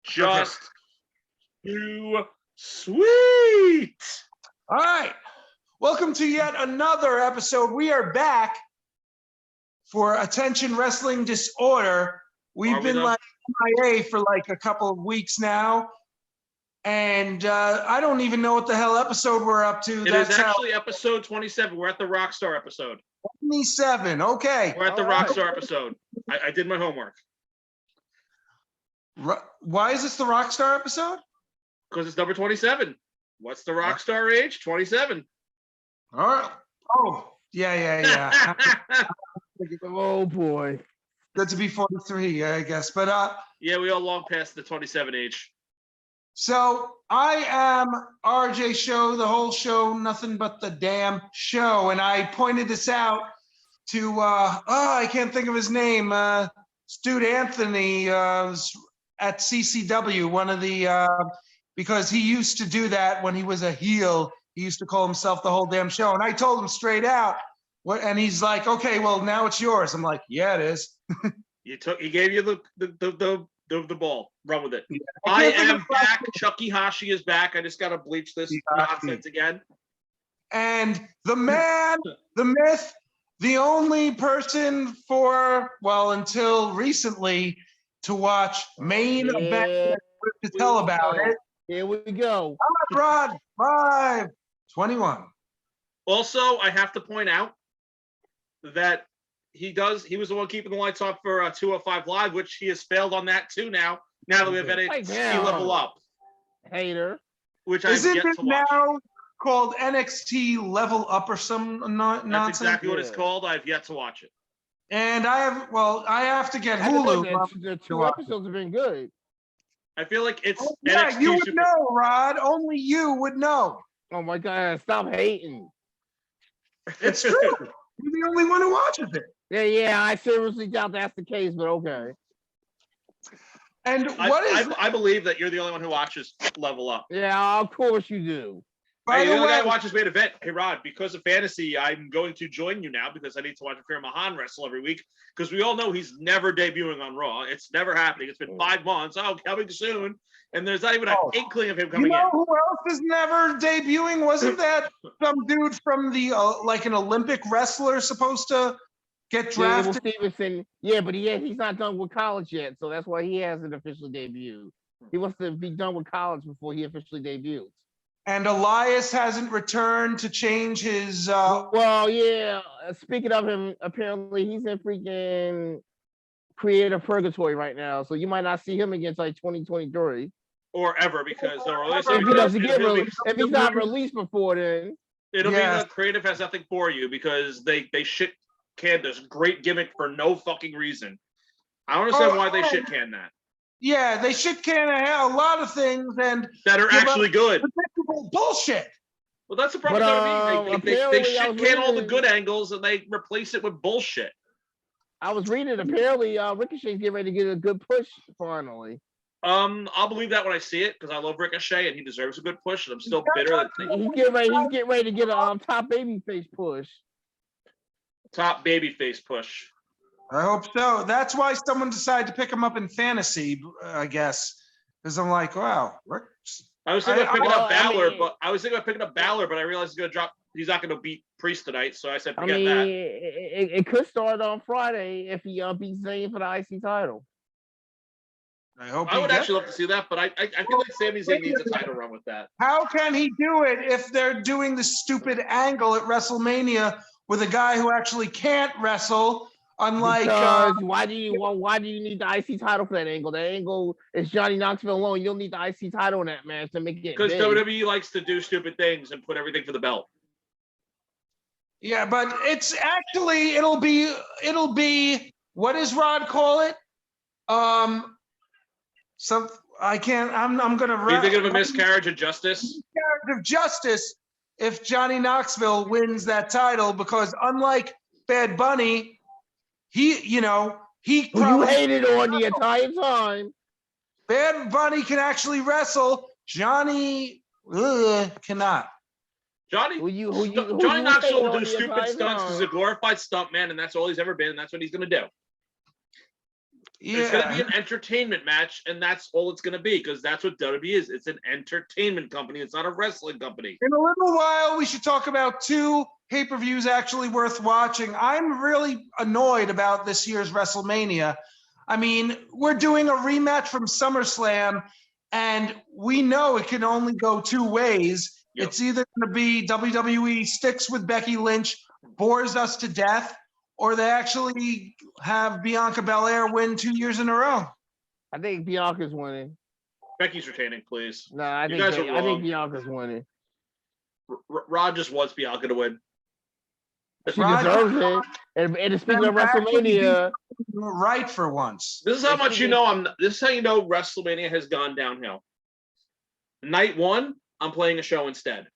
Just too sweet. All right. Welcome to yet another episode. We are back for Attention Wrestling Disorder. We've been like MIA for like a couple of weeks now. And I don't even know what the hell episode we're up to. It is actually episode 27. We're at the Rockstar episode. 27. Okay. We're at the Rockstar episode. I did my homework. Why is this the Rockstar episode? Because it's number 27. What's the Rockstar age? 27. All right. Oh, yeah. Oh boy. Good to be 43, I guess. But yeah, we all long past the 27 age. So I am RJ Show, the whole show, nothing but the damn show. And I pointed this out to I can't think of his name. Dude Anthony at CCW, one of the because he used to do that when he was a heel. He used to call himself the whole damn show. And I told him straight out, and he's like, okay, well, now it's yours. I'm like, yeah, it is. He gave you the ball. Run with it. Yeah, I am back. Chucky Hashi is back. I just got to bleach this nonsense again. And the man, the myth, the only person until recently to watch main event to tell about it. Here we go. Rod 521. Also, I have to point out that he was the one keeping the lights on for 205 Live, which he has failed on that too now that we have NXT Level Up. Hater. Which I Isn't yet it to watch. now called NXT Level Up or some nonsense? That's exactly what it's called. I've yet to watch it. And I have to get Hulu. The two episodes have been good. I feel like it's NXT you would know, Rod. Only you would know. Oh my God! Stop hating. It's true. You're the only one who watches it. Yeah. I seriously doubt that's the case, but okay. And I believe that you're the only one who watches Level Up. Yeah, of course you do. Hey, the only guy who watches main event. Hey, Rod, because of fantasy, I'm going to join you now because I need to watch Akira Mahan wrestle every week because we all know he's never debuting on Raw. It's never happening. It's been 5 months. Oh, coming soon. And there's not even an inkling of him coming in. Who else is never debuting? Wasn't that some dude from the, like an Olympic wrestler supposed to get drafted? Stevenson. Yeah, but he's not done with college yet, so that's why he hasn't officially debuted. He wants to be done with college before he officially debuts. And Elias hasn't returned to change his. Well, yeah. Speaking of him, apparently he's in freaking creative purgatory right now, so you might not see him against like 2023 or ever because they'll release him. If he doesn't get released, if he's not released before then, it'll be that creative has nothing for you because they shit canned this great gimmick for no fucking reason. I don't understand why they shit can that. Yeah, they shit can a lot of things and that are actually good. Bullshit. Well, that's the problem. They shit can all the good angles and they replace it with bullshit. I was reading. Apparently, Ricochet's getting ready to get a good push finally. I'll believe that when I see it because I love Ricochet and he deserves a good push. And I'm still bitter that he's getting ready to get a top babyface push. Top babyface push. I hope so. That's why someone decided to pick him up in fantasy, I guess, because I'm like, wow. I was thinking of picking up Balor, but I realized he's gonna drop. He's not gonna beat Priest tonight, so I said forget that. It could start on Friday if he beats Zayn for the IC title. I would actually love to see that, but I feel like Sami Zayn needs a title run with that. How can he do it if they're doing the stupid angle at WrestleMania with a guy who actually can't wrestle? Unlike why do you need the IC title for that angle? That angle is Johnny Knoxville alone. You'll need the IC title in that match to make it. Because WWE likes to do stupid things and put everything for the belt. Yeah, but it's actually it'll be what does Rod call it? I'm gonna. Are you thinking of a miscarriage of justice? Miscarriage of justice if Johnny Knoxville wins that title because unlike Bad Bunny. You hated on the entire time. Bad Bunny can actually wrestle. Johnny cannot. Johnny Knoxville will do stupid stunts. He's a glorified stuntman, and that's all he's ever been. And that's what he's going to do. It's going to be Yeah. an entertainment match, and that's all it's going to be because that's what WWE is. It's an entertainment company. It's not a wrestling company. In a little while, we should talk about two pay-per-views actually worth watching. I'm really annoyed about this year's WrestleMania. I mean, we're doing a rematch from SummerSlam, and we know it can only go two ways. Yep. It's either going to be WWE sticks with Becky Lynch, bores us to death, or they actually have Bianca Belair win 2 years in a row. I think Bianca's winning. Becky's retaining, please. No, I You think guys are I think wrong. Bianca's winning. Rod just wants Bianca to win. She Rod- deserves it. And speaking of Actually, WrestleMania, Right for once. This is how If much she you gets- know. This is how you know WrestleMania has gone downhill. Night one, I'm playing a show instead.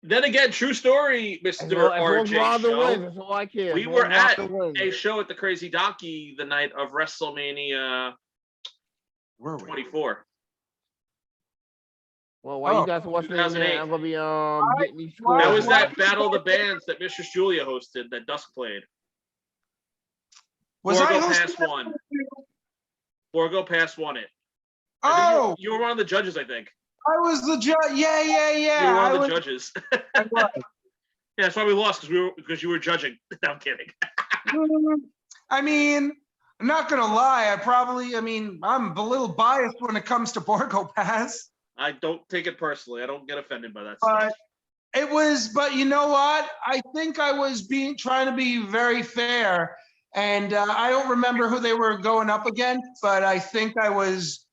Then again, true story, as Mr. long as RJ Ronda show. wins, that's all I care. We As were long as Ronda at wins. a show at the Crazy Donkey the night of WrestleMania Were we? 24. Well, while Oh, you guys are watching it, 2008. I'm gonna be getting these Why- scores. That was why- that Battle of the Bands that Mistress Julia hosted that Dusk played. Was I Borgo hosting Pass that? won. Borgo Pass won it. Oh, You were one of the judges, I think. I was the judge. Yeah. You were one I of the was- judges. I was. Yeah, that's why we lost because you were judging. No, I'm kidding. I mean, I'm not gonna lie. I'm a little biased when it comes to Borgo Pass, I don't take it personally. I don't get offended by that but stuff. but you know what? I think I was trying to be very fair, and I don't remember who they were going up against, but I think I was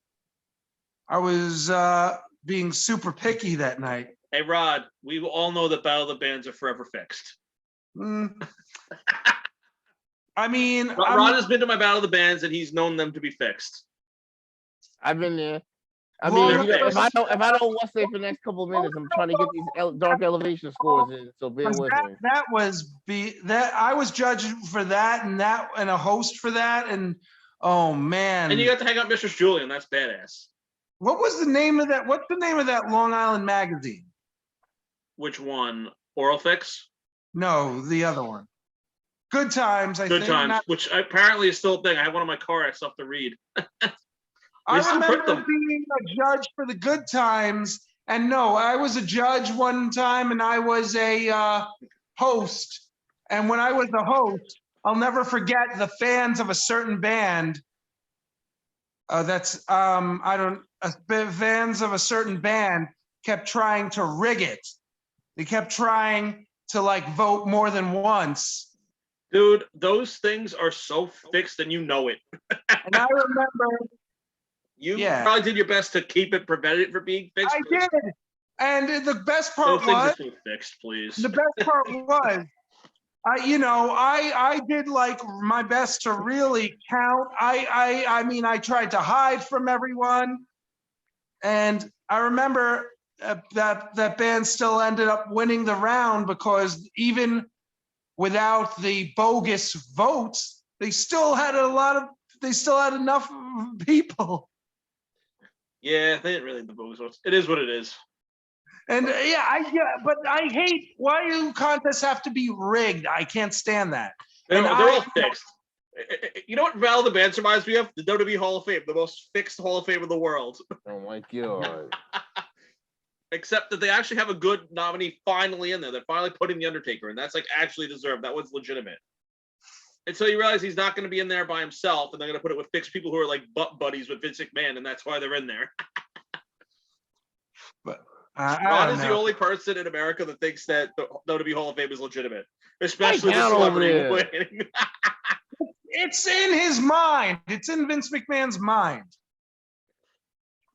being super picky that night. Hey, Rod, we all know that Battle of the Bands are forever fixed. Mm. I mean, Rod has been to my Battle of the Bands and he's known them to be fixed. I've been there. I Well, mean, if I don't watch it for the next couple of minutes, I'm trying to get these dark elevation scores in. So bear with me. that I was judging for that and a host for that, and oh man, And you got to hang out Mistress Julian. That's badass. what was the name of that? What's the name of that Long Island magazine? Which one? Oral Fix? No, the other one. Good Times. Good Times, which apparently is still a thing. I have one in my car. I still have to read. I still print remember them. being a judge for the Good Times, and no, I was a judge one time, and I was a host. And when I was the host, I'll never forget the fans of a certain band. Fans of a certain band kept trying to rig it. They kept trying to vote more than once. Dude, those things are so fixed and you know it. And I remember You Yeah. probably did your best to prevent it from being fixed. I did. And the best Those part things are was, still fixed, please. the best part was, I did my best to really count. I mean, I tried to hide from everyone. And I remember that band still ended up winning the round because even without the bogus votes, they still had enough people. Yeah, they didn't really the votes. It is what it is. And but I hate, why do contests have to be rigged? I can't stand that. They're, And they're all fixed. You know what Battle of the Bands reminds me of? The WWE Hall of Fame, the most fixed Hall of Fame in the world. Oh my god. Except that they actually have a good nominee finally in there. They're finally putting The Undertaker, and that's actually deserved. That one's legitimate. Until you realize he's not going to be in there by himself, and they're going to put it with fixed people who are butt buddies with Vince McMahon, and that's why they're in there. But Ron I is don't the know. only person in America that thinks that the WWE Hall of Fame is legitimate, especially the down over celebrity there. winning. It's in his mind. It's in Vince McMahon's mind.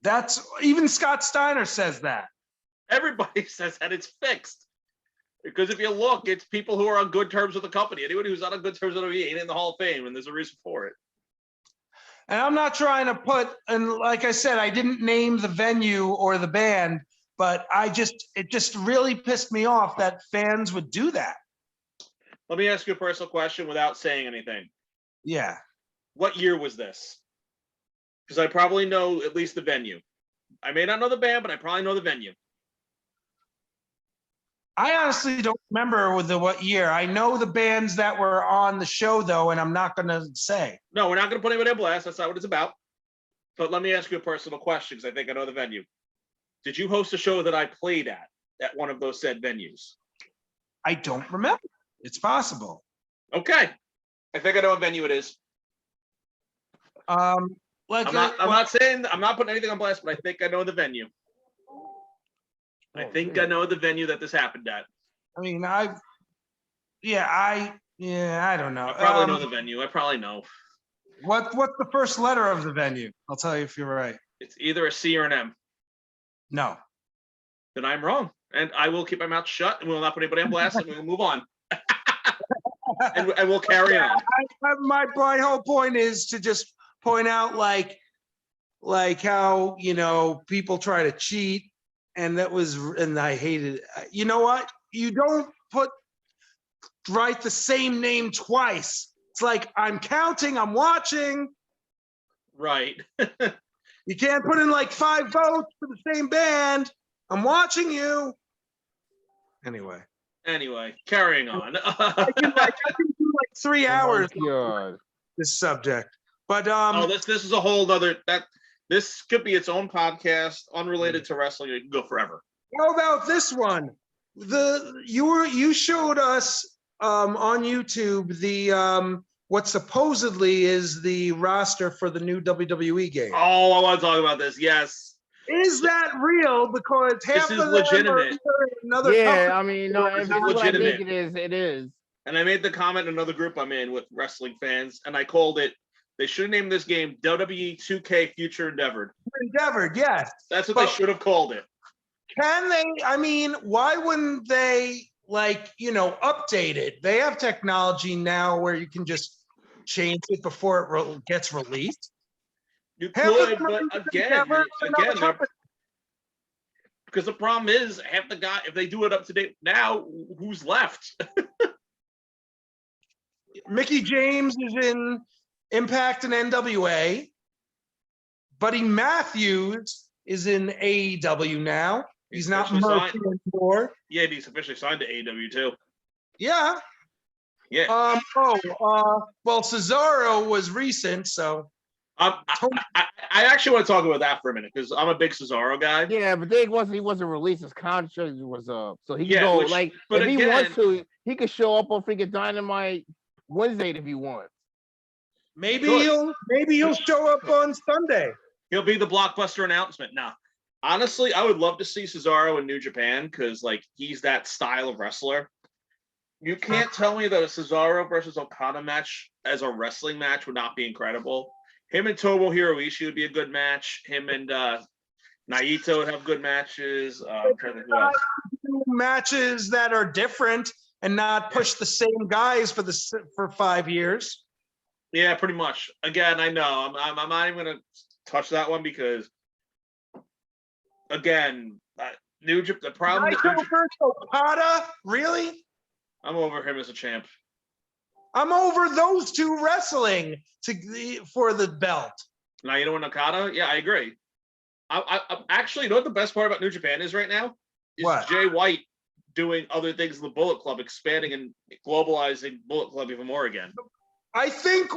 That's even Scott Steiner says that. Everybody says that it's fixed. Because if you look, it's people who are on good terms with the company. Anyone who's not on good terms with WWE ain't in the Hall of Fame, and there's a reason for it. And I'm not trying to and like I said, I didn't name the venue or the band, but it just really pissed me off that fans would do that. Let me ask you a personal question without saying anything. Yeah. What year was this? Because I probably know at least the venue. I may not know the band, but I probably know the venue. I honestly don't remember what year. I know the bands that were on the show though, and I'm not gonna say. No, we're not going to put anybody on blast. That's not what it's about. But let me ask you a personal question because I think I know the venue. Did you host a show that I played at one of those said venues? I don't remember. It's possible. Okay. I think I know what venue it is. Like I'm not saying I'm not putting anything on blast, but I think I know the venue. I think I know the venue that this happened at. I mean, I don't know. I probably know the venue. I probably know. What's the first letter of the venue? I'll tell you if you're right. It's either a C or an M. No. Then I'm wrong. And I will keep my mouth shut and we will not put anybody on blast and we will move on. and we'll carry on. My whole point is to just point out like how, people try to cheat and I hated it. You know what? You don't write the same name twice. It's like I'm counting, I'm watching. Right. You can't put in like 5 votes for the same band. I'm watching you. Anyway, carrying on. I can do like 3 hours God. this subject. But this is a whole other this could be its own podcast, unrelated to wrestling. It can go forever. How about this one? You showed us on YouTube the what supposedly is the roster for the new WWE game. Oh, I want to talk about this. Yes. Is that real? Because half This is of them legitimate. are another Yeah, company. I mean, no, if This it's is what I think legitimate. it is, it is. And I made the comment in another group I'm in with wrestling fans, and I called it. They should have named this game WWE 2K Future Endeavored. Endeavored, yes. That's what they should have called it. Can they? I mean, why wouldn't they update it? They have technology now where you can just change it before it gets released. You Half could, of them but are again, another company. because the problem is half the guy. If they do it up to date now, who's left? Mickey James is in Impact and NWA. Buddy Matthews is in AEW now. He's not Murphy anymore. Yeah, he's officially signed to AEW too. Yeah. Yeah. Well, Cesaro was recent, so. I actually want to talk about that for a minute because I'm a big Cesaro guy. Yeah, but he wasn't released. His contract was up, so he can go but if again, he wants to, he could show up on freaking Dynamite Wednesday if he wants. Maybe he'll show up on Sunday. He'll be the blockbuster announcement. Now, honestly, I would love to see Cesaro in New Japan because he's that style of wrestler. You can't tell me that a Cesaro versus Okada match as a wrestling match would not be incredible. Him and Tomohiro Ishii would be a good match. Him and Naito would have good matches. Matches that are different and not push the same guys for 5 years. Yeah, pretty much. Again, I know I'm not even gonna touch that one because, again, New Japan. The problem. Naito versus Okada, really? I'm over him as a champ. I'm over those two wrestling for the belt. Naito and Okada? Yeah, I agree. I actually, you know what the best part about New Japan is right now? Is what? Jay White doing other things in the Bullet Club, expanding and globalizing Bullet Club even more again. I think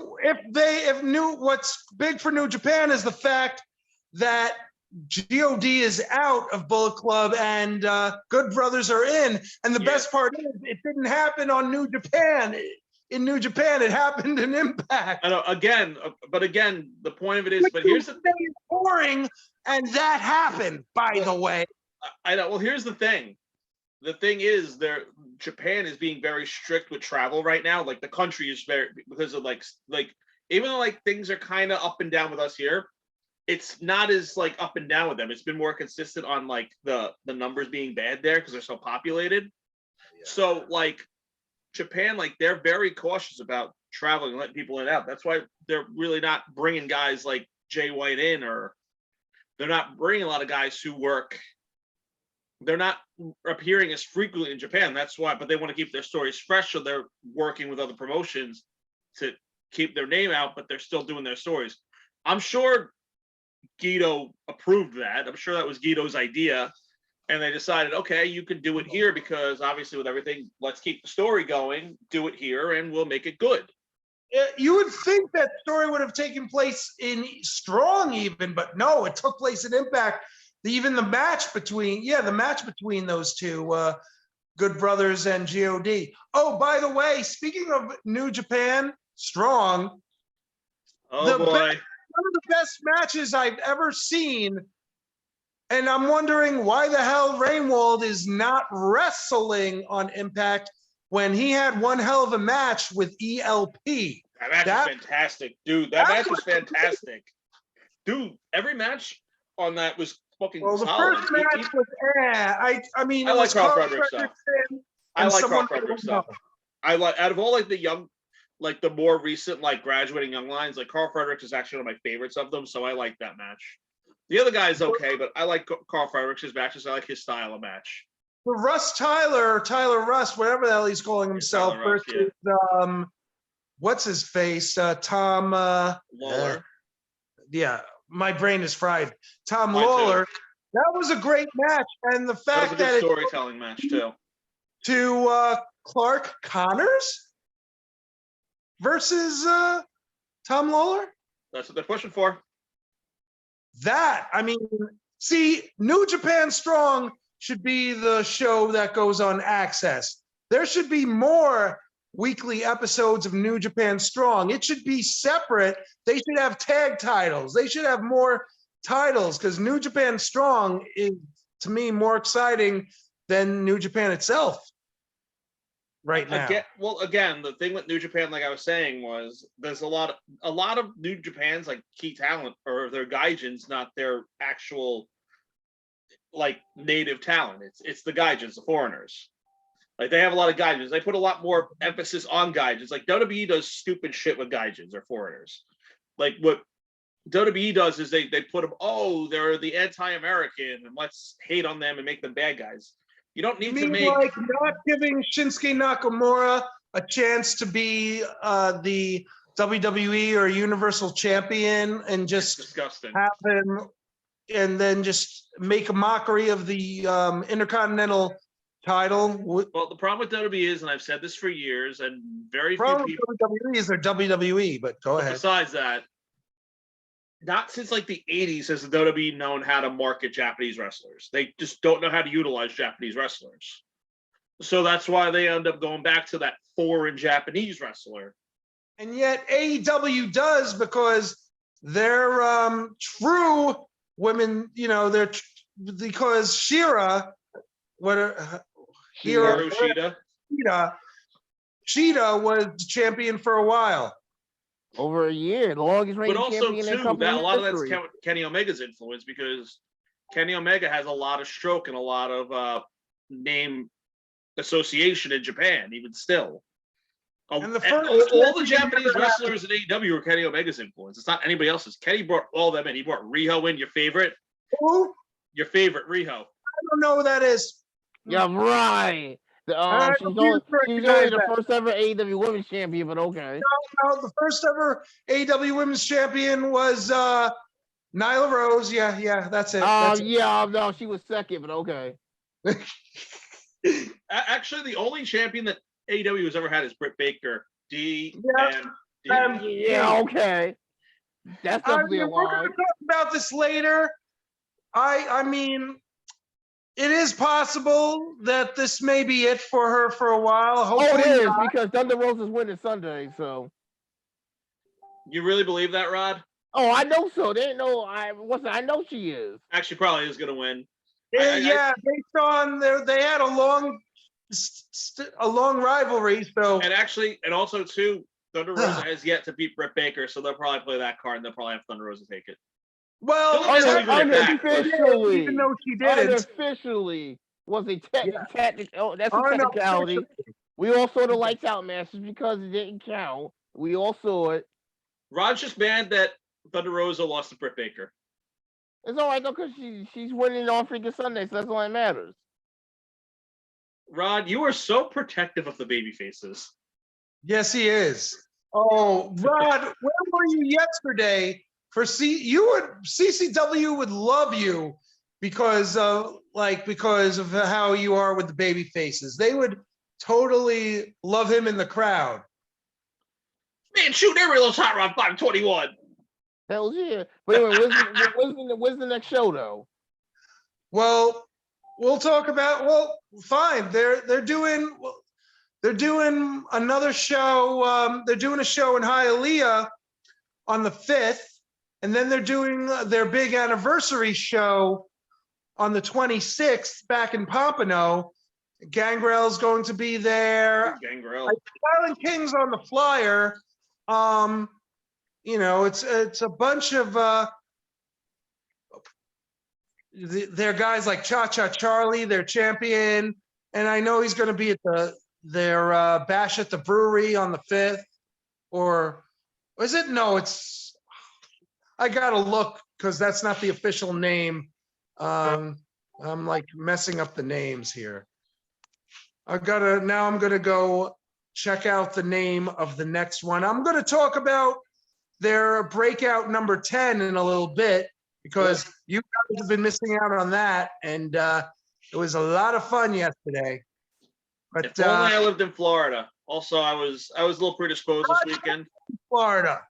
what's big for New Japan is the fact that God is out of Bullet Club and Good Brothers are in. And the best part is it didn't happen on New Japan. In New Japan, it happened in Impact. I know. But again, the point of it is. But here's the thing: boring, and that happened. By the way, I know. Well, here's the thing. The thing is, Japan is being very strict with travel right now. Like the country is very because of like even though things are kind of up and down with us here, it's not as up and down with them. It's been more consistent on the numbers being bad there because they're so populated. Yeah. So Japan, they're very cautious about traveling and letting people in and out. That's why they're really not bringing guys like Jay White in, or they're not bringing a lot of guys who work. They're not appearing as frequently in Japan. That's why, but they want to keep their stories fresh, so they're working with other promotions to keep their name out, but they're still doing their stories. I'm sure Guido approved that. I'm sure that was Guido's idea. And they decided, okay, you can do it here because obviously with everything, let's keep the story going, do it here, and we'll make it good. You would think that story would have taken place in Strong even, but no, it took place in Impact. Even the match between those two, Good Brothers and God. Oh, by the way, speaking of New Japan Strong, Oh boy. one of the best matches I've ever seen. And I'm wondering why the hell Rainwald is not wrestling on Impact when he had one hell of a match with ELP. That match was fantastic, dude. That match was fantastic. Dude, every match on that was fucking Well, the solid. first match was, I mean, I it like was Carl Carl Fredericks stuff. Frederickson I and like someone Carl I Fredericks don't know. stuff. I like, out of all like the young, like the more recent, like graduating young lions, like Carl Fredericks is actually one of my favorites of them. So I like that match. The other guy is okay, but I like Carl Fredericks' matches. I like his style of match. The Tyler Russ, whatever the hell he's calling himself, Tyler Russ, versus what's his face, Tom Lawler. Yeah, my brain is fried. Tom Mine too. Lawler. That was a great match, and the That fact was a that good storytelling match too. to Clark Connors versus Tom Lawler. That's what they're pushing for. That, I mean, see, New Japan Strong should be the show that goes on Access. There should be more weekly episodes of New Japan Strong. It should be separate. They should have tag titles. They should have more titles because New Japan Strong is, to me, more exciting than New Japan itself right now. Again, the thing with New Japan, like I was saying, was there's a lot of New Japan's like key talent or their gaijins, not their actual like native talent. It's the gaijins, the foreigners. Like they have a lot of gaijins. They put a lot more emphasis on gaijins. Like WWE does stupid shit with gaijins or foreigners. Like what WWE does is they put them, oh, they're the anti-American and let's hate on them and make them bad guys. You don't need to make like not giving Shinsuke Nakamura a chance to be the WWE or Universal Champion and just disgusting. have him and then just make a mockery of the Intercontinental title. Well, the problem with WWE is, and I've said this for years, and very few Problem people. with WWE is they're WWE, but go ahead. Besides that, not since like the 80s has the WWE known how to market Japanese wrestlers. They just don't know how to utilize Japanese wrestlers. So that's why they end up going back to that foreign Japanese wrestler. And yet AEW does because they're true women, you know, because Shira, Hikaru Shida. Shida was champion for a while. Over a year, the longest reigning But also champion in too, company that a lot of that's history. Kenny Omega's influence because Kenny Omega has a lot of stroke and a lot of name association in Japan, even still. And the all the Japanese wrestlers in AEW were Kenny Omega's influence. It's not anybody else's. Kenny brought all them in. He brought Riho in, your favorite. Who? Your favorite, Riho. I don't know who that is. Yeah, right. She's only the first ever AEW Women's Champion, but okay. No, the first ever AEW Women's Champion was Nyla Rose. Yeah, that's it. No, she was second, but okay. Actually, the only champion that AEW has ever had is Britt Baker. Okay. That's definitely a we're lie. going to talk about this later. I mean, it is possible that this may be it for her for a while. Hopefully it is not. because Thunder Rosa's winning Sunday, so. You really believe that, Rod? Oh, I know so. They ain't no. I know she is. Actually, probably is going to win. Based on they had a long rivalry. So and also too, Thunder Rosa has yet to beat Britt Baker, so they'll probably play that card and they'll probably have Thunder Rosa take it. Well, unofficially, even though she didn't, unofficially was a technical. That's a technicality. We all saw the lights out matches because it didn't count. We all saw it. Rod's just mad that Thunder Rosa lost to Britt Baker. It's all right though, because she's winning on freaking Sunday, so that's all that matters. Rod, you are so protective of the baby faces. Yes, he is. Oh, Rod, where were you yesterday? CCW would love you because of how you are with the baby faces. They would totally love him in the crowd. Man, shoot every little hot rod 521. Hell yeah. But anyway, when's the next show though? Well, we'll talk about. Well, fine. They're doing another show. They're doing a show in Hialeah on the 5th, and then they're doing their big anniversary show on the 26th back in Pompano. Gangrel's going to be there. Gangrel. Silent King's on the flyer. It's a bunch of their guys like Cha Cha Charlie, their champion, and I know he's going to be at their bash at the brewery on the 5th. Or is it? No, it's. I gotta look because that's not the official name. I'm like messing up the names here. I'm gonna go check out the name of the next one. I'm gonna talk about their breakout number 10 in a little bit because you guys have been missing out on that, and it was a lot of fun yesterday. But If only I lived in Florida. Also, I was a little predisposed this weekend. Florida.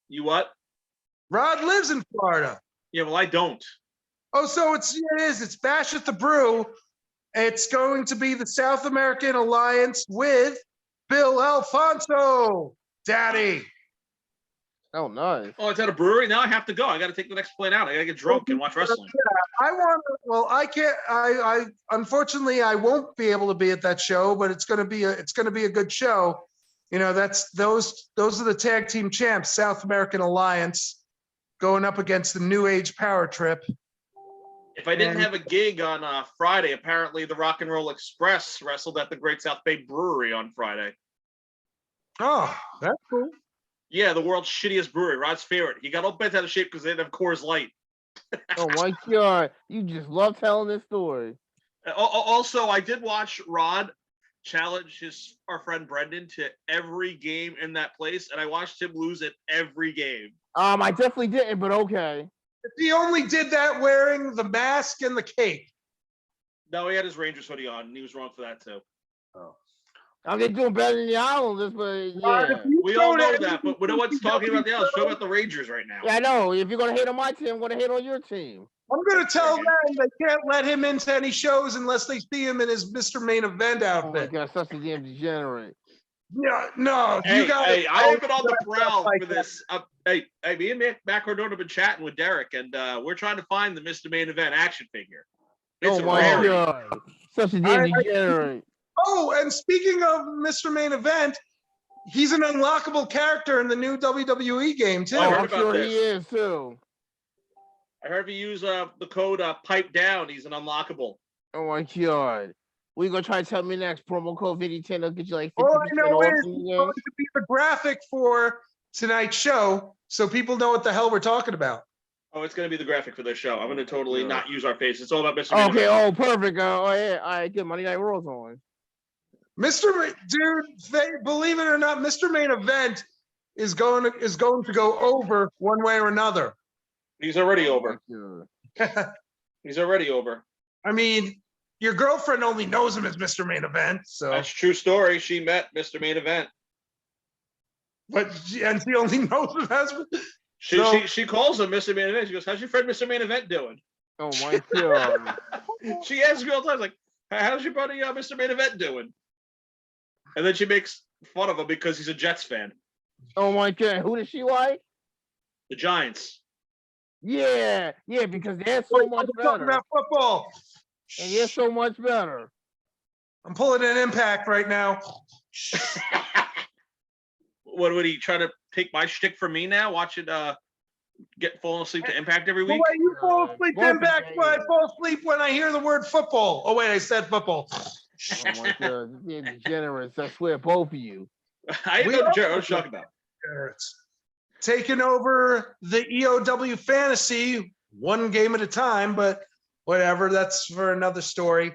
You what? Rod lives in Florida. Yeah, well, I don't. Oh, so it is. It's Bash at the Brew. It's going to be the South American Alliance with Bill Alfonso, Daddy. Oh, nice. Oh, it's at a brewery. Now I have to go. I got to take the next plane out. I got to get drunk and watch wrestling. I can't. I unfortunately I won't be able to be at that show, but it's gonna be a good show. You know, those are the tag team champs, South American Alliance, going up against the New Age Power Trip. If I didn't have a gig on Friday, apparently the Rock and Roll Express wrestled at the Great South Bay Brewery on Friday. Oh, that's cool. Yeah, the world's shittiest brewery, Rod's favorite. He got all bent out of shape because they didn't have Coors Light. Oh my God, you just love telling this story. Also, I did watch Rod challenge our friend Brendan to every game in that place, and I watched him lose at every game. I definitely didn't, but okay. He only did that wearing the mask and the cape. No, he had his Rangers hoodie on, and he was wrong for that too. Oh. I'm just doing better than the Islanders, but yeah. We all know that, but no one's talking about the Islanders. Show about the Rangers right now. Yeah, I know. If you're gonna hate on my team, I'm gonna hate on your team. I'm gonna tell them they can't let him into any shows unless they see him in his Mr. Main Event outfit. Oh my God, such a damn degenerate. Yeah, no, you got. Hey, I have been on the prowl for this. Hey, me and Matt Cardona have been chatting with Derek, and we're trying to find the Mr. Main Event action figure. It's oh my God, such a damn degenerate. Oh, and speaking of Mr. Main Event, he's an unlockable character in the new WWE game too. Oh, I'm sure he is too. I heard if you use the code Pipe Down, he's an unlockable. Oh my God. What are you gonna try to tell me next? Promo code VD10 will get you like 50% all I know off. is it's going to be the graphic for tonight's show, so people know what the hell we're talking about. Oh, it's going to be the graphic for this show. I'm going to totally not use our face. It's all about Mr. Okay, oh, perfect. Oh, yeah. All right, good. Monday Night Raw's on. Believe it or not, Mr. Main Event is going to go over one way or another. He's already over. He's already over. I mean, your girlfriend only knows him as Mr. Main Event, so that's a true story. She met Mr. Main Event, but she only knows him as. She calls him Mr. Main Event. She goes, "How's your friend Mr. Main Event doing?" Oh my God. She asks me all the time, like, "How's your buddy Mr. Main Event doing?" And then she makes fun of him because he's a Jets fan. Oh my God, who does she like? The Giants. Yeah, because they're so much better. Talking about football. And they're so much better. I'm pulling an Impact right now. What would he try to take my shtick from me now? Watch it falling asleep to Impact every week? Wait, you fall asleep to Impact, but I fall asleep when I hear the word football. Oh wait, I said football. Oh my God, you're degenerates. I swear, both of you. I didn't know what you're talking about. Taking over the EOW fantasy one game at a time, but whatever. That's for another story.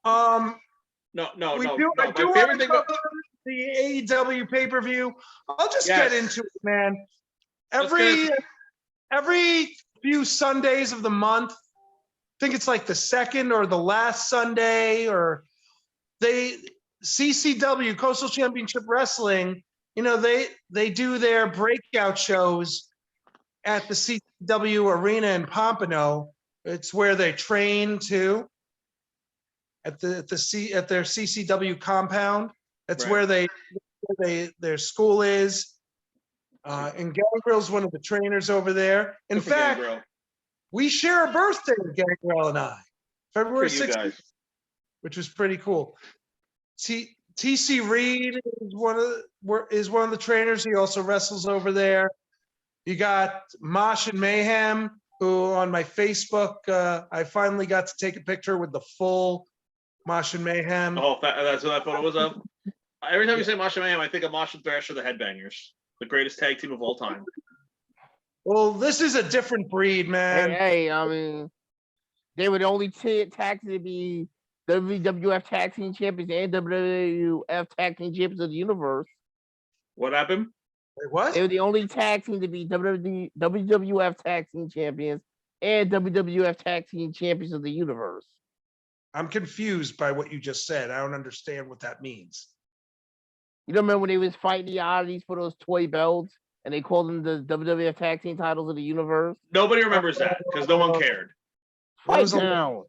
No. My favorite thing about the AEW pay-per-view. I'll just get into it, man. Every few Sundays of the month, think it's like the second or the last Sunday, or CCW, Coastal Championship Wrestling, they do their breakout shows at the CCW arena in Pompano. It's where they train too. At their CCW compound. That's Right. where their school is. And Gangrel's one of the trainers over there. In Good for fact, Gangrel. we share a birthday, Gangrel and I, February For you 16th, guys. which was pretty cool. TC Reed is one of the trainers. He also wrestles over there. You got Mosh and Mayhem, who on my Facebook, I finally got to take a picture with the full Mosh and Mayhem. Oh, that's what that photo was of. Every time you say Mosh and Mayhem, I think of Mosh and Thrasher, the Headbangers, the greatest tag team of all time. Well, this is a different breed, man. Hey, I mean, they were the only tag to be WWF Tag Team Champions and WWF Tag Team Champions of the Universe. What happened? Wait, what? They were the only tag team to be WWF Tag Team Champions and WWF Tag Team Champions of the Universe. I'm confused by what you just said. I don't understand what that means. You don't remember when they was fighting the oddities for those toy belts and they called them the WWF Tag Team titles of the universe? Nobody remembers that because no one cared. That was Fight a- down.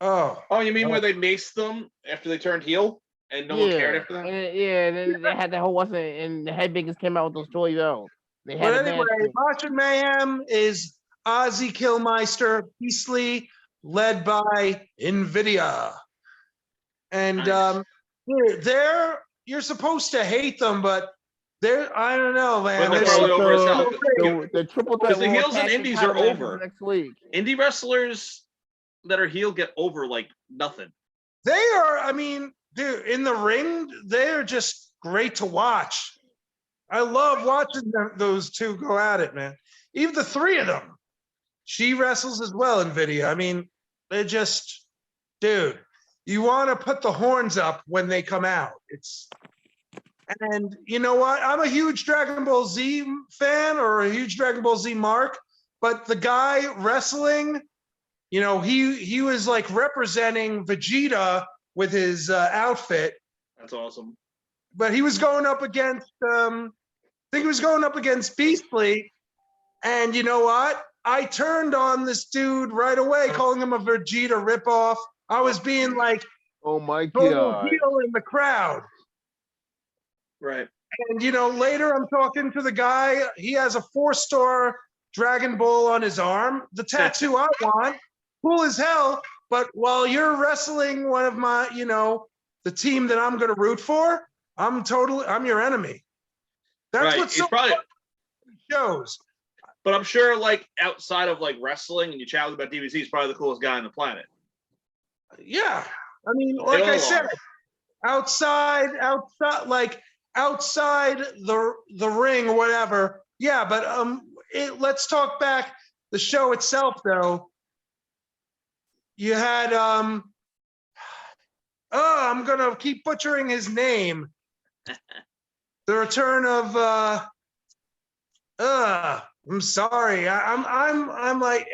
Oh, Oh, you mean where they maced them after they turned heel and no one cared after that? And then they had that whole what's it, and the Headbangers came out with those toy belts. They had but a anyway, match. Mosh and Mayhem is Ozzy Killmeister, Beastly, led by Nvidia. And Nice. you're supposed to hate them, but I don't know, man. But they're They're probably over as hell. The triple threat Because the Raw heels and Tag Team indies title are matches over. next week. Indie wrestlers that are heel get over like nothing. They are, I mean, dude, in the ring, they are just great to watch. I love watching those two go at it, man. Even the three of them. She wrestles as well, Nvidia. I mean, they're just, dude, you want to put the horns up when they come out. And you know what? I'm a huge Dragon Ball Z fan, or a huge Dragon Ball Z mark, but the guy wrestling, he was like representing Vegeta with his outfit, That's awesome. but he was going up against, I think he was going up against Beastly. And you know what? I turned on this dude right away, calling him a Vegeta ripoff. I was being like, Oh my total god. heel in the crowd. Right. And later I'm talking to the guy. He has a 4-star Dragon Ball on his arm. The tattoo I want, cool as hell. But while you're wrestling one of my, the team that I'm going to root for, I'm your enemy. That's Right. what He's probably, shows. but I'm sure like outside of like wrestling and you chat about DVC, he's probably the coolest guy on the planet. Yeah. I mean, They like all I are. said, outside the ring or whatever. Yeah, but let's talk back the show itself though. You had I'm gonna keep butchering his name. The return of I'm sorry. I'm like,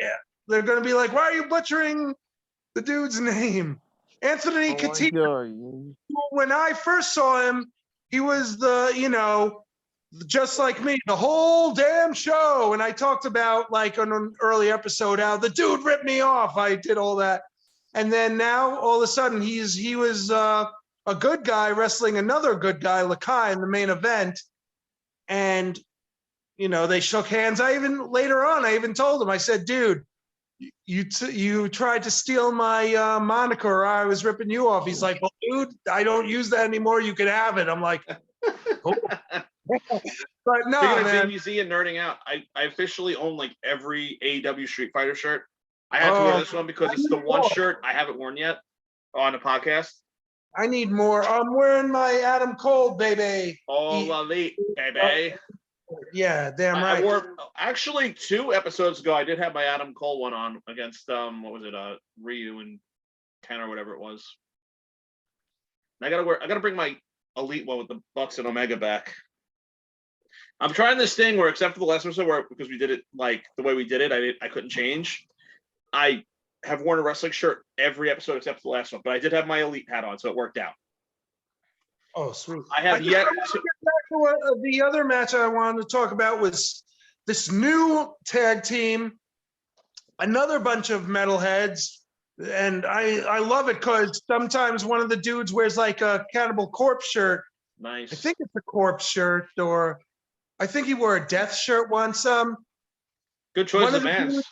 they're gonna be like, why are you butchering the dude's name? Anthony Oh my Coutinho. god. When I first saw him, he was just like me, the whole damn show. And I talked about, like, on an early episode, how the dude ripped me off. I did all that. And then now, all of a sudden, he was a good guy wrestling another good guy, Lakai, in the main event. And, they shook hands. Later on, I even told him, I said, dude, you tried to steal my moniker, or I was ripping you off. He's like, well, dude, I don't use that anymore. You can have it. I'm like, cool. But no, Speaking of man. DVC and nerding out, I officially own like every AEW Street Fighter shirt. I had to wear this one because it's the one shirt I haven't worn yet on the podcast. I need more. I'm wearing my Adam Cole, baby. All elite, baby. Yeah, damn I right. wore actually 2 episodes ago. I did have my Adam Cole one on against what was it, Ryu and Ken or whatever it was. And I gotta bring my elite one with the Bucks and Omega back. I'm trying this thing where, except for the last episode, where because we did it like the way we did it, I couldn't change. I have worn a wrestling shirt every episode except for the last one, but I did have my elite hat on, so it worked out. Oh, sweet. I have yet to get back to what, the other match I wanted to talk about was this new tag team, another bunch of metalheads. And I love it because sometimes one of the dudes wears like a Cannibal Corpse shirt. Nice. I think it's a Corpse shirt, or I think he wore a Death shirt once. Good choice of bands.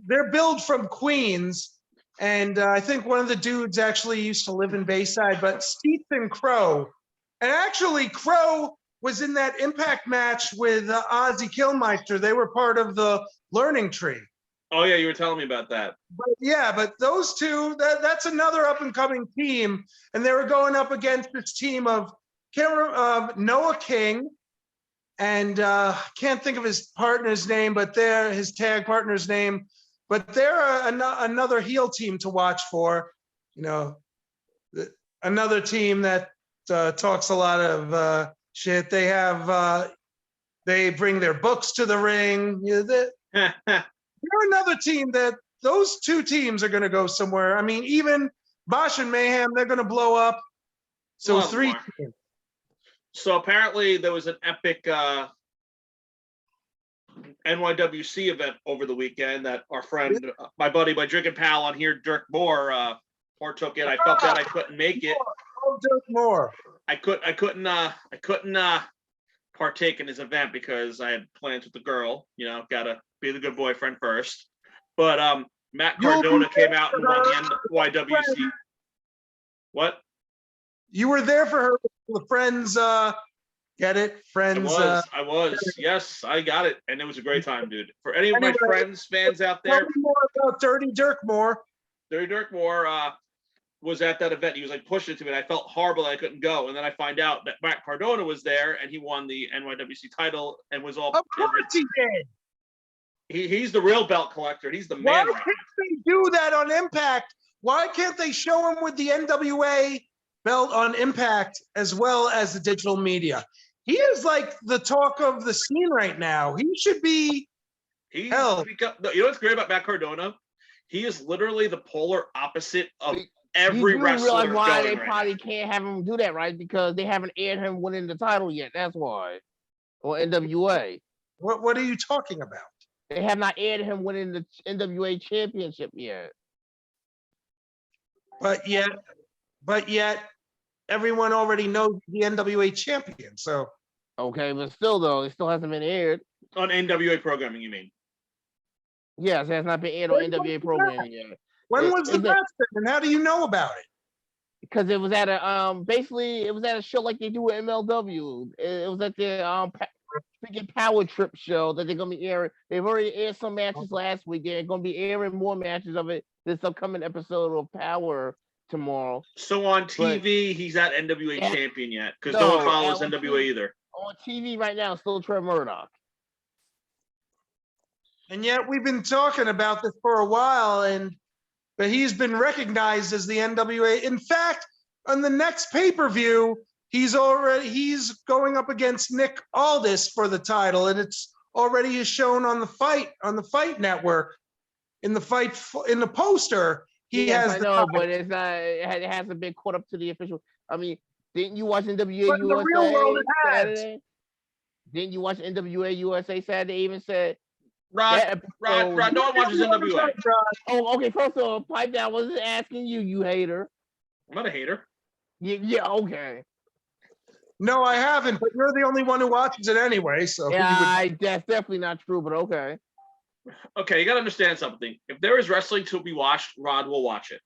They're billed from Queens, and I think one of the dudes actually used to live in Bayside, but Stephen Crow. And actually, Crow was in that Impact match with Ozzy Killmeister. They were part of the Learning Tree. Oh yeah, you were telling me about that. But those two, that's another up-and-coming team, and they were going up against this team of Noah King, and can't think of his partner's name, but they're his tag partner's name, but they're another heel team to watch for. You know, another team that talks a lot of shit. They have they bring their books to the ring. You know, they're another team that those two teams are going to go somewhere. I mean, even Bosch and Mayhem, they're going to blow up. So three teams. So apparently there was an epic NYWC event over the weekend that our friend, my buddy, my drinking pal on here, Dirk Moore, partook in. I felt that I couldn't make it. Oh, Dirk Moore. I couldn't partake in his event because I had plans with the girl. You know, gotta be the good boyfriend first. But Matt Cardona came out and won the NYWC. What? You were there for her, the friends. Get it, friends. I was. Yes, I got it, and it was a great time, dude. For any of my friends, fans out there, tell me more about Dirty Dirk Moore. Dirty Dirk Moore was at that event. He was like pushing it to me, and I felt horrible that I couldn't go. And then I find out that Matt Cardona was there, and he won the NYWC title and was all. Of course he did. He's the real belt collector. He's the man. Why can't they do that on Impact? Why can't they show him with the NWA belt on Impact as well as the digital media? He is like the talk of the scene right now. He should be. You know what's great about Matt Cardona? He is literally the polar opposite of every wrestler. Realize why they probably can't have him do that, right? Because they haven't aired him winning the title yet. That's why. Or NWA. What are you talking about? They have not aired him winning the NWA championship yet. But yet, everyone already knows the NWA champion. So. Okay, but still though, it still hasn't been aired. On NWA programming, you mean? Yes, it has not been aired on NWA programming yet. When was the match, and how do you know about it? Because it was at a basically it was at a show like they do with MLW. It was at the freaking Power Trip show that they're gonna be airing. They've already aired some matches last week. They're gonna be airing more matches of it this upcoming episode of Power tomorrow. So on TV, he's not NWA champion yet because no one follows NWA either. On TV right now, still Trevor Murdoch. And yet we've been talking about this for a while, but he's been recognized as the NWA. In fact, on the next pay-per-view, he's going up against Nick Aldis for the title, and it's already shown on the Fight Network. In the poster, he has. I know, but it's not. It hasn't been caught up to the official. I mean, didn't you watch NWA USA Saturday? Didn't you watch NWA USA Saturday? Even said. Rod, no one watches NWA. Oh, okay. First of all, pipe down. I wasn't asking you, you hater. I'm not a hater. Yeah, okay. No, I haven't, but you're the only one who watches it anyway, so. Yeah, that's definitely not true, but okay. Okay, you gotta understand something. If there is wrestling to be watched, Rod will watch it.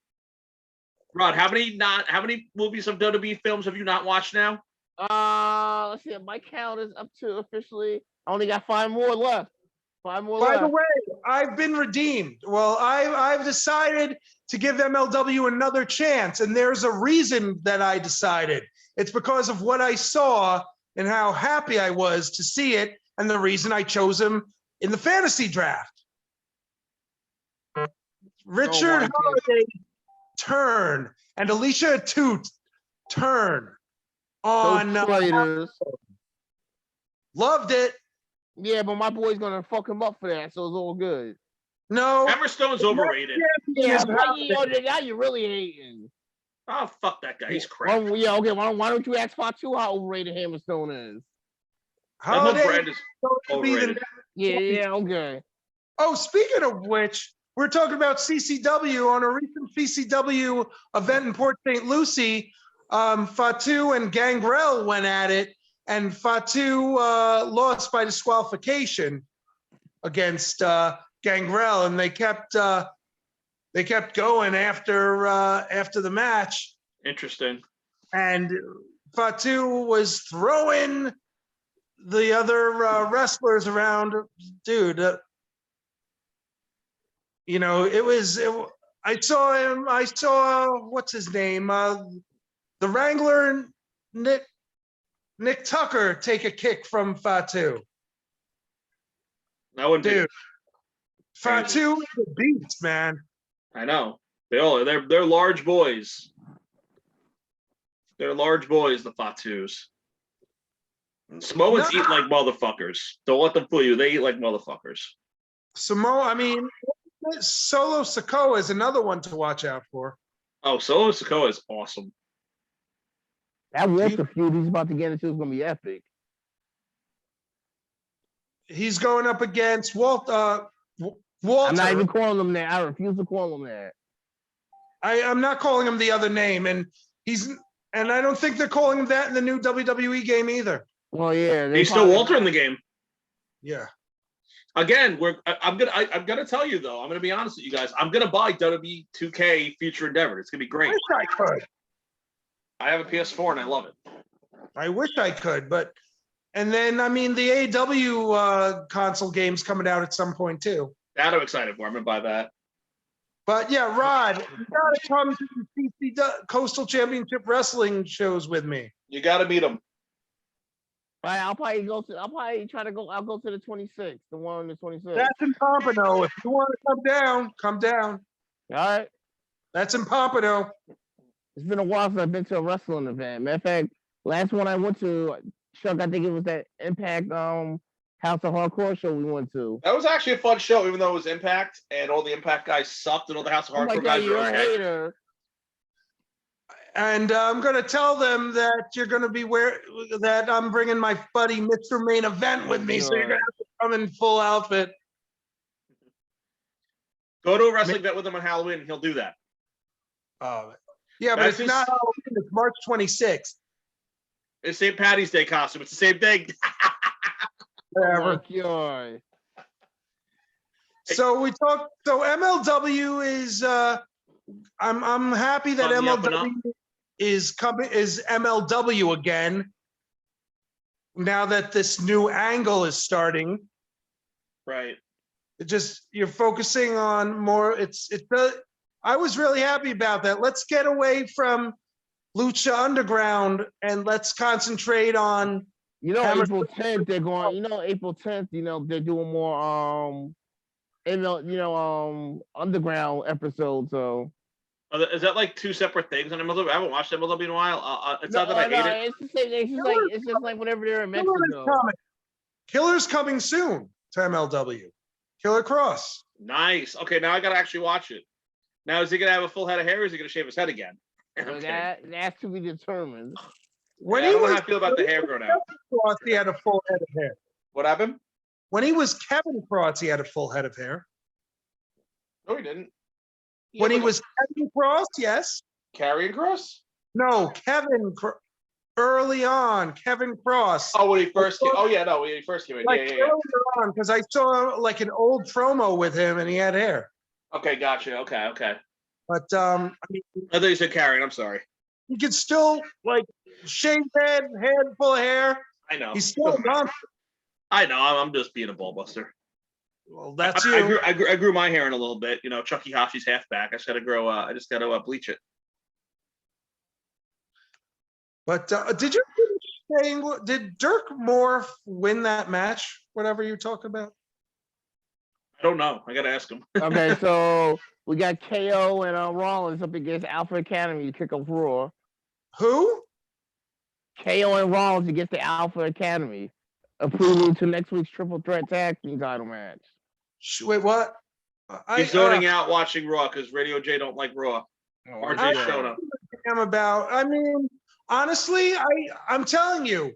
Rod, how many movies of WWE films have you not watched now? Let's see. My count is up to officially. I only got 5 more left. 5 more By left. the way, I've been redeemed. Well, I've decided to give MLW another chance, and there's a reason that I decided. It's because of what I saw and how happy I was to see it, and the reason I chose him in the fantasy draft. Richard Holiday turn and Alicia Toot turn on. Loved it. Yeah, but my boy's gonna fuck him up for that, so it's all good. No. Hammerstone's overrated. Yeah, now you're really hating. Oh, fuck that guy. He's crap. Well, yeah, okay. Why don't you ask Fatu how overrated Hammerstone is? That whole brand is overrated. Yeah, okay. Oh, speaking of which, we're talking about CCW on a recent CCW event in Port St. Lucie. Fatu and Gangrel went at it, and Fatu lost by disqualification against Gangrel, and they kept going after the match. Interesting. And Fatu was throwing the other wrestlers around, dude. You know, I saw him. I saw what's his name, the Wrangler, Nick Tucker, take a kick from Fatu. That would Dude, Fatu is a beast, man. I know. They all are. They're large boys. They're large boys, the Fatus. Samoans eat like motherfuckers. Don't let them fool you. They eat like motherfuckers. Solo Sikoa is another one to watch out for. Oh, Solo Sikoa is awesome. That Walter feud he's about to get into is gonna be epic. He's going up against Walter. I'm not even calling him that. I refuse to call him that. I'm not calling him the other name, and I don't think they're calling him that in the new WWE game either. Well, yeah, he's still Walter in the game. Yeah. Again, I'm gonna tell you though. I'm gonna be honest with you guys. I'm gonna buy WWE 2K Future Endeavor. It's gonna be great. I wish I could. I have a PS4 and I love it. I wish I could, but and then I mean the AEW console game's coming out at some point too. That I'm excited for. I'm gonna buy that. But yeah, Rod, you gotta come to the CC Coastal Championship Wrestling shows with me. You gotta meet him. Right, I'll probably try to go. I'll go to the 26th, the one on the 26th. That's in Pompano. If you want to come down, come down. All right. That's in Pompano. It's been a while since I've been to a wrestling event. Matter of fact, last one I went to, Chuck, I think it was that Impact House of Hardcore show we went to. That was actually a fun show, even though it was Impact and all the Impact guys sucked and all the House of Hardcore guys you're were a hater. And I'm going to tell them that you're going to be that I'm bringing my buddy Mr. Main Event with me, so you're going to have to come in full outfit. Go to a wrestling event with him on Halloween, and he'll do that. Yeah, but it's not Halloween. It's March 26th. It's St. Patty's Day costume. It's the same thing. Whatever. Oh, so we talked. So MLW is. I'm happy that MLW is MLW again. Now that this new angle is starting, right? You're focusing on more. I was really happy about that. Let's get away from Lucha Underground and let's concentrate on. April 10th they're going. April 10th. They're doing more underground episodes. So. Is that like two separate things on MLW? I haven't watched MLW in a while. It's not that I hate it. It's the same. It's just like whenever they're in Mexico. Killer's coming soon to MLW. Killer Cross. Nice. Okay, now I gotta actually watch it. Now is he gonna have a full head of hair, or is he gonna shave his head again? That's to be determined. I don't know how I feel about the hair growing out. Cross, he had a full head of hair. What happened? When he was Kevin Cross, he had a full head of hair. No, he didn't. When he was Kevin Cross, yes. Karrion Cross? No, early on, Kevin Cross. Oh, when he first came. Oh yeah, no, when he first came in. Yeah. Earlier on, because I saw like an old promo with him, and he had hair. Okay, gotcha. Okay. But I thought you said Karrion. I'm sorry. He could still like shaved head full of hair. I know. He's still a monster. I know. I'm just being a ball buster. Well, that's you. I grew my hair in a little bit. Chucky Hashi's half back. I just got to grow. I just got to bleach it. But did you saying? Did Dirk Moore win that match? Whatever you talk about. I don't know. I got to ask him. Okay, so we got KO and Rollins up against Alpha Academy to kick off Raw. Who? KO and Rollins against the Alpha Academy. a prelude to next week's Triple Threat Tag Team title match. Wait, what? He's zoning out watching Raw because Radio J don't like Raw. RJ showed up. I'm about. I mean, honestly, I'm telling you,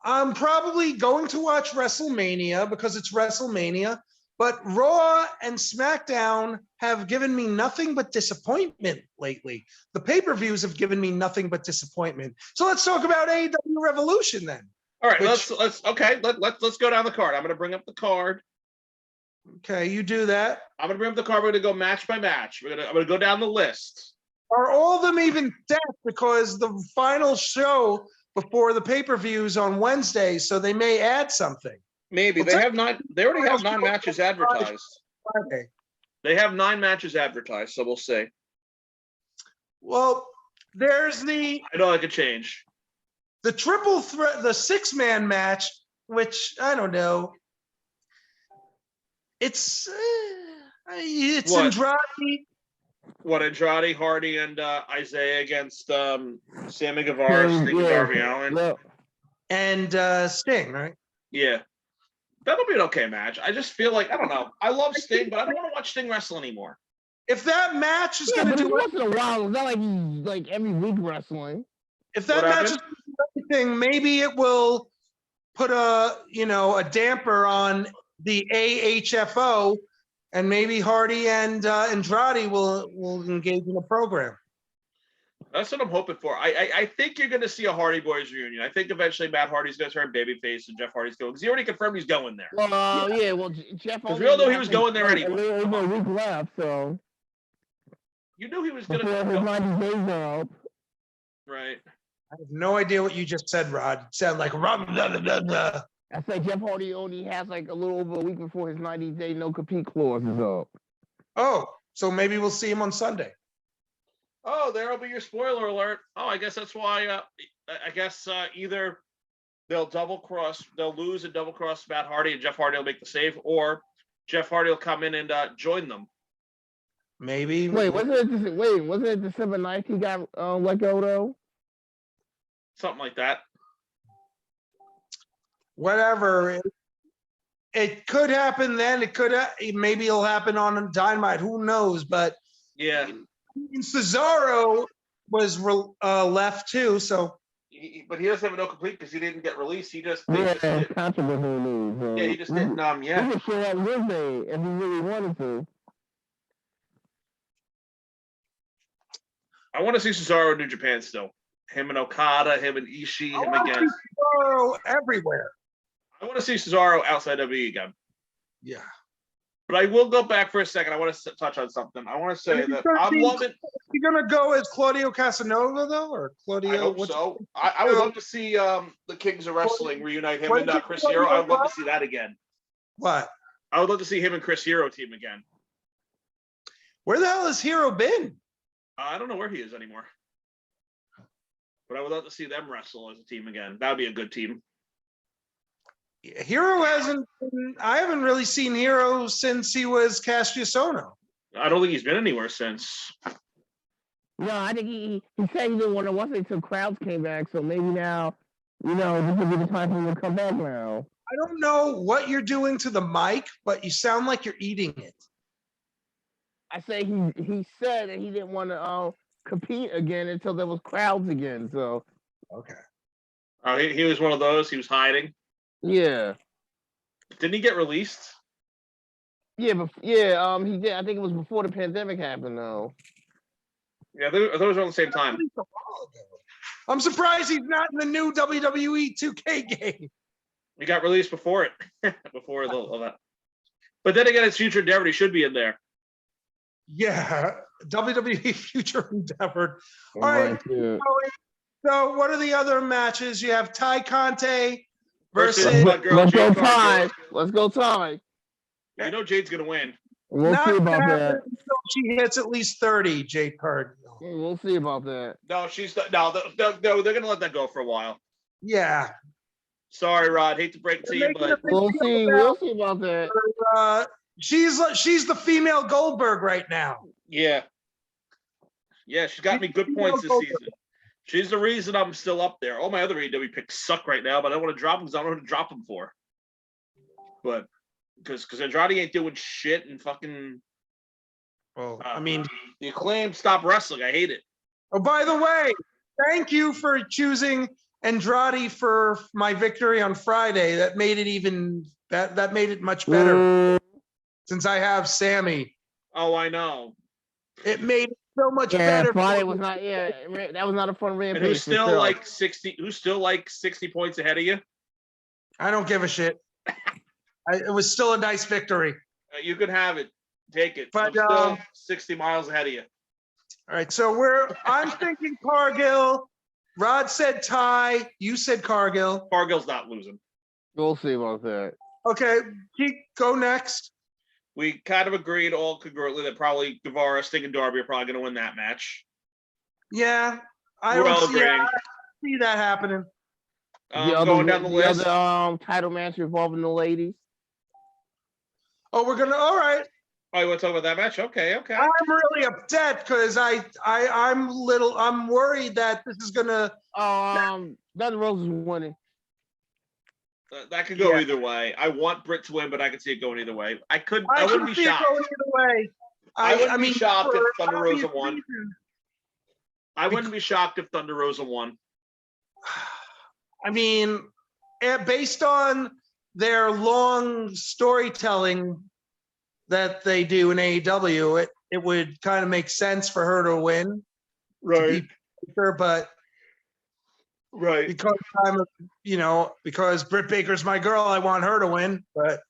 I'm probably going to watch WrestleMania because it's WrestleMania. But Raw and SmackDown have given me nothing but disappointment lately. The pay-per-views have given me nothing but disappointment. So let's talk about AEW Revolution then. All right, let's go down the card. I'm going to bring up the card. Okay, you do that. I'm going to bring up the card. We're going to go match by match. I'm going to go down the list. Are all of them even set? Because the final show before the pay-per-views on Wednesday, so they may add something. Maybe they have nine. They already have 9 matches advertised. Friday. They have 9 matches advertised, so we'll see. Well, there's I know I could change. the triple threat, the 6-man match, which I don't know. It's What? Andrade. What, Andrade, Hardy, and Isaiah against Sammy Guevara, Sting, and Darby Allin? Yeah. And Sting, right? Yeah. That'll be an okay match. I just feel like, I don't know. I love Sting, but I don't want to watch Sting wrestle anymore. If that match is Yeah, going to but do once in a while, it's not like he's like every week wrestling. if that What match is happened? gonna do anything, maybe it will put a damper on the AHFO, and maybe Hardy and Andrade will engage in a program. That's what I'm hoping for. I think you're going to see a Hardy Boys reunion. I think eventually Matt Hardy's going to turn babyface and Jeff Hardy's going, because he already confirmed he's going there. Well, Well, Jeff. Because we all know he was going there A anyway. little over a week left, so You knew he was going before his to 90 days are up. Right. I have no idea what you just said, Rod. It sounded like rum, blah, blah, blah, blah. I said Jeff Hardy only has like a little over a week before his 90-day no compete clause is up. Oh, so maybe we'll see him on Sunday. Oh, there'll be your spoiler alert. Oh, I guess that's why. I guess either they'll lose and double cross Matt Hardy, and Jeff Hardy will make the save, or Jeff Hardy will come in and join them. Maybe. Wasn't it December 9th he got let go though? Something like that. Whatever. It could happen then. It could. Maybe it'll happen on Dynamite. Who knows? But Yeah. Cesaro was left too. So But he doesn't have a no complete because he didn't get released. He just Controversial news. he just didn't He could show up Wednesday if he really wanted to. I want to see Cesaro in New Japan still. Him and Okada, him and Ishii, I him want to again. see Cesaro everywhere. I want to see Cesaro outside WWE again. Yeah. But I will go back for a second. I want to touch on something. I want to say that I'm loving. You gonna go as Claudio Casanova though, or Claudio? I hope so. I would love to see the Kings of Wrestling reunite him and Chris Hero. I would love to see that again. What? I would love to see him and Chris Hero team again. Where the hell has Hero been? I don't know where he is anymore. But I would love to see them wrestle as a team again. That would be a good team. Hero hasn't. I haven't really seen Hero since he was Cassius Ohno. I don't think he's been anywhere since. No, I think he said he didn't want to watch it until crowds came back. So maybe now, this will be the time for him to come back now. I don't know what you're doing to the mic, but you sound like you're eating it. I say he said that he didn't want to compete again until there was crowds again. So Okay. He was one of those. He was hiding. yeah. Didn't he get released? Yeah, he did. I think it was before the pandemic happened, though. Yeah, those were on the same time. I'm surprised he's not in the new WWE 2K game. He got released before it, before all that. But then again, it's future endeavor. He should be in there. Yeah, WWE Future Endeavor. All right. Yeah. So what are the other matches? You have Ty Conte Versus versus. my girl, Let's go, Jade Ty. Cargill. Let's go, Ty. You know Jade's gonna win. We'll Not see about gonna that. happen until she hits at least 30, Jade Cargill. We'll see about that. No, they're gonna let that go for a while. Yeah. Sorry, Rod. Hate to break it to you, but We'll see. We'll see about that. She's the female Goldberg right now. yeah, she's got me good points this season. She's the reason I'm still up there. All my other AEW picks suck right now, but I don't want to drop them because I don't know who to drop them for. But because Andrade ain't doing shit and fucking. Well, I mean, the Acclaimed stop wrestling. I hate it. oh, by the way, thank you for choosing Andrade for my victory on Friday. That made it even that made it much better since I have Sammy. Oh, I know. It made it so much Yeah, better. Friday for was me. not. Yeah, that was not a fun rampage. And who's for still sure. like 60? Who's still like 60 points ahead of you? I don't give a shit. It was still a nice victory. You can have it. Take it. But, I'm still 60 miles ahead of you. All right, so I'm thinking Cargill. Rod said Ty. You said Cargill. Cargill's not losing. We'll see about that. Okay, go next. We kind of agreed all congruently that probably Guevara, Sting, and Darby are probably going to win that match. Yeah, I We're don't all see, yeah, agreeing. I see that happening. Going down the list. Other title match involving the ladies. Oh, we're gonna. All right. Oh, you want to talk about that match? Okay. I'm really upset because I'm worried that this is gonna. Thunder Rose is winning. That could go Yeah. either way. I want Britt to win, but I could see it going either way. I I wouldn't can be see shocked. it going either way. I wouldn't be shocked if for Thunder Rosa obvious won. reasons. I wouldn't be shocked if Thunder Rosa won. I mean, based on their long storytelling that they do in AEW, it would kind of make sense for her to win. Right. But Right. because Britt Baker's my girl, I want her to win. But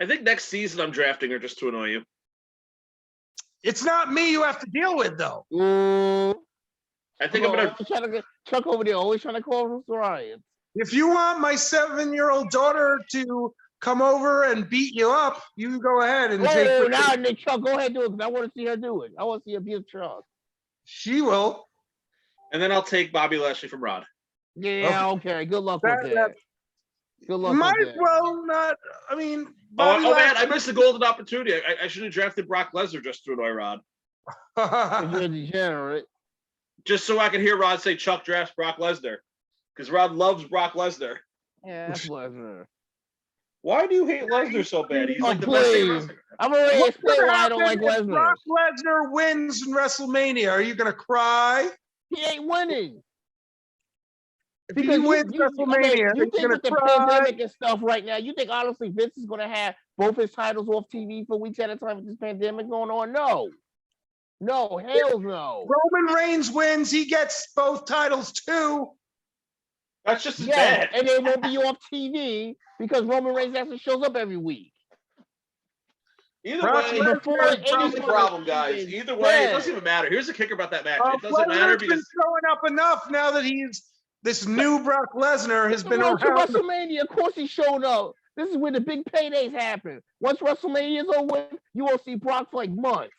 I think next season I'm drafting her just to annoy you. it's not me you have to deal with, though. I think I'm gonna. trying to get Chuck over there, always trying to call for Ryan. If you want my 7-year-old daughter to come over and beat you up, you can go ahead and take Oh, her. now Nick Chuck, go ahead and do it because I want to see her do it. I want to see her beat Chuck. She will. And then I'll take Bobby Lashley from Rod. Yeah, okay. Good luck That- with that. Good luck Might with as that. well not. I mean, Oh, Bobby man, I Lashley- missed a golden opportunity. I should have drafted Brock Lesnar just to annoy Rod, You're a degenerate. just so I could hear Rod say Chuck drafts Brock Lesnar, because Rod loves Brock Lesnar. Yeah, that's Lesnar. Why do you hate Lesnar so bad? He's Oh, like the best thing please. wrestling. I'm already What's explaining gonna why I don't like happen if Lesnar. Brock Lesnar wins in WrestleMania. Are you gonna cry? He ain't winning. If he wins WrestleMania, you are you think gonna with the cry? pandemic and stuff right now, you think honestly Vince is going to have both his titles off TV for weeks at a time with this pandemic going on? No, hell no. Roman Reigns wins, he gets both titles too. That's just as Yeah, bad. and they won't be off TV because Roman Reigns actually shows up every week. Either Brock way, Lesnar Before is any here's probably- the sort problem, of guys. TV, Either way, it yeah. doesn't even matter. Here's the kicker about that match. It doesn't Lesnar's matter been because showing up enough now that this new Brock Lesnar has been The road to around. WrestleMania, of course he showed up. This is where the big paydays happen. Once WrestleMania is over, you won't see Brock for like months.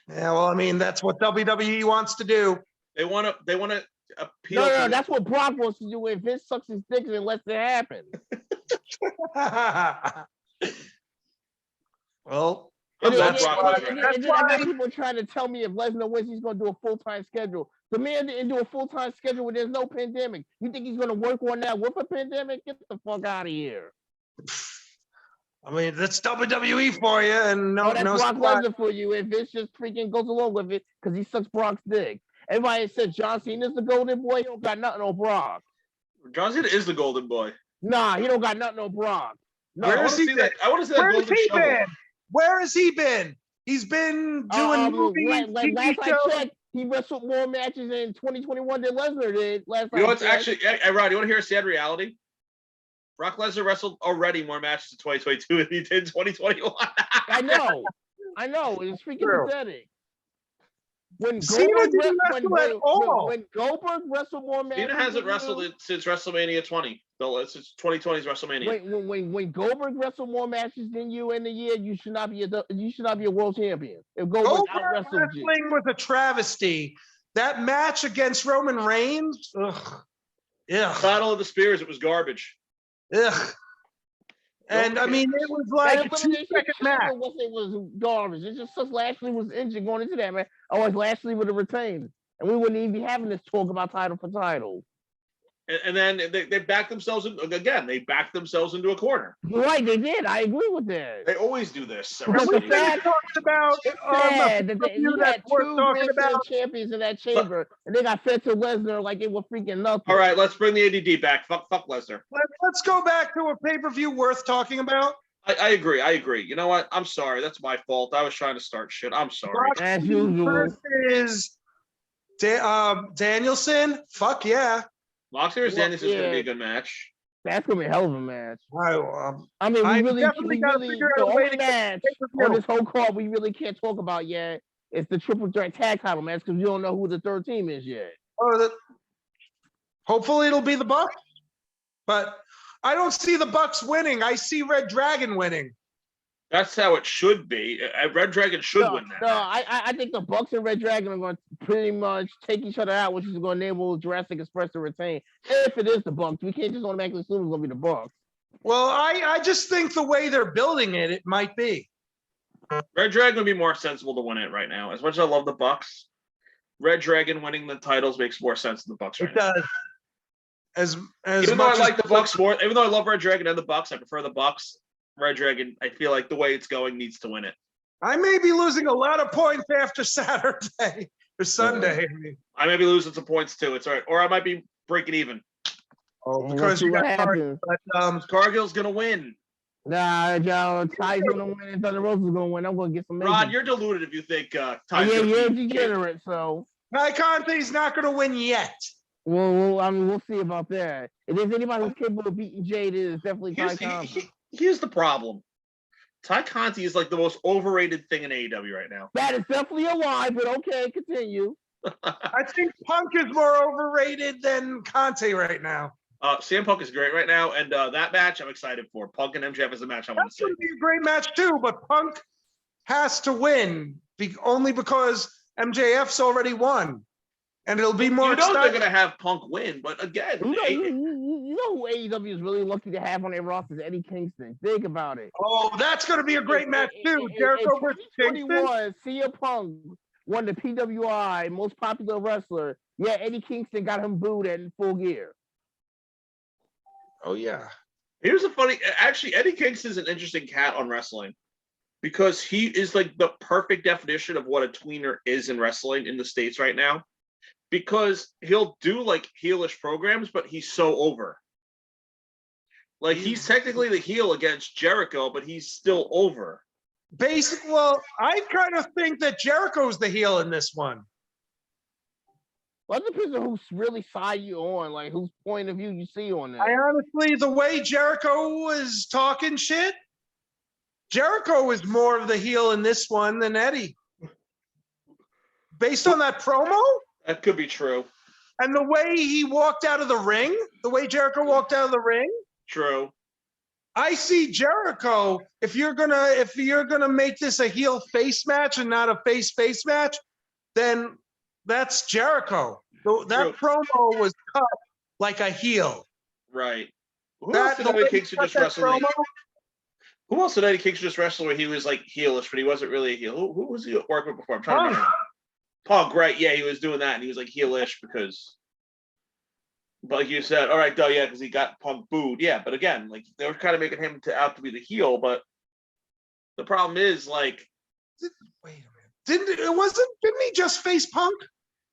Yeah, well, I mean, that's what WWE wants to do. they want to appeal. No, to that's what Brock wants to do. And Vince sucks his dick and lets it happen. Well, I'm And not then- Brock and Lesnar. then- That's and then I got why- people trying to tell me if Lesnar wins, he's going to do a full-time schedule. The man didn't do a full-time schedule when there's no pandemic. You think he's going to work on that with a pandemic? Get the fuck out of here. I mean, that's WWE for you, and No, that's no Brock squat. Lesnar for you. And Vince just freaking goes along with it because he sucks Brock's dick. Everybody said John Cena's the golden boy. He don't got nothing on Brock. John Cena is the golden boy. Nah, he don't got nothing on Brock. No, Where I want has to he see that. I want to see that Where has golden he shovel. been? Where has he been? He's been doing movies, TV last I shows. checked, he wrestled more matches in 2021 than Lesnar did. Last You know I what's checked. actually, hey, Rod, you want to hear a sad reality? Brock Lesnar wrestled already more matches in 2022 than he did in 2021. I know. It's freaking True. pathetic. When Cena Goldberg, didn't when, wrestle at all. when Goldberg wrestled more matches, Cena hasn't than wrestled you, it since WrestleMania 20. Since 2020's WrestleMania. when Goldberg wrestled more matches than you in the year, you should not be a world champion. If Goldberg out Goldberg wrestled you, wrestling was a travesty. That match against Roman Reigns, ugh. Battle of the Spears, it was garbage. Ugh. And I mean, it was like a 2-second match. It was garbage. It just sucks Lashley was injured going into that man. Otherwise, Lashley would have retained. and we wouldn't even be having this talk about title for title. And then they backed themselves in, again. They backed themselves into a corner. Right, they did. I agree with that. They always do this. Because the We've been fact talking about it's on sad the that pay-per-view you that's had worth two talking Grand Slam about. champions in that chamber, and they got fed to Lesnar like it was freaking nothing. All right, let's bring the ADD back. Fuck Lesnar. Let's go back to a pay-per-view worth talking about. I agree. You know what? I'm sorry. That's my fault. I was trying to start shit. I'm sorry. As usual. Versus Danielson. Fuck yeah. Moxley versus Danielson is going to be Yeah. a good match. That's gonna be a hell of a match. I I mean, I we really, definitely gotta figure the out a way only to get match pay-per-view. on this whole card we really can't talk about yet is the triple threat tag title match because we don't know who the third team is yet. Hopefully it'll be the Bucks, but I don't see the Bucks winning. I see Red Dragon winning. That's how it should be. Red Dragon should win that. No, match. I think the Bucks and Red Dragon are going to pretty much take each other out, which is going to enable Jurassic Express to retain. If it is the Bucks, we can't just automatically assume it's going to be the Bucks. Well, I just think the way they're building it, it might be. Red Dragon would be more sensible to win it right now. As much as I love the Bucks, Red Dragon winning the titles makes more sense than the Bucks right It does. As Even though I much like as the Bucks more, even though I love Red Dragon and the Bucks, I prefer the Bucks. Red Dragon, I feel like the way it's going needs to win it. I may be losing a lot of points after Saturday or Sunday. I may be losing some points too. It's all right. Or I might be breaking even. Oh, And because we'll see you what got Cargill. happens. But Cargill's gonna win. Nah, Joe, Ty's going to win and Thunder Rosa's going to win. I'm going to get some. Rod, makeup. you're deluded if you think Ty's Yeah, gonna you're beat Kid. degenerate, so. Ty Conte's not going to win yet. Well, I mean, we'll see about that. If there's anybody who's capable of beating Jade, it is definitely Ty Conti. Here's the problem. Ty Conti is like the most overrated thing in AEW right now. That is definitely a lie, but okay, continue. I think Punk is more overrated than Conte right now. CM Punk is great right now, and that match I'm excited for. Punk and MJF is a match I want to That's see. going to be a great match too, but Punk has to win only because MJF's already won. And it'll be more You know they're exciting. going to have Punk win, but again, You know who AEW is really lucky to have on their roster is Eddie Kingston. Think about it. Oh, that's going to be a great match too. Jericho versus Kingston. 2021, CM Punk won the PWI most popular wrestler. Yeah, Eddie Kingston got him booed in Full Gear. Oh yeah. here's a funny. Actually, Eddie Kingston is an interesting cat on wrestling because he is like the perfect definition of what a tweener is in wrestling in the States right now. Because he'll do like heelish programs, but he's so over. Like he's technically the heel against Jericho, but he's still over. Well, I kind of think that Jericho's the heel in this one. Well, it depends on who's really side you on, like whose point of view you see on that. I honestly, the way Jericho was talking shit, Jericho is more of the heel in this one than Eddie. Based on that promo That could be true. and the way he walked out of the ring, the way Jericho walked out of the ring, True. I see Jericho. If you're gonna make this a heel face match and not a face match, then that's Jericho. That promo was cut like a heel. Right. Who That- else did the way Eddie he Kingston cut just that wrestle? promo- Who else did Eddie Kingston just wrestle where he was like heelish, but he wasn't really a heel? Who was he working with before? I'm trying to remember. Punk, right? Yeah, he was doing that, and he was like heelish because. But like you said, all right, duh, yeah, because he got Punk booed. Yeah, but again, like they were kind of making him out to be the heel, but the problem is like, Wait a minute. Didn't he just face Punk?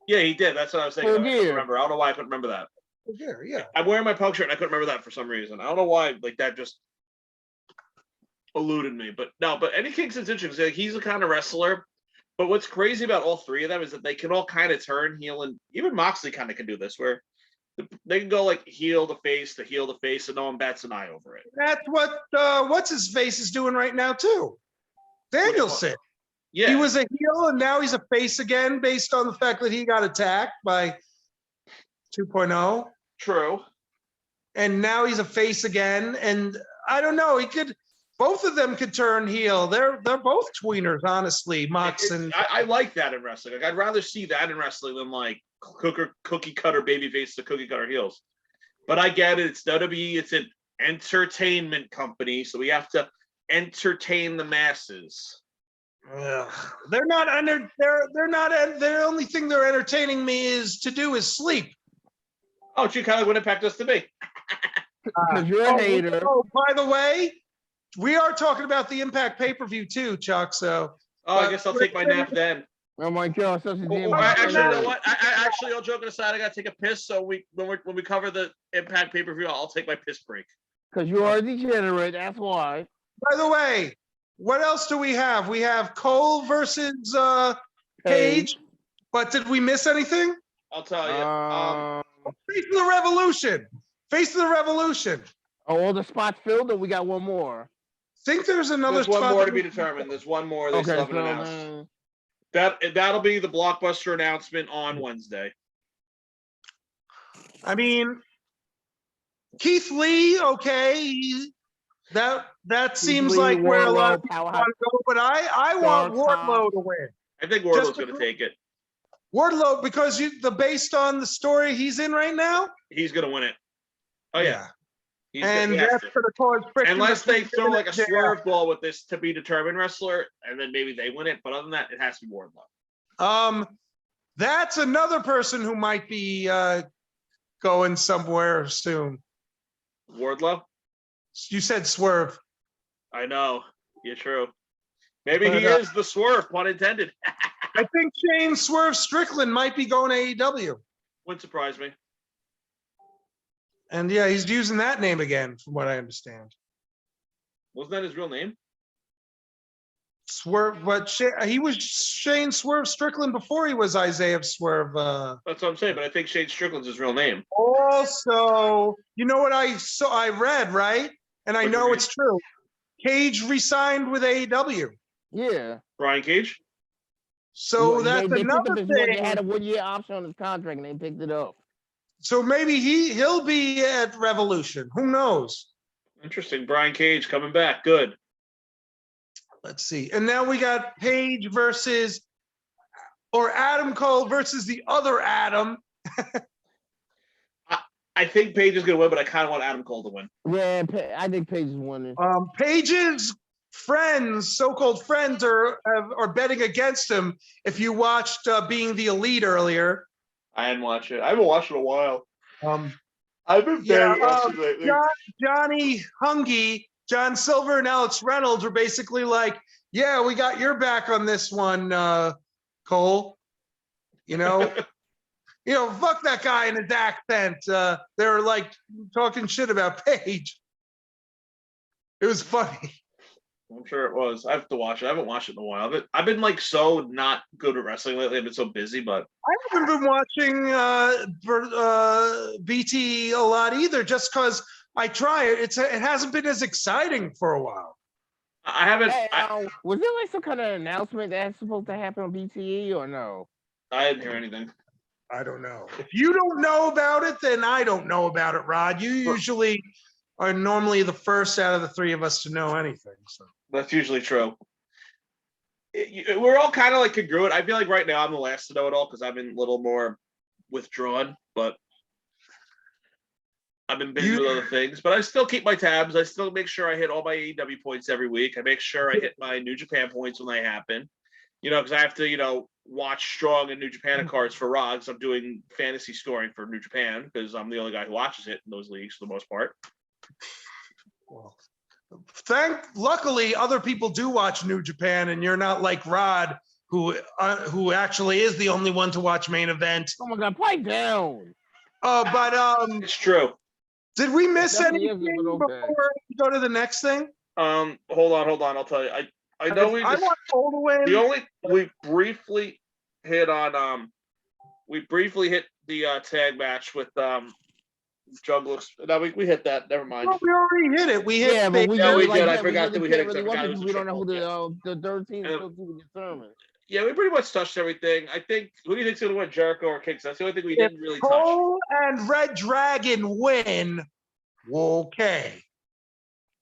yeah, he did. That's what I was saying. I Oh, couldn't yeah. remember. I don't know why I couldn't remember that. Yeah. I'm wearing my Punk shirt, and I couldn't remember that for some reason. I don't know why. Like that just eluded me. But no, but Eddie Kingston's interesting. Like, he's the kind of wrestler. But what's crazy about all three of them is that they can all kind of turn heel, and even Moxley kind of can do this, where they can go like heel to face, and no one bats an eye over it. That's what what's his face is doing right now too. Danielson. Yeah, He was a heel and now he's a face again based on the fact that he got attacked by 2.0. true. And now he's a face again. And I don't know, both of them could turn heel. They're both tweeners, honestly, Mox and I like that in wrestling. Like I'd rather see that in wrestling than like cookie cutter baby face to cookie cutter heels. But I get it. It's WWE. It's an entertainment company, so we have to entertain the masses. Ugh. They're not under. They're not. The only thing they're entertaining me is to do is sleep. Oh, you kind of what Impact does to me. Because you're a hater. Oh, by the way, we are talking about the Impact pay-per-view too, Chuck. So. Oh, I guess I'll take my nap then. Oh my God! Such a damn. Actually, you know what? Actually, all joking aside, I gotta take a piss. So when we cover the Impact pay-per-view, I'll take my piss break. Because you are a degenerate. That's why. By the way, what else do we have? We have Cole versus Page. But did we miss anything? I'll tell you. Face of the Revolution. Face of the Revolution. Oh, all the spots filled, or we got one more? Think there's another There's one spot more that to be we- determined. There's one more. They still haven't so announced. That'll be the Blockbuster announcement on Wednesday. I mean, Keith Lee, okay. That seems like where a lot of people want to go, but I want Wardlow to win. I think Wardlow's going to take it. Wardlow, because based on the story he's in right now, He's going to win it. Oh yeah. And that's going to cause friction. Unless they throw like a swerve ball with this to be determined wrestler, and then maybe they win it. But other than that, it has to be Wardlow. That's another person who might be going somewhere soon. Wardlow? You said Swerve. I know. You're true. Maybe he is the Swerve, pun intended. I think Shane Swerve Strickland might be going to AEW. Wouldn't surprise me. And yeah, he's using that name again, from what I understand. Wasn't that his real name? Swerve, but he was Shane Swerve Strickland before he was Isaiah Swerve. That's what I'm saying, but I think Shane Strickland's his real name. Also, you know what I read, right? And I know it's true. Cage resigned with AEW. Yeah. Brian Cage? So that's another thing. They had a 1-year option on his contract and they picked it up. So maybe he'll be at Revolution. Who knows? Interesting. Brian Cage coming back. Good. Let's see. And now we got Page or Adam Cole versus the other Adam. I think Page is going to win, but I kind of want Adam Cole to win. Yeah, I think Page is winning. Page's friends, so-called friends, are betting against him. If you watched Being the Elite earlier. I hadn't watched it. I haven't watched it in a while. I've been very lately. Johnny Hungy, John Silver, and Alex Reynolds were basically like, "Yeah, we got your back on this one, Cole." You know, fuck that guy in his accent. They were like talking shit about Page. It was funny. I'm sure it was. I have to watch it. I haven't watched it in a while. I've been like so not good at wrestling lately. I've been so busy, but I haven't been watching BT a lot either, just because I try it. It hasn't been as exciting for a while. I haven't. Was there like some kind of announcement that's supposed to happen on BTE or no? I didn't hear anything. I don't know. If you don't know about it, then I don't know about it, Rod. You usually are normally the first out of the three of us to know anything. So. That's usually true. We're all kind of like congruent. I feel like right now I'm the last to know it all because I've been a little more withdrawn, but I've been busy with other things. But I still keep my tabs. I still make sure I hit all my AEW points every week. I make sure I hit my New Japan points when they happen. Because I have to, watch Strong and New Japan cards for Raw because I'm doing fantasy scoring for New Japan because I'm the only guy who watches it in those leagues for the most part. Well, luckily, other people do watch New Japan, and you're not like Rod, who actually is the only one to watch Main Event. Oh my God, pipe down. But it's true. Did we miss anything before we go to the next thing? Hold on. I'll tell you. I know I want Cole to win. We briefly hit on the tag match with Jungle. No, we hit that. Never mind. No, we already hit it. We hit. Yeah, but we did. I forgot that we hit it. We don't know who the third team is supposed to determine. Yeah, we pretty much touched everything. I think. Who do you think's going to win, Jericho or Kings? That's the only thing we didn't really touch. Cole and Red Dragon win. Okay.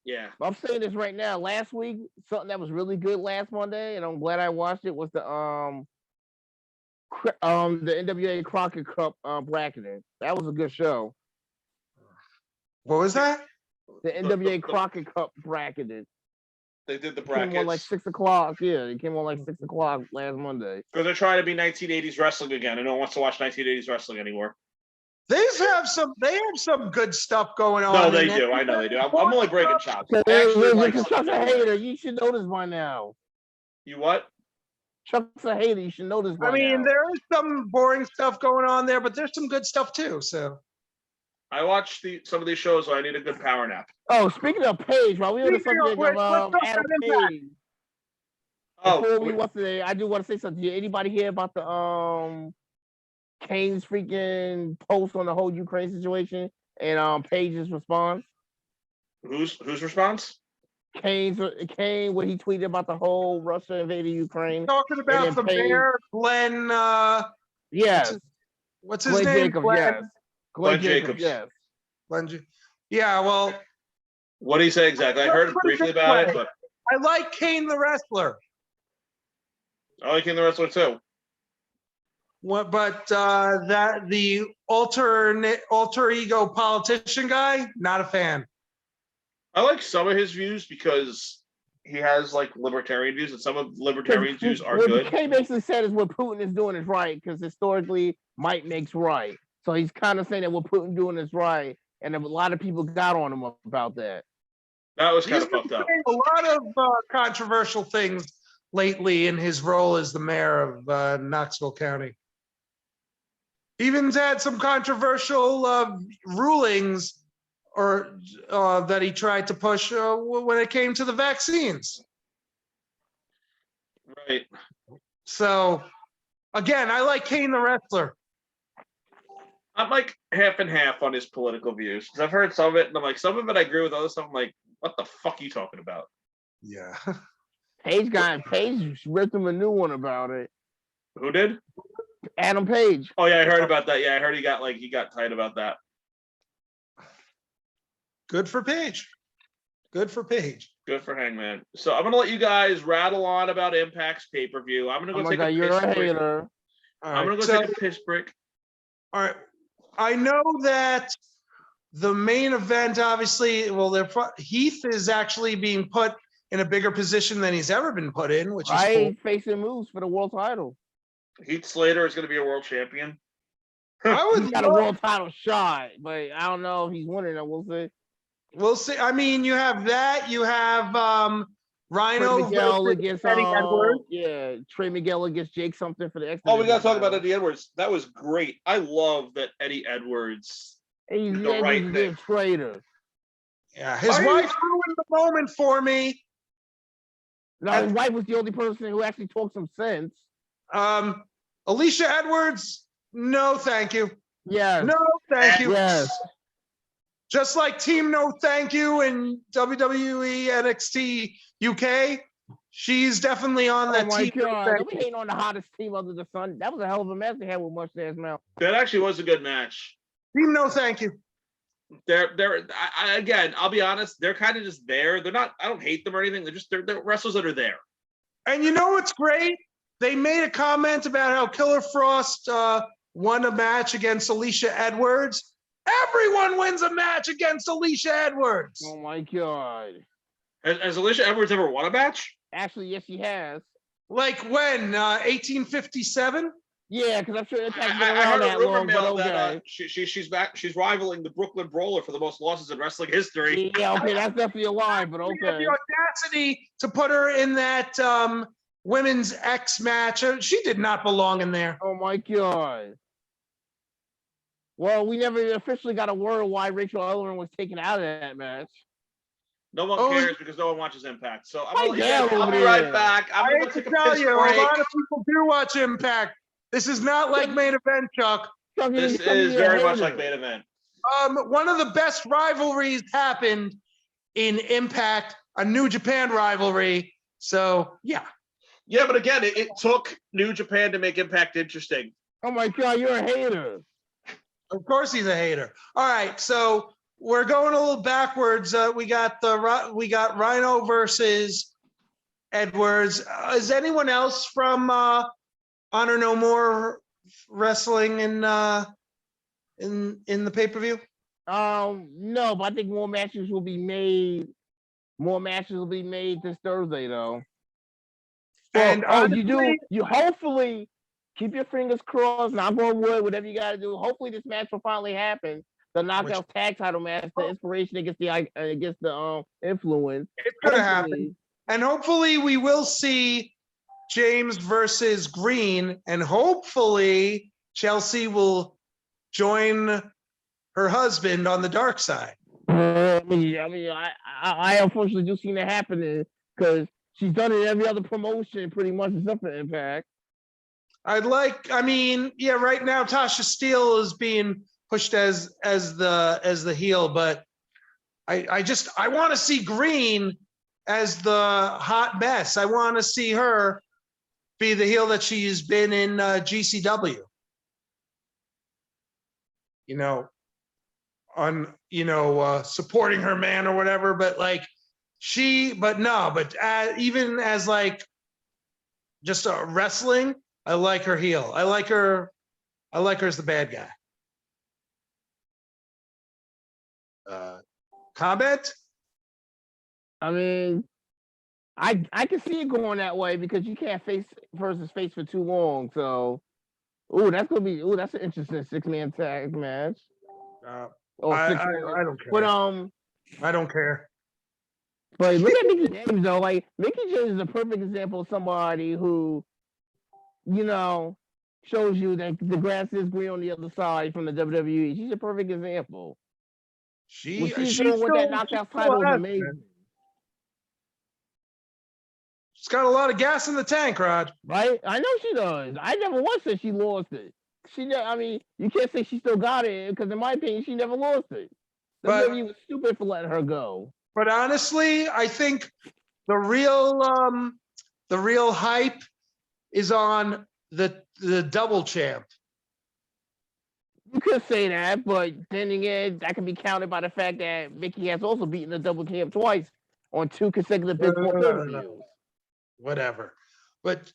Yeah. I'm saying this right now. Last week, something that was really good last Monday, and I'm glad I watched it, was the NWA Crockett Cup bracketing. That was a good show. What was that? The NWA Crockett Cup bracketed. They did the Came on like brackets 6 o'clock. Yeah, it came on like 6 o'clock last Monday. because they're trying to be 1980s wrestling again, and no one wants to watch 1980s wrestling anymore. They have some good stuff going on. No, they in do. it. I know they do. I'm only breaking chops. I Hey, actually like Chuck's some of a the hater. You should know this by now. You what? Chuck's a hater. You should know this by I mean, now. there is some boring stuff going on there, but there's some good stuff too. So I watch some of these shows, so I need a good power nap. Oh, speaking of Paige, while we on the Speaking of subject which, of let's talk Adam about Impact. Page, Oh, before we went today, I do want to say something. Did anybody hear about the Kane's freaking post on the whole Ukraine situation and Paige's response? whose response? Kane, what he tweeted about the whole Russia invading Ukraine. talking about the Paige- mayor, Glenn. Yes, What's his Glenn name? Jacobs. Glenn. Yes, Glenn Jacobs. Yes. Glenn. Yeah. Well, What did he say exactly? I heard briefly about it, but I like Kane the wrestler. I like him the wrestler too. What? But that the alter ego politician guy, not a fan. I like some of his views because he has like libertarian views, and some of libertarian views are what good. Kane basically said is what Putin is doing is right because historically might makes right. So he's kind of saying that what Putin doing is right, and a lot of people got on him about that. That was kind He's of been fucked up. saying a lot of controversial things lately in his role as the mayor of Knoxville County. Even's had some controversial rulings or that he tried to push when it came to the vaccines. Right. So, again, I like Kane the wrestler. I'm like half and half on his political views because I've heard some of it, and I'm like, some of it I agree with, other stuff I'm like, what the fuck are you talking about? Yeah. Page ripped him a new one about it. Who did? Adam Page. Oh yeah, I heard about that. Yeah, I heard he got tight about that. Good for Paige. Good for Paige. Good for Hangman. So I'm gonna let you guys rattle on about Impact's pay-per-view. I'm gonna go Oh my take God, a you're piss a break. hater. I'm gonna go so, take a piss break. all right. I know that the main event, obviously, well, Heath is actually being put in a bigger position than he's ever been put in, which is cool. Right, facing Moose for the world title. Heath Slater is gonna be a world champion. I would He's got a love- world title shot, but I don't know if he's winning it. We'll see. We'll see. I mean, you have that. You have Trey Rhino Miguel versus against Eddie Edwards. yeah, Trey Miguel against Jake something for the X. Oh, we gotta talk about Eddie Edwards. That was great. I love that Eddie Edwards. He's the right a thing. traitor. Yeah, his Why- wife ruined the moment for me. No, his wife was the only person who actually talked some sense. Alicia Edwards, no, thank you. Yes. No, thank you. Yes. Just like Team No Thank You in WWE NXT UK, she's definitely on Oh that my team. No God. Thank Don't be You. hating on the hottest team under the sun. That was a hell of a match they had with Mustache Mouth. That actually was a good match. Team No Thank You. Again, I'll be honest, they're kind of just there. They're not, I don't hate them or anything. They're wrestlers that are there. And you know what's great? They made a comment about how Killer Frost won a match against Alicia Edwards. Everyone wins a match against Alicia Edwards. Oh my God. Has Alicia Edwards ever won a match? Actually, yes, she has. Like when? 1857? Yeah, because I'm sure it hasn't been I around heard a that rumor long, but mill that okay. she's back. She's rivaling the Brooklyn Brawler for the most losses in wrestling history. Yeah, okay, that's definitely a lie, but We had okay. the audacity to put her in that women's X match. She did not belong in there. Oh my God. Well, we never officially got a word why Rachel Ellering was taken out of that match. No one Oh, cares because no one watches Impact. So Hi, I'll be Dale. right back. I'm I gonna hate go to take a tell piss you, a break. lot of people do watch Impact. This is not like main event, Chuck. This is very much like main event. One of the best rivalries happened in Impact, a New Japan rivalry. So yeah. Yeah, but again, it took New Japan to make Impact interesting. Oh my God, you're a hater. Of course he's a hater. All right, so we're going a little backwards. We got Rhino versus Edwards. Is anyone else from Honor No More wrestling in the pay-per-view? No, but I think more matches will be made More matches will be made this Thursday, though. And You hopefully keep your fingers crossed, knock on wood, whatever you got to do. Hopefully, this match will finally happen. The Knockouts tag title match, the Inspiration against the Influence. It's gonna happen. And hopefully we will see James versus Green, and hopefully Chelsea will join her husband on the dark side. I unfortunately do see that happening because she's done it in every other promotion pretty much except for Impact. Right now Tasha Steele is being pushed as the heel, but I want to see Green as the hot mess. I want to see her be the heel that she's been in GCW. Supporting her man or whatever, but even as just a wrestling, I like her heel. I like her as the bad guy. Comment? I mean, I can see it going that way because you can't face versus face for too long. So, that's an interesting 6-man tag match. I don't care. But I don't care. But look at Mickie James though. Like Mickie James is a perfect example of somebody who, shows you that the grass is green on the other side from the WWE. She's a perfect example. She's doing with that knockout title is amazing. She's got a lot of gas in the tank, Rod. Right? I know she does. I never once said she lost it. You can't say she still got it because, in my opinion, she never lost it. WWE was stupid for letting her go. But honestly, I think the real hype is on the double champ. You could say that, but then again, that can be counted by the fact that Mickie has also beaten the double champ twice on 2 consecutive Big Four pay-per-views. Whatever. But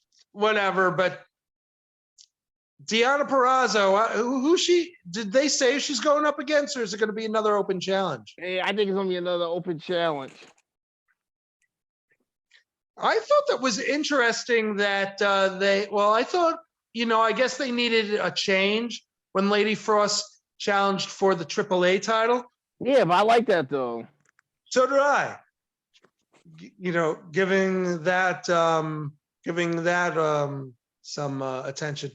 Deonna Purrazzo, did they say she's going up against, or is it going to be another open challenge? Yeah, I think it's going to be another open challenge. I thought that was interesting that I guess they needed a change when Lady Frost challenged for the AAA title. Yeah, but I like that though. So did I. Giving that some attention.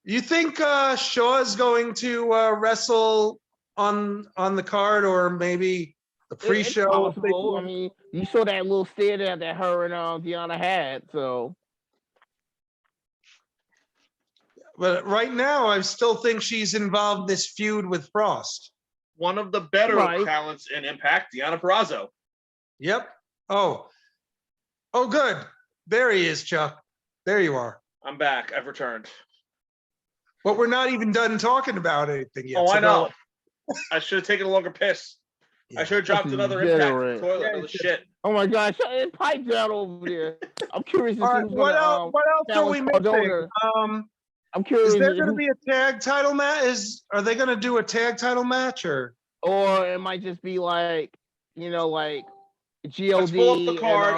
You think Shaw is going to wrestle on the card, or maybe the pre-show? I mean, you saw that little stare there that her and Deonna had, so. But right now, I still think she's involved in this feud with Frost. One of the better talents in Impact, Deonna Purrazzo. Yep. Oh, good. There he is, Chuck. There you are. I'm back. I've returned. But we're not even done talking about anything yet. I know. I should have taken a longer piss. Yeah. I should have dropped another Impact toilet. Another shit. Oh my gosh, it piped down over there. I'm curious to see what else are we missing? I'm curious. Is there going to be a tag title match? Are they going to do a tag title match, or it might just be like GOD? Let's pull up the card.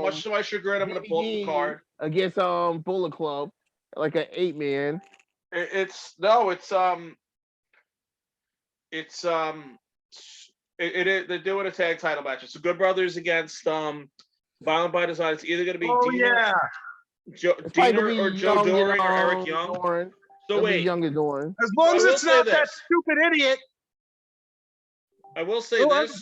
Much to my chagrin, I'm going to pull up the card against Bullet Club, like an 8-man. They're doing a tag title match. It's the Good Brothers against Violent by Design. It's either going to be Dina or Joe Doring or Eric Young. So wait, Younger Doring. As long as it's not that stupid idiot. I will say this.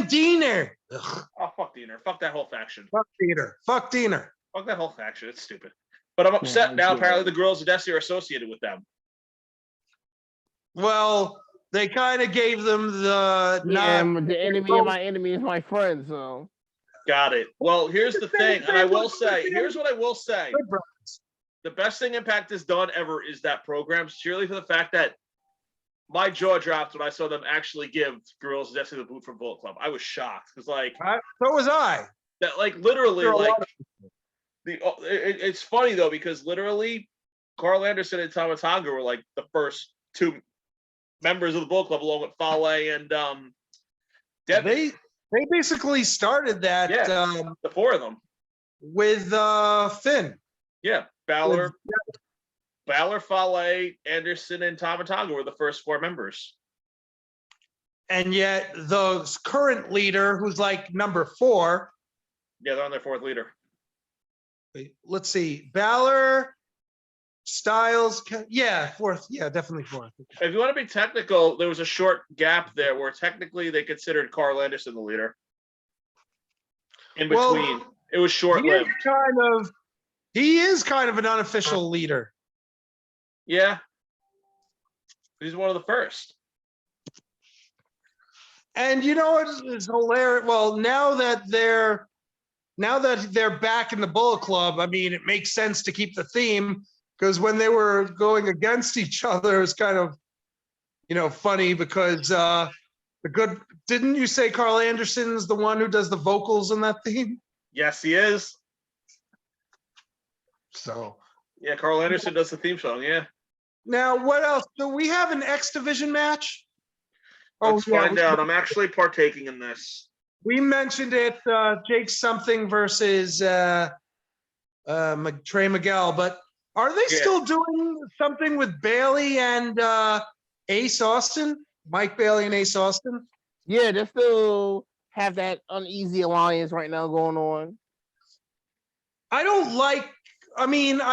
Diener. Oh, fuck Diener. Fuck that whole faction. Fuck Diener. Fuck that whole faction. It's stupid. But I'm upset now. Apparently, the Girls of Destiny are associated with them. Well, they kind of gave them the the enemy of my enemy is my friend. So got it. Well, here's the thing, and I will say, here's what I will say. The best thing Impact has done ever is that program, purely for the fact that my jaw dropped when I saw them actually give Girls of Destiny the boot from Bullet Club. I was shocked because, so was I. That, literally, it's funny though because literally, Carl Anderson and Tama Tonga were like the first 2 members of the Bullet Club, along with Fale and Debbie. They basically started that Yeah. The four of them. with Finn. Yeah. Balor, Fale, Anderson, and Tamataga were the first four members. And yet the current leader, who's like number 4, Yeah, they're on their fourth leader. let's see, Balor, Styles, yeah, 4th, yeah, definitely 4th. If you want to be technical, there was a short gap there where technically they considered Carl Anderson the leader. In Well, between, it was He is short-lived. he is kind of an unofficial leader. Yeah, he's one of the first. And you know what is hilarious? Well, now that they're back in the Bullet Club, I mean, it makes sense to keep the theme, because when they were going against each other, it's kind of, funny because didn't you say Carl Anderson's the one who does the vocals in that theme? Yes, he is. So Yeah, Carl Anderson does the theme song. Yeah. now what else? Do we have an X Division match? Let's find we- out. I'm actually partaking in this. We mentioned it, Jake something versus Trey Miguel, but are they Yeah. still doing something with Bailey and Ace Austin? Mike Bailey and Ace Austin? Yeah, they still have that uneasy alliance right now going on. I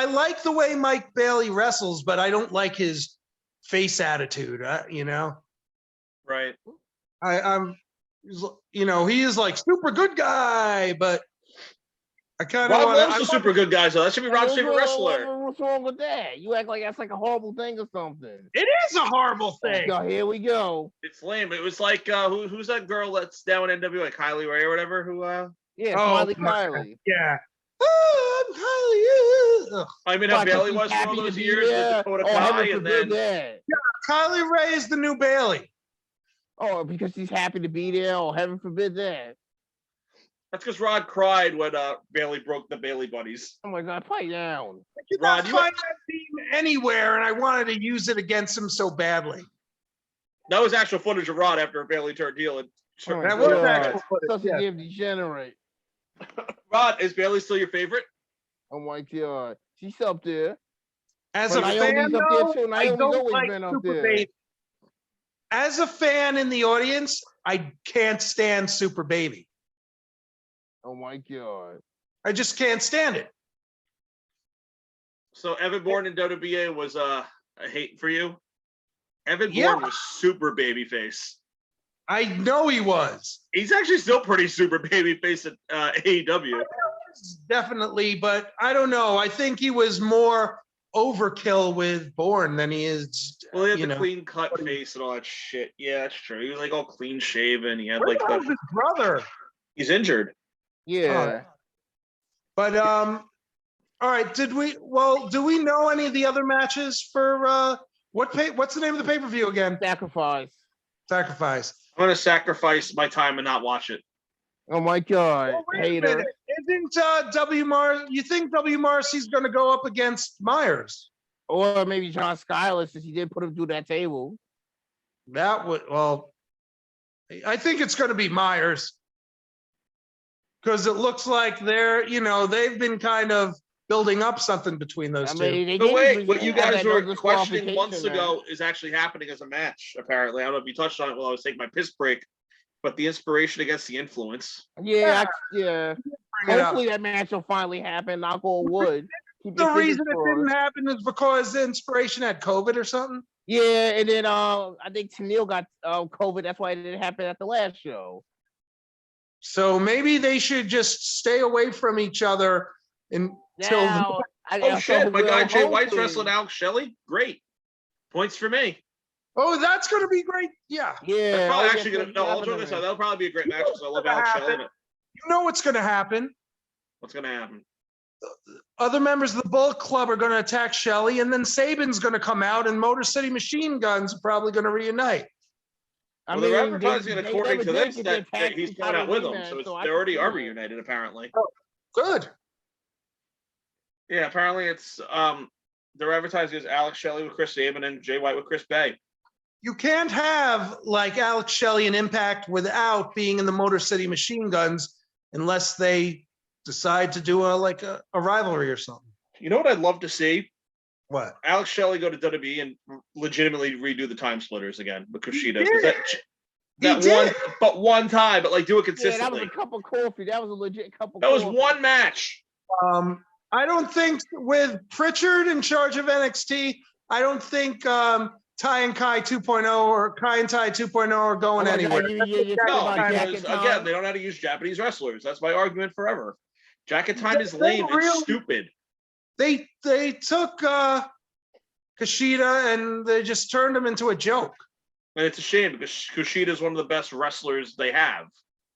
like the way Mike Bailey wrestles, but I don't like his face attitude, Right. He is like super good guy, but I kind of Rob want loves the super good guys, though. That should be Rob's favorite wrestler. What's wrong with that? You act like that's like a horrible thing or something. It is a horrible thing. So here we go. It's lame. It was like who's that girl that's down in NWA, Kylie Ray or whatever? Who? Yeah, Oh, Smiley Kylie. Yeah. Oh, I'm Kylie. Ugh. I mean, how Why, 'cause Bailey she's was for happy all to those be years with there? Dakota Oh, heaven Kai, and forbid then that. Kylie Ray is the new Bailey. Oh, because she's happy to be there. Oh, heaven forbid that. that's because Rod cried when Bailey broke the Bailey buddies. Oh my God, pipe down. I could Rod, not you- find that theme anywhere, and I wanted to use it against him so badly. That was actual footage of Rod after Bailey turned heel. And Oh my That was God. actual footage, Such yeah. a damn degenerate. Rod, is Bailey still your favorite? Oh my God, she's up there. As But a Naomi's fan, up there though, too. I Naomi's don't always like been up Super there. Baby. As a fan in the audience, I can't stand Super Baby. Oh my God. I just can't stand it. So Evan Bourne in WBA was a hate for you. Evan Yeah. Bourne was super babyface. I know he was. He's actually still pretty super babyface at AEW. Definitely, but I don't know. I think he was more overkill with Bourne than he is. Well, he had you the know. clean cut face and all that shit. Yeah, that's true. He was like all clean shaven. He had Where like the hell's the, his brother? he's injured. Yeah. But all right. Do we know any of the other matches for what's the name of the pay-per-view again? Sacrifice. Sacrifice. I'm gonna sacrifice my time and not watch it. Oh my God. Well, wait a Hater. minute. Isn't you think W. Marcy's gonna go up against Myers? Or maybe John Skyler, since he did put him through that table. That would I think it's gonna be Myers. Because it looks like they've been kind of building up something between those I two. mean, they No did way. bring What you out guys that were no questioning months disqualification ago is actually happening as a match. Apparently, I don't know if you touched on it while I was taking my piss break, but the inspiration against the influence. match. Yeah. Bring it up. Hopefully that match will finally happen. Knock on wood. Keep The your fingers reason it crossed. didn't happen is because the inspiration had COVID or something. Yeah, and then I think Tennille got COVID. That's why it didn't happen at the last show. So maybe they should just stay away from each other until Now, Oh shit! My guy Jay White's hopefully- wrestling Alex Shelley. Great points for me. Oh, that's gonna be great. Yeah. Yeah. That's probably oh, actually yes, gonna. No, all joking aside, that'll probably be a great match because I love Alex Shelley. But You know what's gonna happen. what's gonna happen? Other members of the Bullet Club are gonna attack Shelley, and then Saban's gonna come out, and Motor City Machine Guns are probably gonna reunite. I Well, mean, they're advertising, they according never to did this, get that their he's tag coming out title with them, rematch, so I they can already see are that. reunited. Apparently, Good. yeah. Apparently, it's they're advertising as Alex Shelley with Chris Sabin and Jay White with Chris Bay. you can't have like Alex Shelley and Impact without being in the Motor City Machine Guns unless they decide to do a rivalry or something. You know what I'd love to see? What? Alex Shelley go to WWE and legitimately redo the Time Splitters again with Kushida. He 'Cause did. that He one, did. but one time, but like do it Yeah, that was consistently. a cup of coffee. That was a legit cup of That was coffee. one match. I don't think with Pritchard in charge of NXT, I don't think Ty and Kai 2.0 or Kai and Ty 2.0 are going Oh my God, anywhere. you're talking No, about Jack because and Tom? again, they don't know how to use Japanese wrestlers. That's my argument forever. Jack and Time is They lame and really- stupid. They took Kushida and they just turned him into a joke. And it's a shame because Kushida is one of the best wrestlers they have.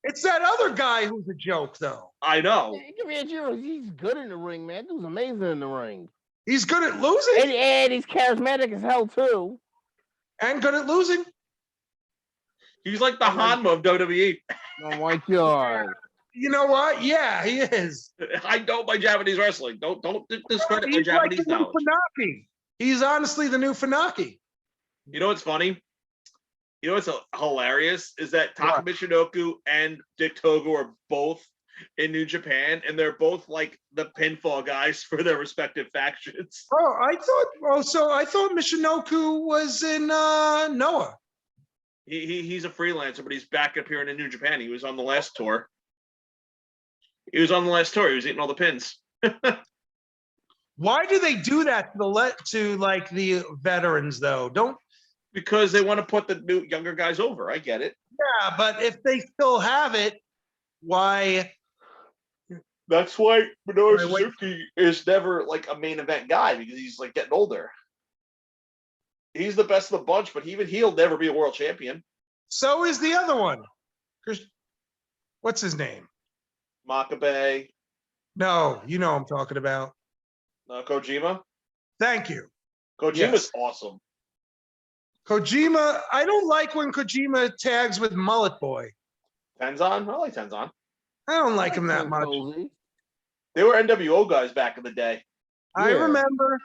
It's that other guy who's a joke, though. I know. Give me a zero. He's good in the ring, man. Dude's amazing in the ring. He's good at losing And he's charismatic as hell too. and good at losing. He's like the Hanma of WWE. Oh my God. You know what? Yeah, he is. I know my Japanese wrestling. Don't discredit my He's like Japanese the new knowledge. Funaki. He's honestly the new Funaki. You know what's funny? You know what's hilarious is that What? Taka Michinoku and Dick Togo are both in New Japan, and they're both like the pinfall guys for their respective factions. So I thought Michinoku was in Noah. He's a freelancer, but he's back up here in New Japan. He was on the last tour. He was eating all the pins. Why do they do that to like the veterans though? Don't. Because they want to put the new younger guys over. I get it. Yeah, but if they still have it, why? That's why Minoru Wait. Suzuki is never like a main event guy because he's like getting older. He's the best of the bunch, but even he'll never be a world champion. So is the other one. What's his name? Makabe, No, you know what I'm talking about. Kojima. Thank you. Kojima's awesome. Kojima, I don't like when Kojima tags with Mullet Boy. Tenzon, I like Tenzon. I don't like him that So much. cozy. They were NWO guys back in the day. I Yeah. remember.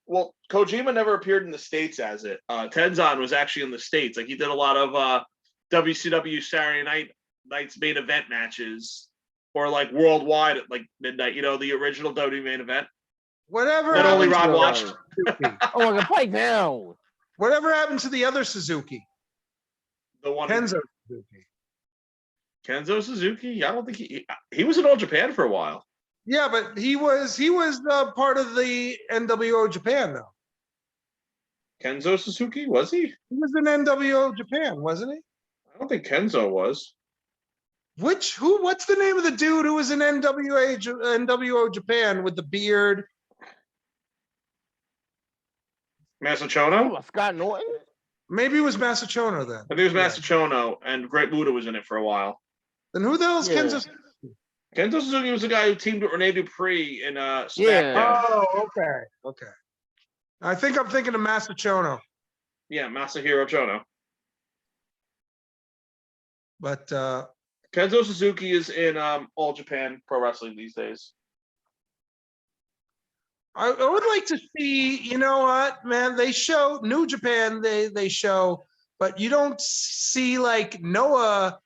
Well, Kojima never appeared in the States as it. Tenzon was actually in the States. Like he did a lot of WCW Saturday Night's main event matches, or like worldwide at like midnight. You know, the original WWE main event. Whatever That only happened Rod to watched. Suzuki? Oh my God, fight down. Whatever happened to the other Suzuki? The one Kenzo Suzuki. Kenzo Suzuki. I don't think he was in All Japan for a while. Yeah, but he was part of the NWO Japan though. Kenzo Suzuki, was he? He was in NWO Japan, wasn't he? I don't think Kenzo was. What's the name of the dude who was in NWO Japan with the beard? Masachono? Oh, Scott Norton? Maybe it was Masachono then. I think it was Yeah. Masachono, and Great Muta was in it for a while. Then who the hell's Yeah. Kenzo? Kenzo Suzuki was the guy who teamed with Rene Dupree in Yeah. SmackDown. Oh, okay. I think I'm thinking of Masachono, Yeah, Masahiro Chono. but Kenzo Suzuki is in All Japan Pro Wrestling these days. I would like to see. You know what, man? They show New Japan. They show, but you don't see like Noah.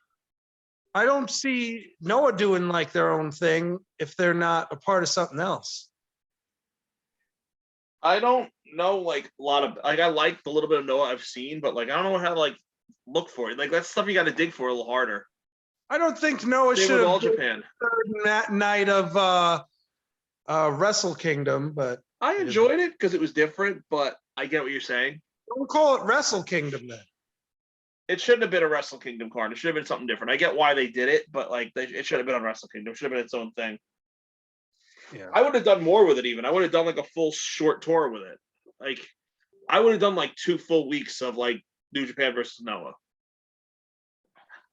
I don't see Noah doing like their own thing if they're not a part of something else. I don't know like a lot of like I like the little bit of Noah I've seen, but like I don't know how to like look for it. Like that's stuff you got to dig for a little harder. I don't think Noah Same should with All have been Japan. third in that night of Wrestle Kingdom, but I enjoyed it because it was different, but I get what you're saying. don't call it Wrestle Kingdom then. It shouldn't have been a Wrestle Kingdom card. It should have been something different. I get why they did it, but like it should have been on Wrestle Kingdom. It should have been its own thing. Yeah. I would have done more with it even. I would have done like a full short tour with it. Like I would have done like 2 full weeks of like New Japan versus Noah.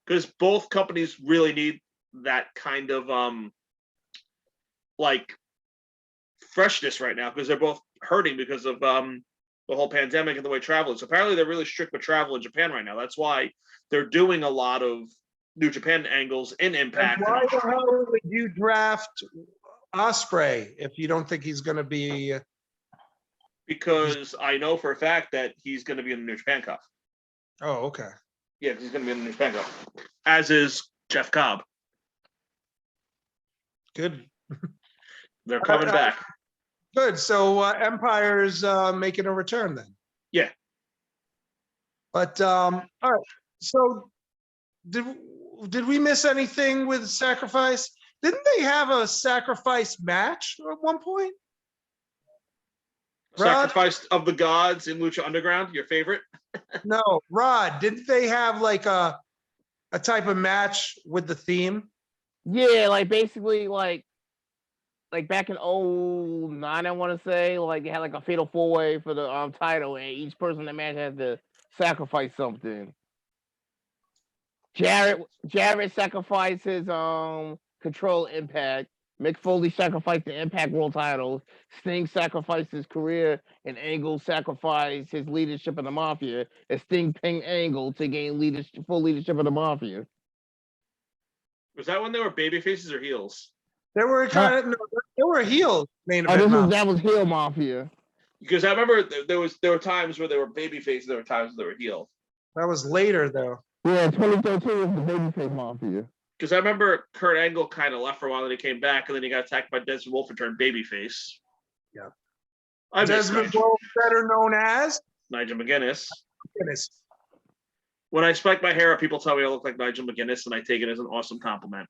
Because both companies really need that kind of like freshness right now because they're both hurting because of the whole pandemic and the way travel is. Apparently they're really strict with travel in Japan right now. That's why they're doing a lot of New Japan angles in Impact. And why the hell would you draft Osprey if you don't think he's going to be Because I know for a fact that he's going to be in the New Japan Cup. Oh, okay. Yeah, he's going to be in the New Japan Cup. As is Jeff Cobb. Good. They're coming back. Good. So Empire's making a return then. Yeah. But all right. So did we miss anything with Sacrifice? Didn't they have a Sacrifice match at one point? Rod? Sacrifice of the Gods in Lucha Underground, your favorite? No, Rod, didn't they have like a type of match with the theme? Yeah, like basically like back in 09, I want to say, like they had like a fatal 4-way for the title, and each person in the match had to sacrifice something. Jarrett sacrificed his Control Impact. Mick Foley sacrificed the Impact World titles. Sting sacrificed his career, and Angle sacrificed his leadership of the Mafia. And Sting pinged Angle to gain full leadership of the Mafia. Was that when they were baby faces or heels? They were they were heels main event. That was heel Mafia. Because I remember there were times where they were baby faces, there were times where they were heel. That was later though. Yeah, 2013 was the babyface Mafia. Because I remember Kurt Angle kind of left for a while, then he came back, and then he got attacked by Desmond Wolf and turned babyface. Yeah. Desmond Wolf, better known as Nigel McGuinness. McGuinness. When I spike my hair up, people tell me I look like Nigel McGuinness, and I take it as an awesome compliment.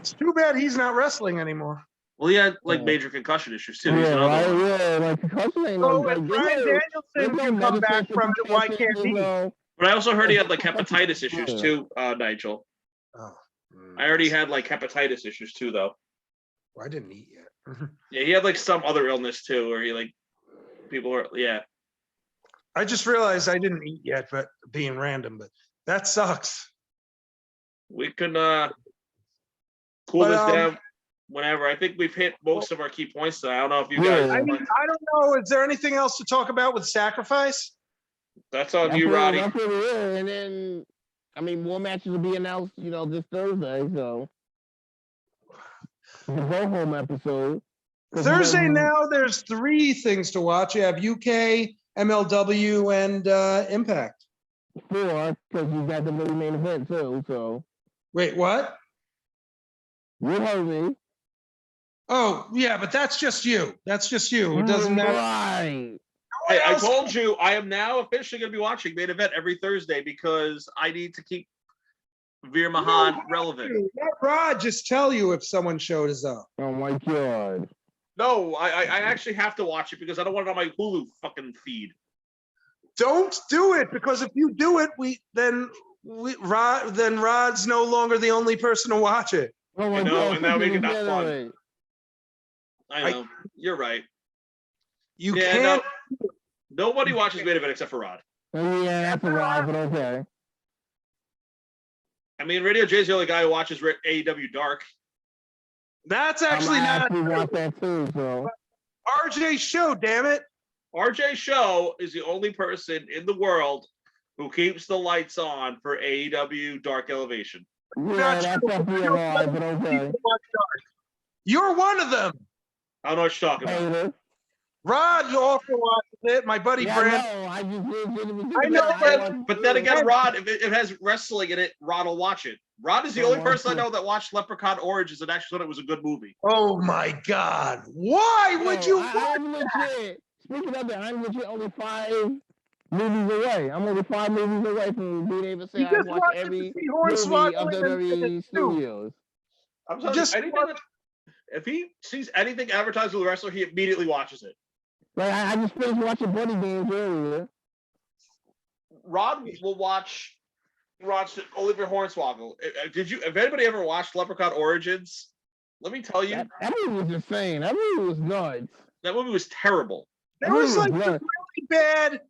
It's too bad he's not wrestling anymore. Well, he had like major concussion issues too. Like concussion ain't no. If Bryan Danielson can come back from it, why can't he? But I also heard he had like hepatitis issues too, Nigel. Oh. I already had like hepatitis issues too, though. Well, I didn't eat yet. Yeah, he had like some other illness too, where he like people were I just realized I didn't eat yet, but being random, but that sucks. We can cool this down whenever. I think we've hit most of our key points. So I don't know if you guys. I don't know. Is there anything else to talk about with Sacrifice? That's on you, Roddy. That's what it is. And then, I mean, more matches will be announced, this Thursday. So the go home episode. Thursday now, there's 3 things to watch. You have UK, MLW, and Impact. 4, because you got the main event too. So wait, what? You heard me. Oh yeah, but that's just you. That's just you. It doesn't matter. Right. I told you I am now officially going to be watching main event every Thursday because I need to keep Veer Mahan relevant. Let Rod just tell you if someone showed us up. Oh my god. No, I actually have to watch it because I don't want it on my Hulu fucking feed. Don't do it, because if you do it, Rod's no longer the only person to watch it. Oh my I know, god. and now we can have fun. I know. You're right. You can't. Nobody watches main event except for Rod. Oh, yeah, that's a lie, but okay. I mean, Radio J's the only guy who watches AEW Dark. That's actually not. Watch that too, so. RJ's show, damn it. RJ Show is the only person in the world who keeps the lights on for AEW Dark Elevation. Yeah, that's definitely a lie, but okay. You're one of them. I don't know what you're talking about. Rod, you also watches it. My buddy Brad. I know, but then again, Rod, if it has wrestling in it, Rod will watch it. Rod is the only person I know that watched Leprechaun Origins and actually thought it was a good movie. Oh my God! Why would you? I'm legit. Speaking of that, I'm legit only 5 movies away. I'm only 5 movies away from being able to say I watch every movie of WWE studios. I'm sorry, if he sees anything advertised with a wrestler, he immediately watches it. Like I just finished watching Buddy Games earlier. Rod will watch Oliver Hornswoggle. If anybody ever watched Leprechaun Origins, let me tell you. That movie was insane. That movie was nuts. That movie was terrible. There was like really bad,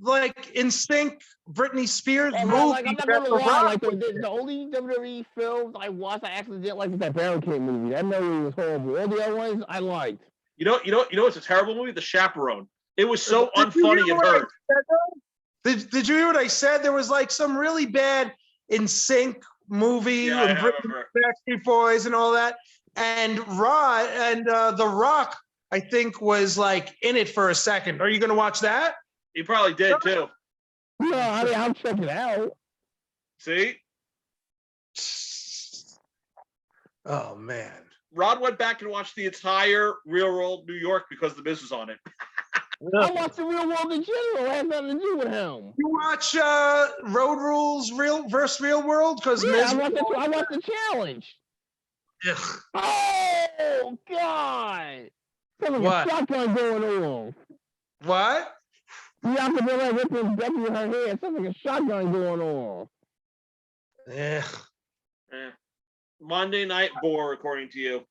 like in sync Britney Spears movie. Like, I'm not gonna lie, like the only WWE films I watched, I actually didn't like was that Barricade movie. That movie was horrible. All the other ones I liked. You know what's a terrible movie? The Chaperone. It was so unfunny and hurt. Did you hear what I said? There was like some really bad in sync movie with Backstreet Boys and all that. And Rod and The Rock I think was like in it for a second. Are you going to watch that? He probably did too. No, I mean, I'll check it out. See, Oh man. Rod went back and watched the entire Real World New York because the Miz was on it. I watch the real world in general. It has nothing to do with him. You watch Road Rules Real World because Yeah, I watch the challenge. Oh God! Something What? a shotgun going on. What? Bianca Belair ripping Becky with her head. Something a shotgun going on. Yeah. Monday Night Bore, according to you.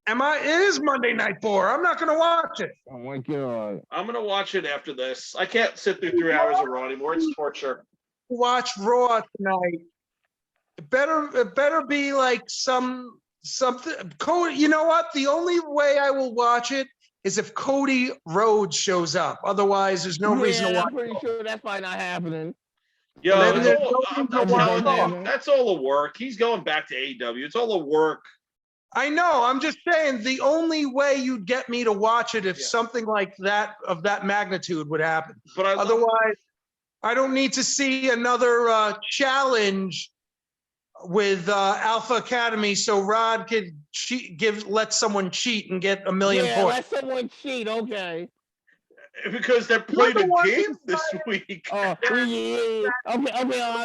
It is Monday Night Bore. I'm not going to watch it. Oh my God! I'm gonna watch it after this. I can't sit through 3 hours of Raw anymore. It's torture. Watch Raw tonight. It better be like something. Cody, you know what? The only way I will watch it is if Cody Rhodes shows up. Otherwise, there's no reason to watch. I'm pretty sure that's probably not happening. Yo, Then it's there's all, no I'm reason to telling watch you, it. that's all the work. He's going back to AEW. It's all the work. I know. I'm just saying the only way you'd get me to watch it if Yeah. something like that of that magnitude would happen. But I Otherwise, I don't need to see another challenge with Alpha Academy so Rod could let someone cheat and get a million Yeah, points. let someone cheat. Okay. because they're playing the a one game who- this week. Yeah. Okay.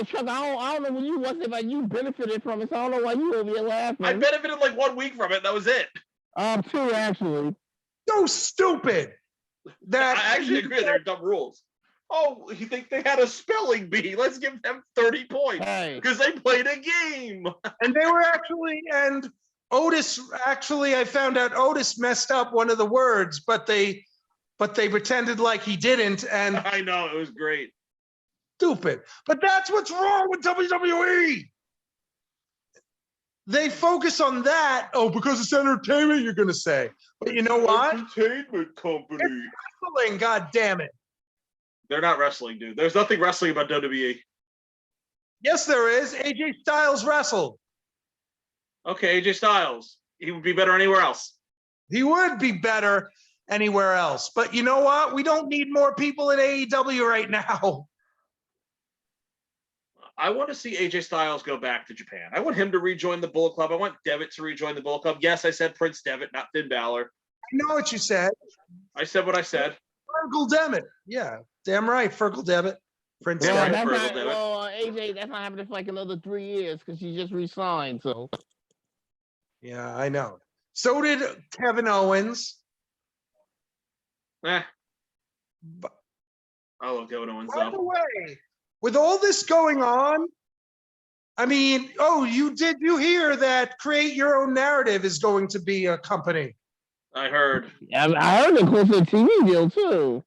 Chuck, I don't know when you wasn't like you benefited from it, so I don't know why you over here laughing. I benefited like 1 week from it. That was it. 2 actually. So stupid. That I actually agree. They're dumb rules. Oh, you think they had a spelling bee? Let's give them 30 points Hey. because they played a game. And they were and Otis I found out Otis messed up one of the words, but they pretended like he didn't, and I know, it was great. stupid. But that's what's wrong with WWE. They focus on that. Oh, because it's entertainment, you're gonna say. But you know what? Entertainment company. Wrestling, God damn it. They're not wrestling, dude. There's nothing wrestling about WWE. Yes, there is. AJ Styles wrestled. Okay, AJ Styles. He would be better anywhere else. He would be better anywhere else. But you know what? We don't need more people in AEW right now. I want to see AJ Styles go back to Japan. I want him to rejoin the Bullet Club. I want Devitt to rejoin the Bullet Club. Yes, I said Prince Devitt, not Finn Balor. I know what you said. I said what I said. Fergal Devitt. Yeah, damn right. Fergal Devitt. Prince Yeah, Well, Devitt. right. AJ, that's not happening for like another 3 years because she just resigned. So Yeah, I know. So did Kevin Owens. Eh, But I love Kevin Owens by the though. way, with all this going on, I mean, you hear that Create Your Own Narrative is going to be a company? I heard. I heard they're close to a TV deal too.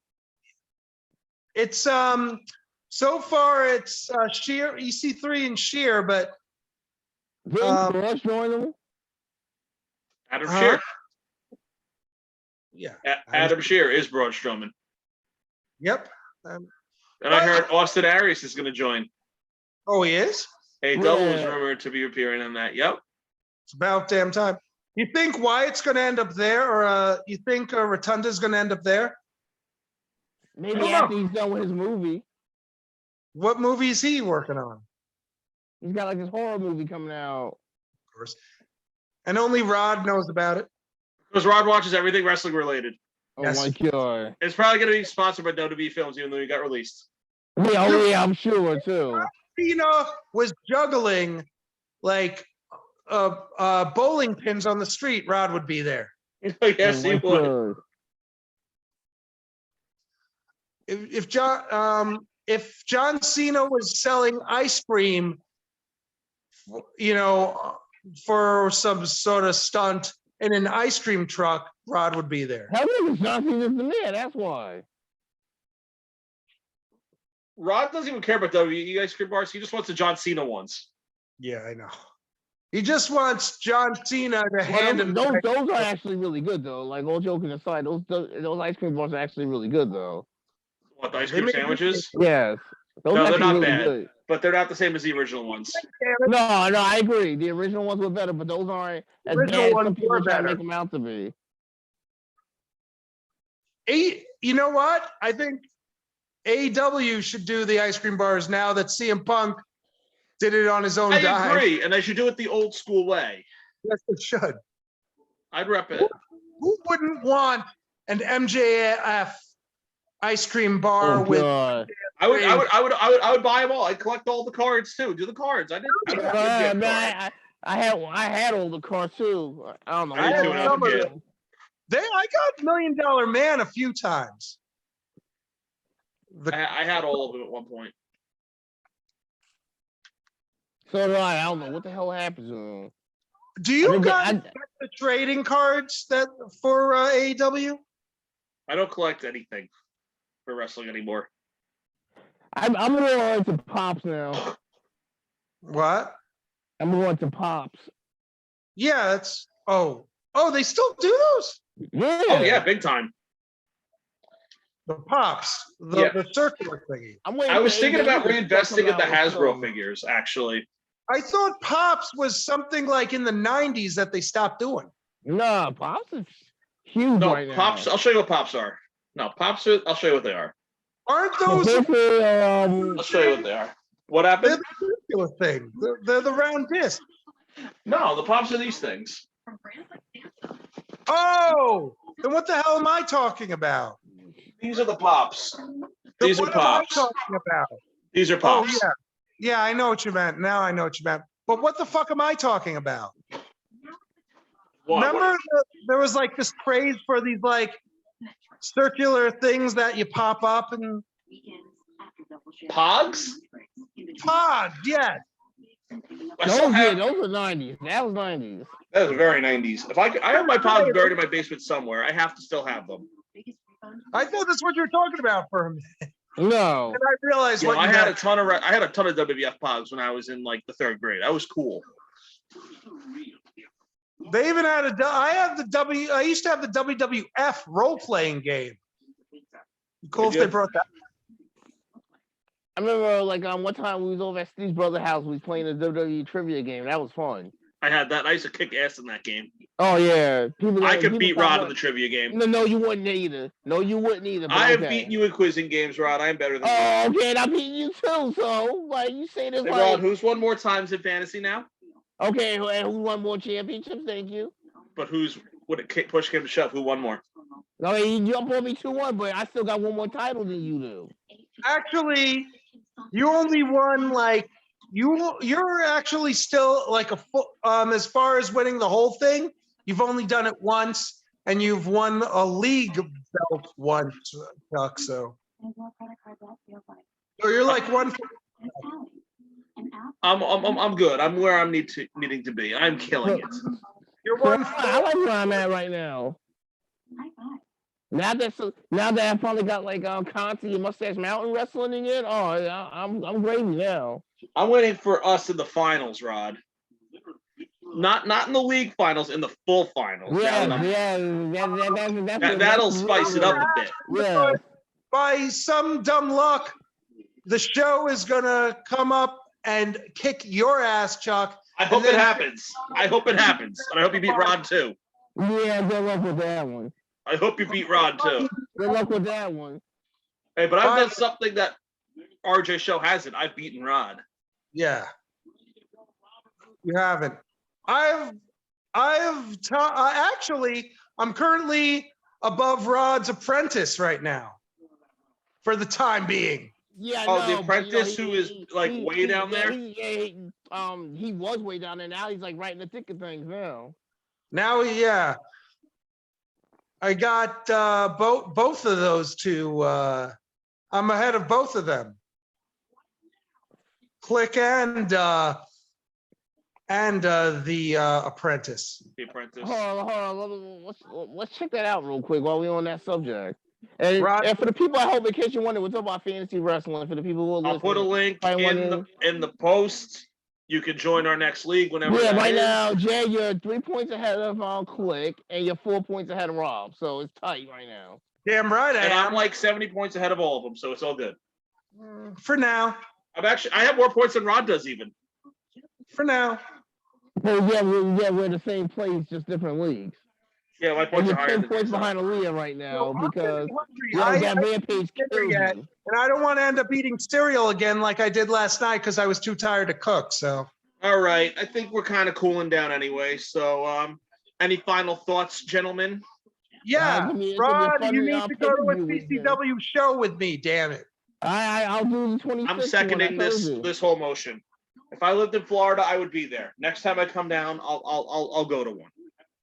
It's so far it's Sheer EC3 and Sheer, but Didn't Rush join them? Adam Huh? Shear. yeah. Adam Shear is Braun Strowman. Yep. And I heard Austin Aries is going to join. Oh, he is? A double was Yeah. rumored to be appearing in that. Yep. It's about damn time. You think Wyatt's going to end up there, or you think Rotunda's going to end up there? Maybe don't after know. he's done with his movie. What movie is he working on? He's got like this horror movie coming out. Of course. And only Rod knows about it. Because Rod watches everything wrestling related. Oh Yes. my God. It's probably going to be sponsored by WWE Films, even though he got released. Yeah, I'm sure too. Cena was juggling like bowling pins on the street. Rod would be there. Yes, Oh he my would. God. If John Cena was selling ice cream, for some sort of stunt in an ice cream truck, Rod would be there. How many was John Cena's the man? That's why. Rod doesn't even care about WWE ice cream bars. He just wants the John Cena ones. Yeah, I know. He just wants John Cena to hand him. Those are actually really good though. Like all joking aside, those ice cream bars are actually really good though. What, the ice They cream make- sandwiches? Yes. Those No, are they're actually not really bad. good. But they're not the same as the original ones. No, I agree. The original ones were better, but those aren't as Original bad as ones some people were try to better. make them out to be. You know what? I think AEW should do the ice cream bars now that CM Punk did it on his own I dime. agree, and they should do it the old school way. Yes, it should. I'd rep it. Who wouldn't want an MJF ice cream bar Oh, with? God. I would buy them all. I'd collect all the cards too. Do the cards. I didn't. I had all the cards too. I don't know. I did too when I was a kid. I got $1 Million Man a few times. I had all of them at one point. So do I. I don't know what the hell happens to him. Do you I guys get the trading cards that for AEW? I don't collect anything for wrestling anymore. I'm more into pops now. What? I'm more into pops. Yeah, that's they still do those? Yeah. Oh yeah, big time. The pops, the circular thingy. I was thinking about reinvesting in the Hasbro figure. figures, actually. I thought pops was something like in the 90s that they stopped doing. No, pops is huge No, right now. pops. I'll show you what pops are. No, pops. I'll show you what they are. Aren't those I'll show you what they are. What they're happened? the circular thing? They're the round disc. No, the pops are these things. Oh, then what the hell am I talking about? These are the pops. Then These are what am I pops. talking about? These are pops. Oh, yeah, I know what you meant. Now I know what you meant. But what the fuck am I talking about? What? Remember, there was like this craze for these like circular things that you pop up and Pogs? pod. Yeah, I still have. Those were 90s. That was 90s. That was very 90s. If I have my pods buried in my basement somewhere, I have to still have them. I thought that's what you were talking about for a minute. No. And I realized Yeah, what I you had meant. I had a ton of WWF pods when I was in like the 3rd grade. I was cool. They even had I used to have the WWF role-playing game. Cool if Did they you? brought that. I remember like one time we was over at Steve's brother's house, we was playing the WWE trivia game. That was fun. I had that. I used to kick ass in that game. Oh yeah. I could beat Rod in the trivia game. No, you wouldn't either. No, you wouldn't either. I have beaten you in quizzing games, Rod. I'm better than you. Oh, okay, and I beat you too. So like you say this Hey, like Rod, who's won more times in fantasy now? okay, and who won more championships? Thank you. But would it push came to shove? Who won more? No, you jumped on me 2-1, but I still got one more title than you do. Actually, you only won like you're actually still like as far as winning the whole thing, you've only done it once and you've won a league belt once, Chuck. So you're like one. I'm good. I'm where I'm needing to be. I'm killing it. You're So, one. I like where I'm at right now. Now that I finally got like Conti and Mustache Mountain wrestling again, I'm gravy now. I'm waiting for us in the finals, Rod. Not in the league finals, in the full finals. Yeah, That'll spice it up a bit. Yeah. By some dumb luck, the show is gonna come up and kick your ass, Chuck. I hope it happens. I hope it happens. And I hope you beat Rod too. Yeah, good luck with that one. I hope you beat Rod too. Good luck with that one. Hey, but I've done something that RJ Show hasn't. I've beaten Rod. Yeah. You haven't. Actually, I'm currently above Rod's apprentice right now. For the time being. Yeah, Oh, no, the but, apprentice who is like way down there? He was way down there. Now he's like right in the thick of things now. Now, yeah. I got both of those two. I'm ahead of both of them. Click and the apprentice. The apprentice. Hold on. Let's check that out real quick while we're on that subject. And, Rod- and for the people at home, in case you wonder, we're talking about fantasy wrestling. For the people who are I'll put a link in the post. You can join our next league whenever. Yeah, that right is. now, Jay, you're 3 points ahead of Click, and you're 4 points ahead of Rob. So it's tight right now. Damn right I And I'm am. like 70 points ahead of all of them, so it's all good. For now. I have more points than Rod does even. For now. So yeah, we're in the same place, just different leagues. Yeah, my And points are you're higher 10 than points yours, so. behind Aaliyah right now I'm because getting hungry. that I Rampage dinner kills yet, you. and I don't want to end up eating cereal again like I did last night because I was too tired to cook. So All right, I think we're kind of cooling down anyway. So, any final thoughts, gentlemen? yeah, It's gonna be a Rod, fun you need to go to a pay-per-view weekend. CCW show with me. Damn it. I'll do the 26th I'm one, I seconding told this you. this whole motion. If I lived in Florida, I would be there. Next time I come down, I'll go to one.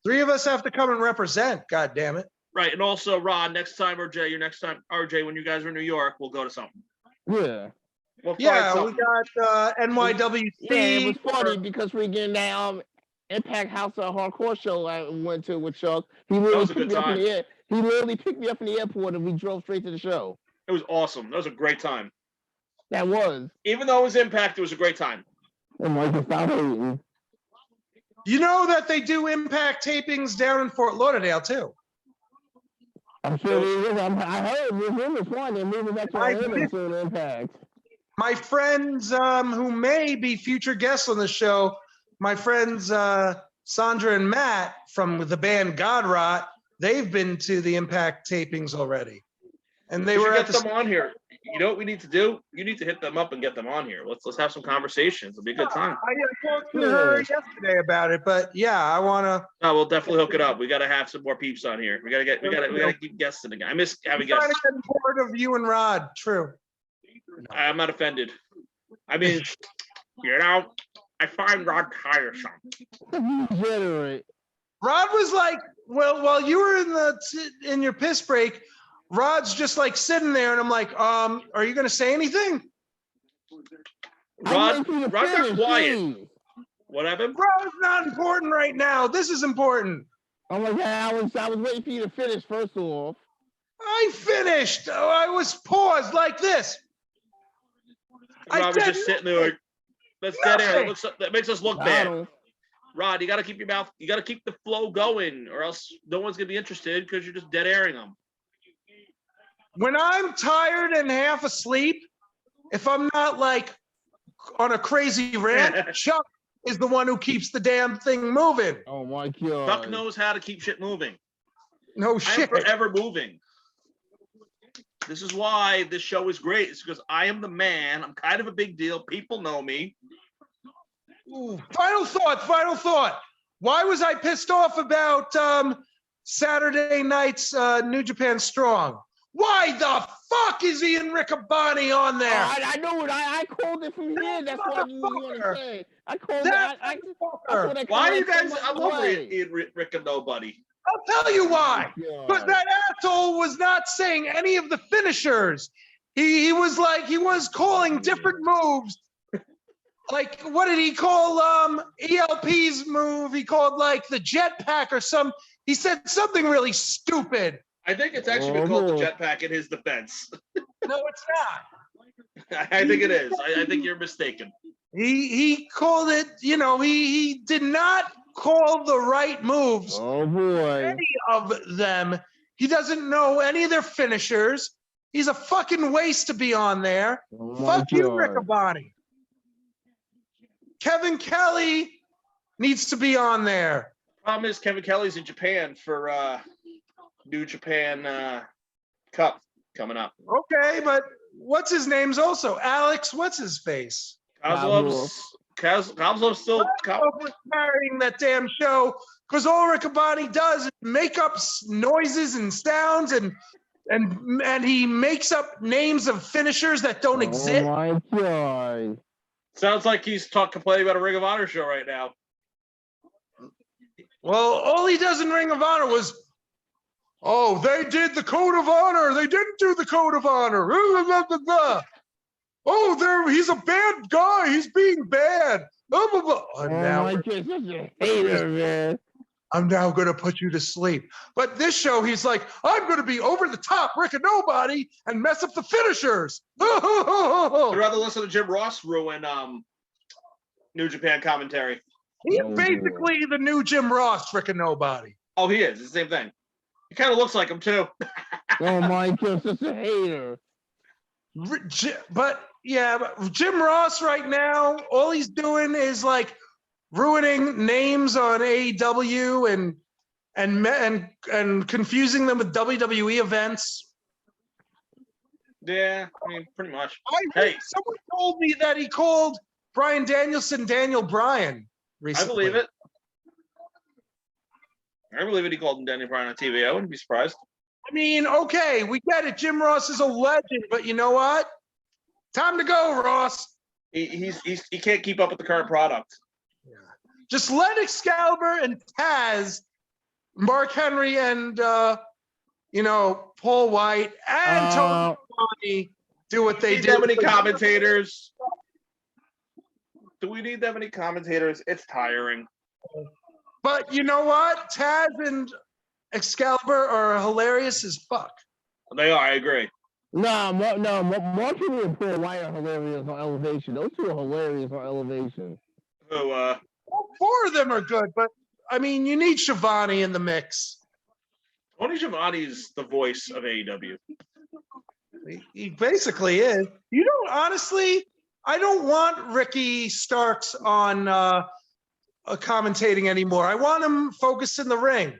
3 of us have to come and represent. God damn it. Right, and also Rod, next time, or Jay, your next time, RJ, when you guys are in New York, we'll go to something. Yeah. We'll find Yeah, we something. got NYWC. Yeah, it was funny because we getting that Impact House of Hardcore show I went to with Chuck. He That literally was a picked good me up in time. the air. He literally picked me up in the airport and we drove straight to the show. It was awesome. That was a great time. That was. Even though it was Impact, it was a great time. I'm like, stop hating. You know that they do Impact tapings down in Fort Lauderdale too. I'm sure they is. I heard this rumors one. They're moving back to Orlando soon. Impact. My friends who may be future guests on the show, my friends Sandra and Matt from the band God Rot, they've been to the Impact tapings already. And they We were should at get the them on here. You know what we need to do? You need to hit them up and get them on here. Let's have some conversations. It'll be a good time. I talked to her yesterday about it, but yeah, I want to. No, we'll definitely hook it up. We got to have some more peeps on here. We got to keep guesting again. I miss having Trying guests. to get bored of you and Rod. True. I'm not offended. I mean, you know, I find Rod tiresome. Generate. Rod was like, well, while you were in your piss break, Rod's just like sitting there, and I'm like, are you gonna say anything? Rod got quiet. What happened? Rod's not important right now. This is important. Oh my God, I was waiting for you to finish first off. I finished. Oh, I was paused like this. Rod was just sitting there like, that's dead air. That makes us look bad. Rod, you got to keep your mouth, you got to keep the flow going, or else no one's going to be interested because you're just dead airing them. When I'm tired and half asleep, if I'm not like on a crazy rant, Chuck is the one who keeps the damn thing moving. Oh my God. Chuck knows how to keep shit moving. No I'm shit. forever moving. This is why this show is great. It's because I am the man. I'm kind of a big deal. People know me. Ooh, final thought. Why was I pissed off about Saturday night's New Japan Strong? Why the fuck is Ian Riccaboni on there? I know it. I called it from here. That's what you want to say. I called it. Why are you guys? I love Ian Rick and Nobody. I'll tell you why. Because that asshole was not saying any of the finishers. He was calling different moves. Like, what did he call ELP's move? He called like the jetpack or some. He said something really stupid. I think it's actually been called the jetpack in his defense. No, it's not. I think it is. I think you're mistaken. He called it. You know, he did not call the right moves. Oh boy. Any of them. He doesn't know any of their finishers. He's a fucking waste to be on there. Fuck you, Riccaboni. Kevin Kelly needs to be on there. Problem is Kevin Kelly's in Japan for New Japan Cup coming up. Okay, but what's his name's also Alex? What's his face? Kozlov's still was carrying that damn show because all Riccaboni does is make up noises and sounds and he makes up names of finishers that don't exist. Oh my God. Sounds like he's complaining about a Ring of Honor show right now. Well, all he does in Ring of Honor was, oh, they did the Code of Honor. They didn't do the Code of Honor. Oh, he's a bad guy. He's being bad. I'm just a hater, man. I'm now going to put you to sleep. But this show, he's like, I'm going to be over the top, Rick and Nobody, and mess up the finishers. I'd rather listen to Jim Ross ruin New Japan commentary. He's basically the new Jim Ross, Rick and Nobody. Oh, he is. It's the same thing. He kind of looks like him, too. Oh, my God, such a hater. But Jim Ross right now, all he's doing is like ruining names on AEW and and confusing them with WWE events. Yeah, I mean, pretty much. Hey, someone told me that he called Brian Danielson Daniel Bryan recently. I believe it. I believe it. He called him Daniel Bryan on TV. I wouldn't be surprised. I mean, okay, we get it. Jim Ross is a legend, but you know what? Time to go, Ross. He can't keep up with the current product. Yeah. Just let Excalibur and Taz, Mark Henry and Paul White and Tony Schiavone do what they Need do. that many commentators? Do we need that many commentators? It's tiring. But you know what? Taz and Excalibur are hilarious as fuck. They are. I agree. No, Mark Henry and Paul White are hilarious on Elevation. Those two are hilarious on Elevation. So, All four of them are good, but I mean, you need Schiavone in the mix. Tony Schiavone is the voice of AEW. He basically is. You don't honestly. I don't want Ricky Starks on commentating anymore. I want him focused in the ring.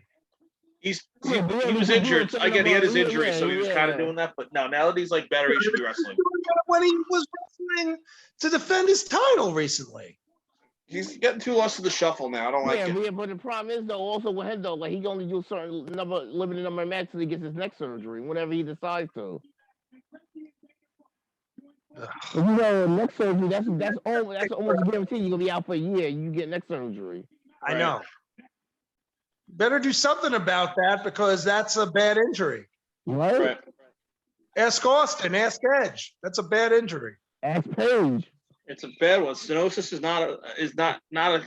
He was injured. I get he had his injury, so he was kind of doing that. But no, now that he's like better, he should be wrestling. When he was wrestling to defend his title recently. He's getting too lost to the shuffle now. I don't like it. Yeah, but the problem is though, also with him though, like he can only do a certain limited number of matches until he gets his neck surgery, whenever he decides to. You know, neck surgery, that's almost guaranteed you're gonna be out for a year. You get neck surgery. I know. Better do something about that because that's a bad injury. Right? Ask Austin, ask Edge. That's a bad injury. Ask Paige. It's a bad one. Stenosis is not a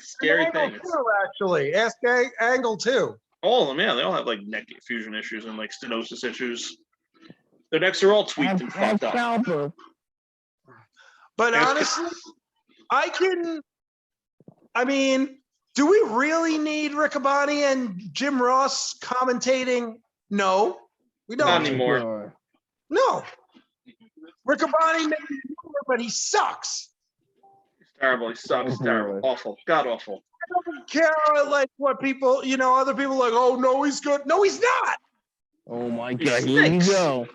scary thing. Too, actually, ask Angle too. All of them, yeah, they all have like neck fusion issues and like stenosis issues. Their necks are all tweaked and fucked up. But honestly, I mean, do we really need Riccaboni and Jim Ross commentating? No, we don't. Not anymore. No. Riccaboni may be good, but he sucks. He's terrible. He sucks. Terrible. Awful. God awful. I don't care like what people, other people like, oh no, he's good. No, he's not. Oh my God, here you go.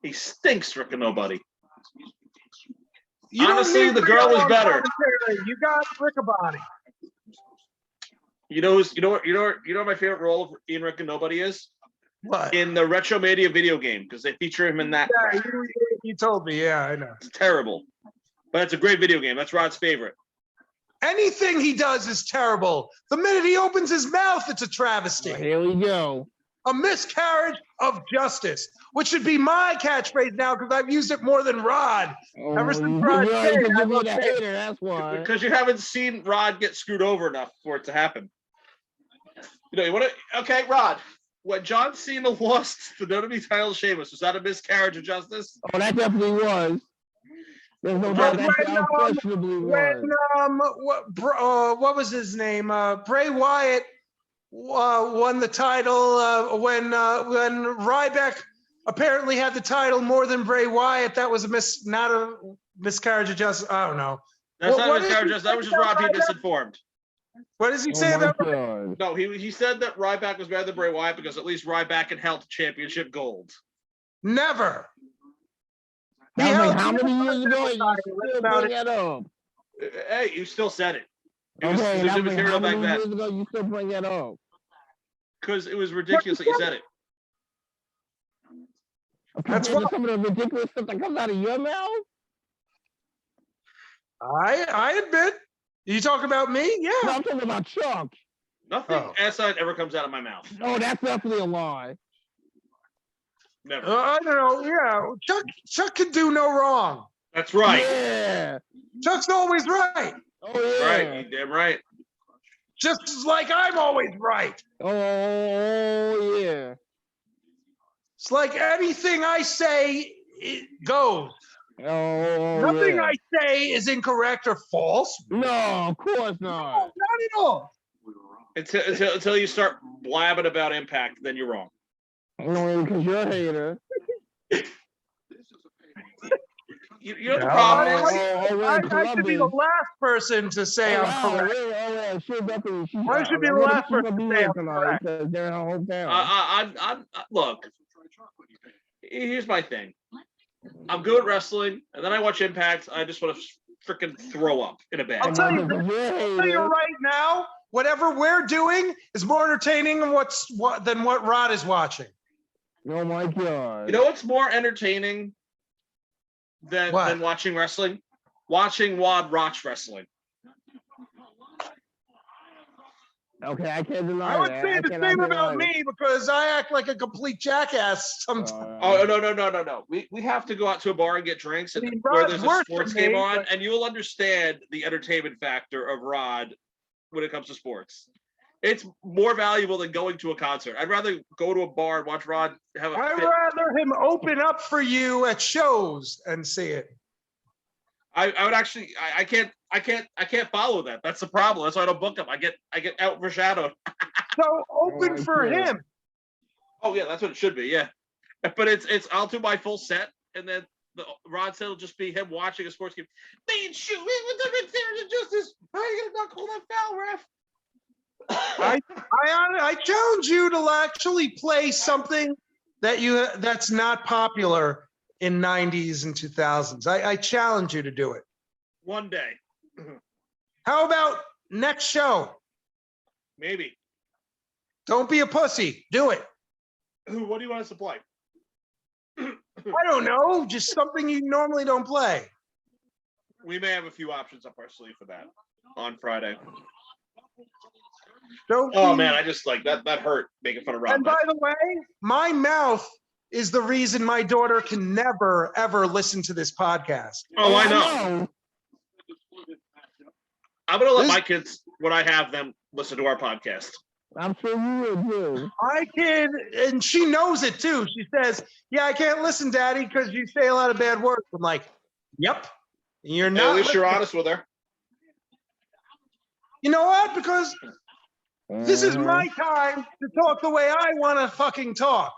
He stinks, Rick and nobody. Honestly, the girl was better. You got Riccaboni. You know what my favorite role of Ian Rick and Nobody is? What? In the Retromania video game, because they feature him in that. Yeah, you told me. Yeah, I know. It's terrible. But it's a great video game. That's Rod's favorite. Anything he does is terrible. The minute he opens his mouth, it's a travesty. Here we go. A miscarriage of justice, which should be my catchphrase now because I've used it more than Rod. Ever since Rod said it, that's why. Because you haven't seen Rod get screwed over enough for it to happen. You want to? Okay, Rod. When John Cena lost the WWE title to Sheamus, was that a miscarriage of justice? Oh, that definitely was. There's no doubt that unquestionably was. What was his name? Bray Wyatt won the title when Ryback apparently had the title more than Bray Wyatt. That was not a miscarriage of justice. I don't know. That's not a miscarriage of justice. That was just Rob being misinformed. What does he say about that? No, he said that Ryback was better than Bray Wyatt because at least Ryback had held championship gold. Never. That was like how many years ago? You still bring that up. Hey, you still said it. It was How material back many then. years ago you still bring that up? Because it was ridiculous that you said it. That's some of the ridiculous stuff that comes out of your mouth. I admit. You talking about me? Yeah. No, I'm talking about Chuck. Nothing asinine ever comes out of my mouth. Oh, that's definitely a lie. Never. I don't know. Yeah, Chuck can do no wrong. That's right. Yeah. Chuck's always right. Oh yeah. Right. You damn right. Just like I'm always right. Oh yeah. It's like anything I say, it goes. Oh, Nothing yeah. I say is incorrect or false. No, of course No, not. not at all. Until you start blabbing about Impact, then you're wrong. Because you're a hater. you know what the problem is? I should be the last person to say I'm correct. I should be the last person to say I'm correct. because they're in her hometown. I'm look. Here's my thing. I'm good at wrestling, and then I watch Impact. I just want to freaking throw up in a bag. I'll tell you right now, whatever we're doing is more entertaining than what Rod is watching. Oh my god! You know what's more entertaining than watching wrestling? Watching Wad watch wrestling. Okay, I can't deny I would that. say the same about me because I act like a complete jackass sometimes. Oh no! We have to go out to a bar and get drinks, and where there's a sports game on, and you will understand the entertainment factor of Rod when it comes to sports. It's more valuable than going to a concert. I'd rather go to a bar and watch Rod have a. I'd rather him open up for you at shows and see it. I would actually. I can't follow that. That's the problem. That's why I don't book him. I get overshadowed. So open for him. Oh yeah, that's what it should be. Yeah, but it's I'll do my full set, and then the Rod set will just be him watching a sports game. Man, shoot! What the heck, justice? How are you gonna not call that foul, ref? I challenge you to actually play something that's not popular in 90s and 2000s. I challenge you to do it. One day. How about next show? Maybe. Don't be a pussy. Do it. What do you want us to play? I don't know. Just something you normally don't play. We may have a few options up our sleeve for that on Friday. Man, I just like that hurt making fun of Rob. And by the way, my mouth is the reason my daughter can never, ever listen to this podcast. Oh, I know. I'm going to let my kids, when I have them, listen to our podcast. I'm sure you will too. My kid, and she knows it too. She says, yeah, I can't listen, Daddy, because you say a lot of bad words. I'm like, yep. You're not. At least you're honest with her. You know what? Because this is my time to talk the way I want to fucking talk.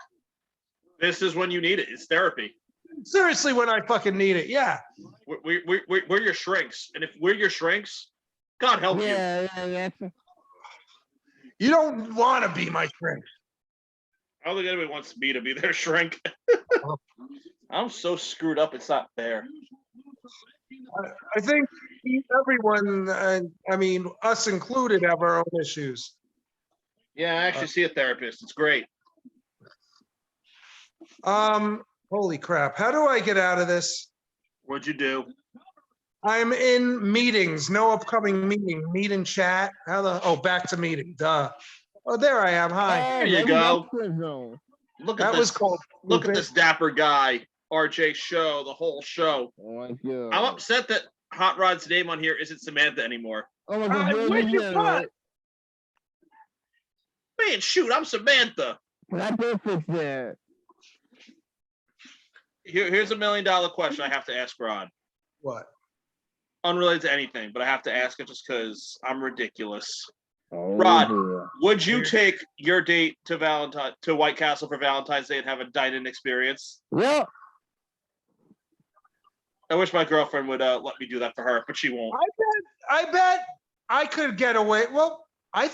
This is when you need it. It's therapy. Seriously, when I fucking need it. Yeah. We're your shrinks. And if we're your shrinks, God help you. Yeah. You don't want to be my shrink. I don't think anybody wants me to be their shrink. I'm so screwed up. It's not fair. I think everyone, I mean, us included, have our own issues. Yeah, I actually see a therapist. It's great. Holy crap. How do I get out of this? What'd you do? I'm in meetings, no upcoming meeting. Meet and chat. Back to meeting. Duh. Oh, there I am. Hi. There you go. Look at this. Look at this dapper guy. RJ show, the whole show. Oh my God. I'm upset that Hot Rod's name on here isn't Samantha anymore. Oh my God. Man, shoot, I'm Samantha. But I did fix that. Here's $1 million question I have to ask Rod. What? Unrelated to anything, but I have to ask it just because I'm ridiculous. Oh, Rod, yeah. would you take your date to White Castle for Valentine's Day and have a dine-in experience? Yeah. I wish my girlfriend would let me do that for her, but she won't. I bet I could get away. Well, I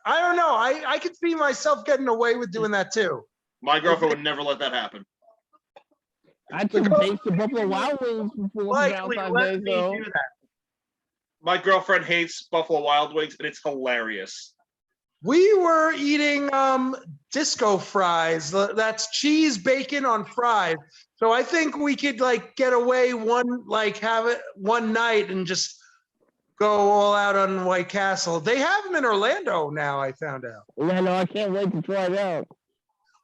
don't know. I could see myself getting away with doing that too. My girlfriend would never let that happen. I took dates to Buffalo Wild Wings before Valentine's Day, so. My girlfriend hates Buffalo Wild Wings, and it's hilarious. We were eating disco fries. That's cheese, bacon on fries. So I think we could get away have it one night and just go all out on White Castle. They have them in Orlando now, I found out. Yeah, no, I can't wait to try it out.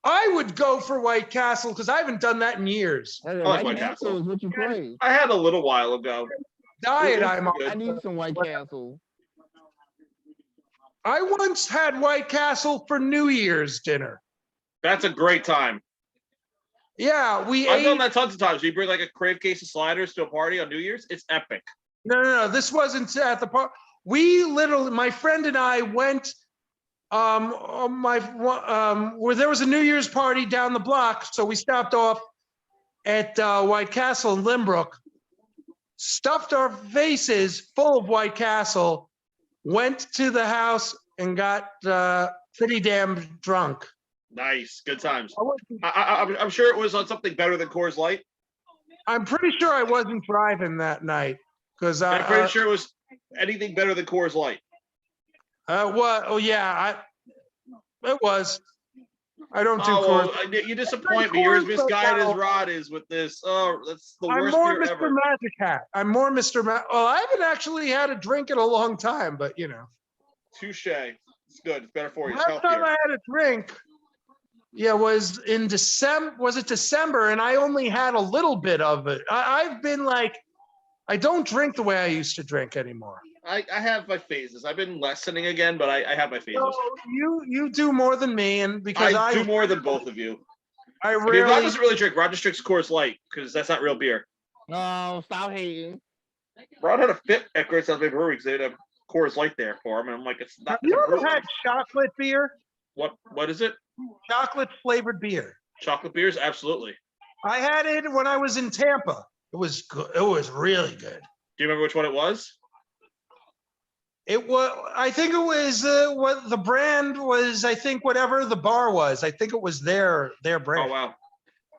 I would go for White Castle because I haven't done that in years. I like White Castle. Is what you play. I had a little while ago. Diet I'm on. I need some White Castle. I once had White Castle for New Year's dinner. That's a great time. Yeah, I've done that tons of times. You bring a crave case of sliders to a party on New Year's. It's epic. No. This wasn't at the park. My friend and I went. Where there was a New Year's party down the block, so we stopped off at White Castle in Limbrook, stuffed our faces full of White Castle, went to the house and got pretty damn drunk. Nice, good times. I wasn't- I'm sure it was on something better than Coors Light. I'm pretty sure I wasn't driving that night because I'm pretty sure it was anything better than Coors Light. what? Oh yeah, it was. I don't do Oh, Coors. well, you disappoint me. You're as Coors, misguided as though. Rod is with this. Oh, that's the I'm worst more beer Mr. ever. Magic Hat. I'm more Mr. Well, I haven't actually had a drink in a long time, but you know. Touche. It's good. It's better for you. It's Last time healthier. I had a drink, yeah, was in December. Was it December? And I only had a little bit of it. I've been like, I don't drink the way I used to drink anymore. I have my phases. I've been lessening again, but I have my phases. So you do more than me, and because I do more than both of you. I I mean, Rod rarely. doesn't really drink. Rod just drinks Coors Light because that's not real beer. No, stop hating. Rod had a fit at Great South Bay Brewery because they had a Coors Light there for him, and I'm like, it's not. Have you the ever brewery. had chocolate beer? What is it? Chocolate flavored beer. Chocolate beers? Absolutely. I had it when I was in Tampa. It was good. It was really good. Do you remember which one it was? It was. I think it was what the brand was. I think whatever the bar was. I think it was their Oh brand. wow.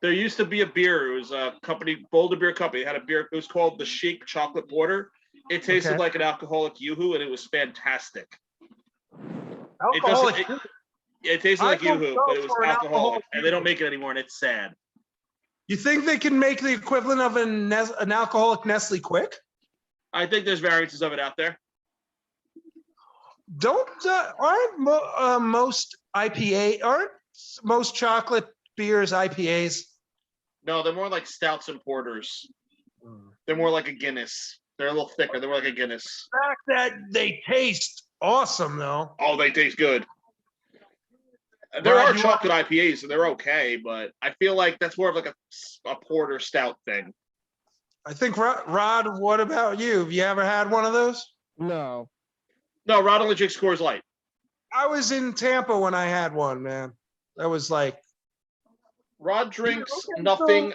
There used to be a beer. It was a company, Boulder Beer Company. It had a beer. It was called the Chic Chocolate Porter. It tasted Okay. like an alcoholic Yoo-hoo, and it was fantastic. Alcoholic. It tasted I like don't Yoo-hoo, know but it was for an alcoholic, alcoholic and they don't make it anymore, and it's sad. You think they can make the equivalent of an alcoholic Nestle Quick? I think there's variances of it out there. Don't most IPA aren't most chocolate beers IPAs? No, they're more like stouts and porters. They're more like a Guinness. They're a little thicker. They're more like a Guinness. The fact that they taste awesome though. Oh, they taste good. There Rod, are you chocolate IPAs, and they're okay, but I feel like that's more of like a porter stout thing. I think Rod. What about you? Have you ever had one of those? No. No, Rod only drinks Coors Light. I was in Tampa when I had one, man. That was like Rod drinks okay, nothing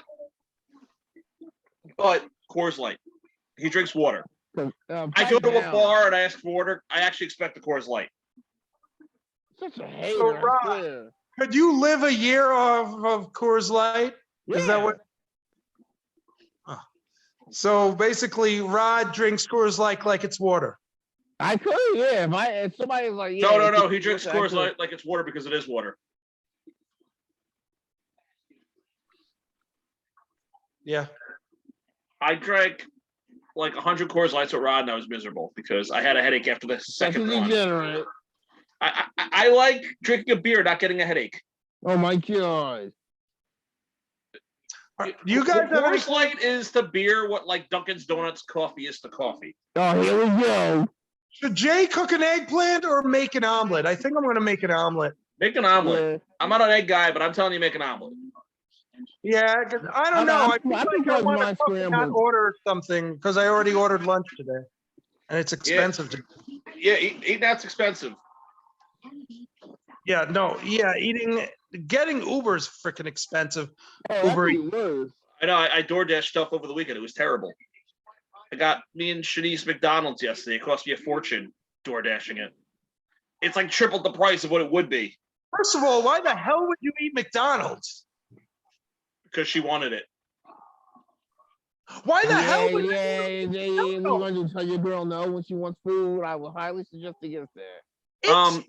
but Coors Light. He drinks water. I go to a bar and I ask for water. I actually expect the Coors Light. Such a hater. So, I Rod, swear. could you live a year of Coors Light? Is that Yeah. what? Oh. So basically, Rod drinks Coors Light like it's water. I could, yeah. If somebody's like, yeah. No. He drinks I Coors could. Light like it's water because it is water. Yeah. I drank like 100 Coors Lights with Rod, and I was miserable because I had a headache after the That's second a one. degenerate. I like drinking a beer, not getting a headache. Oh my god. You guys have any Coors Light is the beer what like Dunkin' Donuts coffee is to coffee. Oh, here we go. Should Jay cook an eggplant or make an omelet? I think I'm going to make an omelet. Make an omelet. Yeah. I'm not an egg guy, but I'm telling you, make an omelet. Yeah, 'cause I don't know. I feel I like think I I'd want mind to not scrambled. order something because I already ordered lunch today, and it's expensive. Yeah, eating out's expensive. Getting Uber's freaking expensive. Oh, Uber that's even worse. I know. I DoorDash stuff over the weekend. It was terrible. I got me and Shanice McDonald's yesterday. It cost me a fortune door dashing it. It's like triple the price of what it would be First of all, why the hell would you eat McDonald's? because she wanted it. Why the hell would Yeah, we're going to tell your girl no when she wants food. I will highly suggest against that. It's-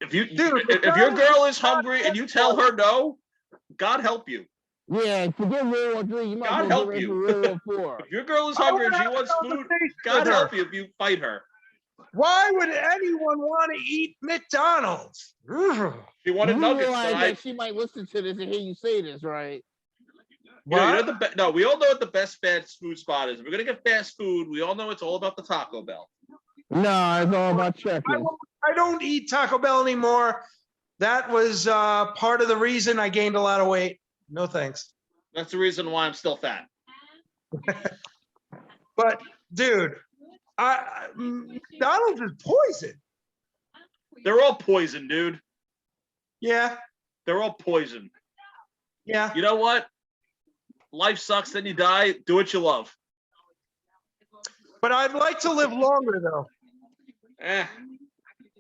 If you Dude, if your girl is hungry and you tell her no, God help you. Yeah, forget World War III. You might God as well help get you. ready for World War IV. If your girl is I hungry and wanna she have a wants food, conversation God with her. help you if you fight her. Why would anyone want to eat McDonald's? Ugh. She wanted You nuggets. realize But that she might listen to this and hear you say this, right? you know What? no, we all know what the best fast food spot is. If we're gonna get fast food, we all know it's all about the Taco Bell. No, it's all about checking. I don't eat Taco Bell anymore. That was part of the reason I gained a lot of weight. No thanks. That's the reason why I'm still fat. But dude, McDonald's is poison. They're all poison, dude. Yeah, They're all poison. yeah. You know what? Life sucks, then you die. Do what you love. But I'd like to live longer, though.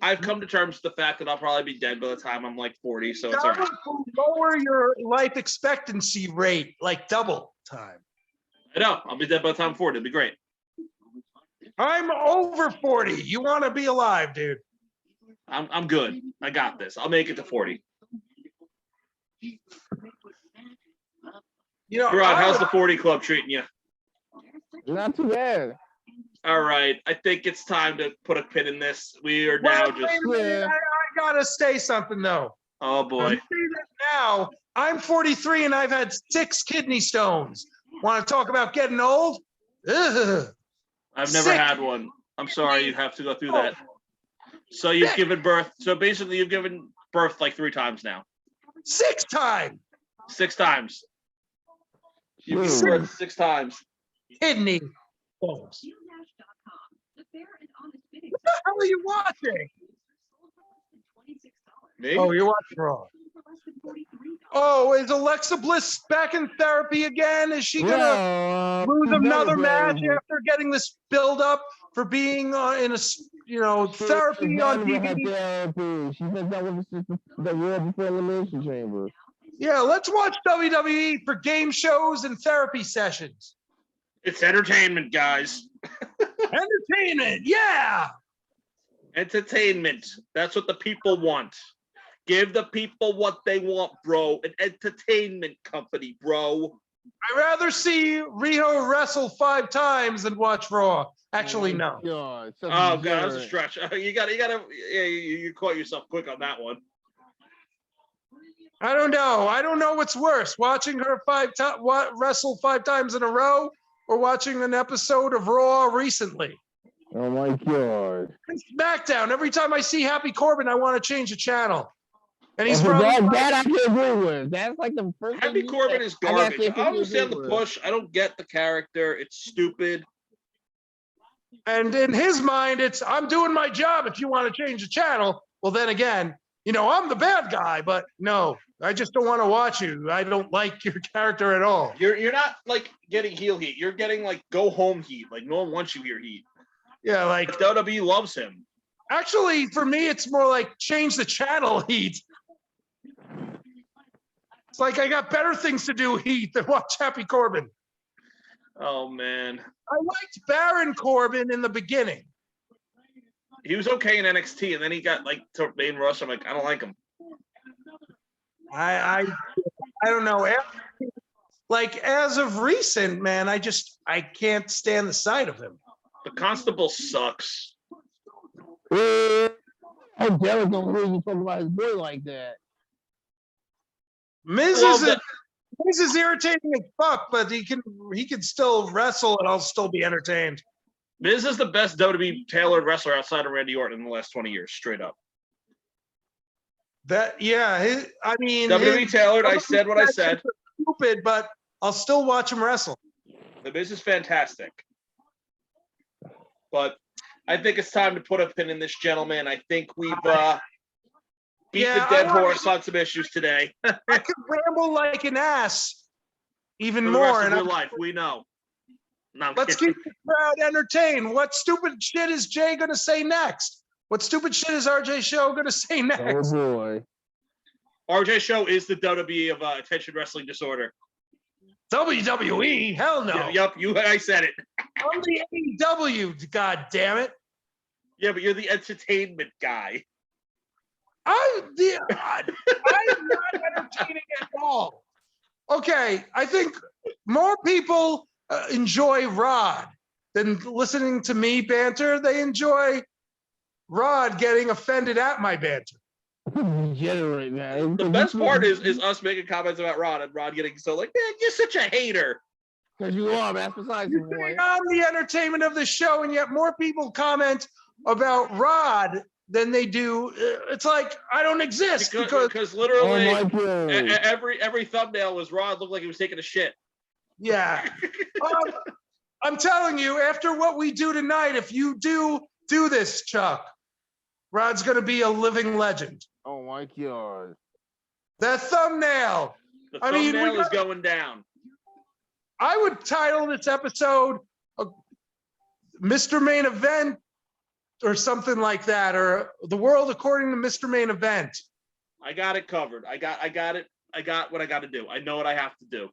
I've come to terms with the fact that I'll probably be dead by the time I'm like 40, so it's all That right. would lower your life expectancy rate like double time. I know. I'll be dead by the time I'm 40. It'll be great. I'm over 40. You want to be alive, dude. I'm good. I got this. I'll make it to 40. You know, Rod, how's I- the 40 club treating you? Not too bad. All right. I think it's time to put a pin in this. We are Well, now just. wait a minute. Yeah. I gotta say something though. Oh I'm boy. saying that now I'm 43 and I've had 6 kidney stones. Want to talk about getting old? Ugh. I've never Sick. had one. I'm sorry you have to go through that. So you've Sick. given birth. So basically, you've given birth like 3 times now. 6 times 6 times. You've given Dude. birth 6 times. kidney stones. What the hell are you watching? Me? Oh, you're watching Raw. Oh, is Alexa Bliss back in therapy again? Is she gonna lose another match after getting this build up for being in a therapy on TV? Therapy. She said that was the real before elimination chamber. Yeah, let's watch WWE for game shows and therapy sessions. It's entertainment, guys. Entertainment, yeah. Entertainment. That's what the people want. Give the people what they want, bro. An entertainment company, bro. I'd rather see Riho wrestle 5 times than watch Raw. Actually, no. God, Oh god, that was a stretch. You gotta. Yeah, you caught yourself quick on that one. I don't know. I don't know what's worse: watching her wrestle 5 times in a row, or watching an episode of Raw recently. Oh my God. And SmackDown. Every time I see Happy Corbin, I want to change the channel. And he's Okay, probably that I can agree with. That's like the first Happy thing you Corbin said. is I gotta garbage. say, I don't understand the agree with. push. I don't get the character. It's stupid. And in his mind, it's I'm doing my job. If you want to change the channel, well, then again, I'm the bad guy. But no, I just don't want to watch you. I don't like your character at all. You're not like getting heel heat. You're getting like go home heat. Like no one wants you here heat. Yeah, like WWE loves him. actually, for me, it's more like change the channel heat. It's like I got better things to do heat than watch Happy Corbin. Oh man, I liked Baron Corbin in the beginning. he was okay in NXT, and then he got like to main roster. I'm like, I don't like him. I don't know. Like as of recent, man, I can't stand the sight of him. The Constable sucks. How Derek don't hear you talk about his boy like that. Miz Well, is irritating as fuck, but he can still wrestle and I'll still be entertained. Miz is the best WWE tailored wrestler outside of Randy Orton in the last 20 years, straight up. I mean, WWE tailored. I said what I said. Stupid, but I'll still watch him wrestle. The Miz is fantastic. But I think it's time to put a pin in this, gentleman. I think we've beat Yeah, the dead I wanna- horse on some issues today. I could ramble like an ass even For the rest more. of And your life, we know. No, I'm let's kidding. keep the crowd entertained. What stupid shit is Jay going to say next? What stupid shit is RJ Show going to say Oh next? boy. RJ Show is the WWE of attention wrestling disorder. WWE? Hell no. Yep, I said it. I'm the AEW, god damn it. Yeah, but you're the entertainment guy. I'm not entertaining at all. Okay, I think more people enjoy Rod than listening to me banter. They enjoy Rod getting offended at my banter. Degenerate, man. The best part is us making comments about Rod and Rod getting so like, man, you're such a hater. Because you are, man. That's besides the You point. think I'm the entertainment of the show, and yet more people comment about Rod than they do. It's like I don't exist Because Oh literally my God. every thumbnail was Rod looked like he was taking a shit. yeah. I'm telling you, after what we do tonight, if you do this, Chuck, Rod's going to be a living legend. Oh my God. That thumbnail. The I mean, thumbnail we is got- going down. I would title this episode Mr. Main Event or something like that, or the world according to Mr. Main Event. I got it covered. I got it. I got what I got to do. I know what I have to do.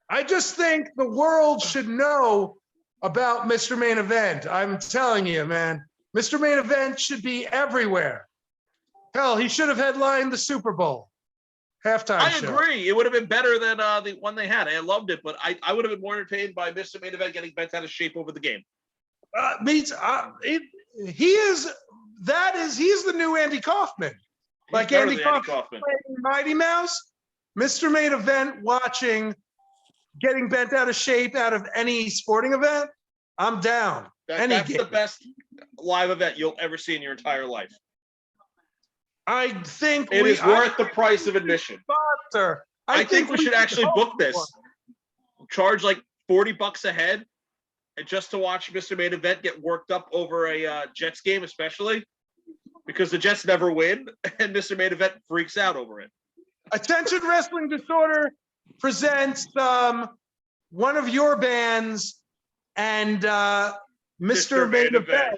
I just think the world should know about Mr. Main Event. I'm telling you, man. Mr. Main Event should be everywhere. Hell, he should have headlined the Super Bowl halftime I show. agree. It would have been better than the one they had. I loved it, but I would have been more entertained by Mr. Main Event getting bent out of shape over the game. He's the new Andy Kaufman. He's Like better Andy than Kaufman playing Mighty Mouse, Mr. Main Event watching, getting bent out of shape out of any sporting event, I'm down. That's game. the best live event you'll ever see in your entire life. I think It is worth the price of admission. sponsor. I think we should actually book this. Charge like $40 a head, and just to watch Mr. Main Event get worked up over a Jets game, especially because the Jets never win, and Mr. Main Event freaks out over it. Attention Wrestling Disorder presents one of your bands and Mr. Main Event.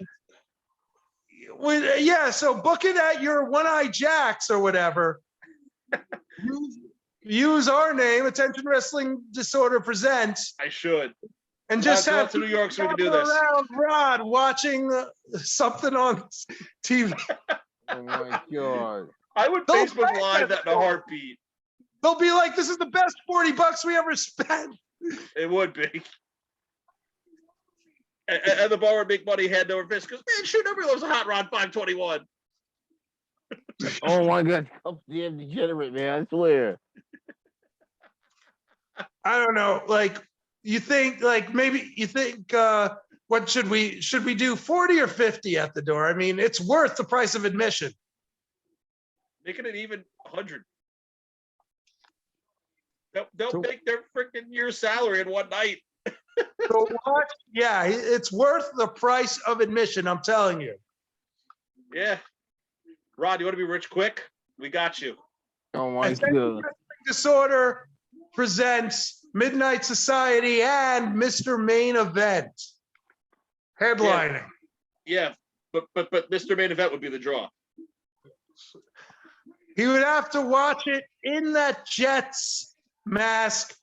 So book it at your One Eye Jacks or whatever. use our name, Attention Wrestling Disorder Presents, I should. and just Go have to New York so we can do gather this. around Rod watching something on TV. Oh my god. I would They'll Facebook pay Live us that in a for it. heartbeat. They'll be like, "This is the best $40 we ever spent." It would be. And the bar would make money hand over fist because, man, shoot, everybody loves a Hot Rod 521. Oh my god. I'm damn degenerate, man. I swear. I don't know. Like, you think, what should we do 40 or 50 at the door? I mean, it's worth the price of admission. Making it even 100. They'll make their freaking year's salary in one night. So watch, yeah, it's worth the price of admission. I'm telling you. Yeah. Rod, you want to be rich quick? We got you. Oh my Attention god. Wrestling Disorder presents Midnight Society and Mr. Main Event headlining. Yeah, but Mr. Main Event would be the draw. He would have to watch it in that Jets mask.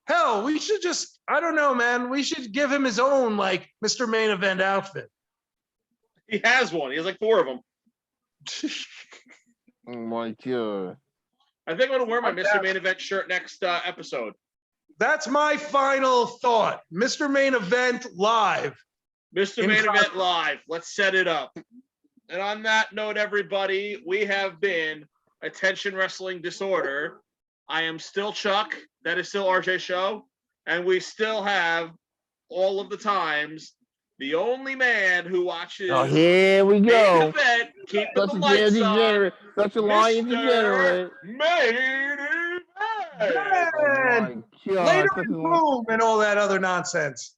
Hell, we should just, I don't know, man. We should give him his own, like, Mr. Main Event outfit. He has one. He has like 4 of them. Oh my god. I think I'm going to wear my Mr. Main Event shirt next episode. That's my final thought. Mr. Main Event live. Mr. Main Event Live. Let's set it up. And on that note, everybody, we have been Attention Wrestling Disorder. I am still Chuck. That is still RJ Show. And we still have all of the times the only man who watches Oh, here we Main go. Event, keep the Such a damn lights on. degenerate. Such a lying Mr. degenerate. Main Event. And Oh my god. later Such in a- Boom and all that other nonsense.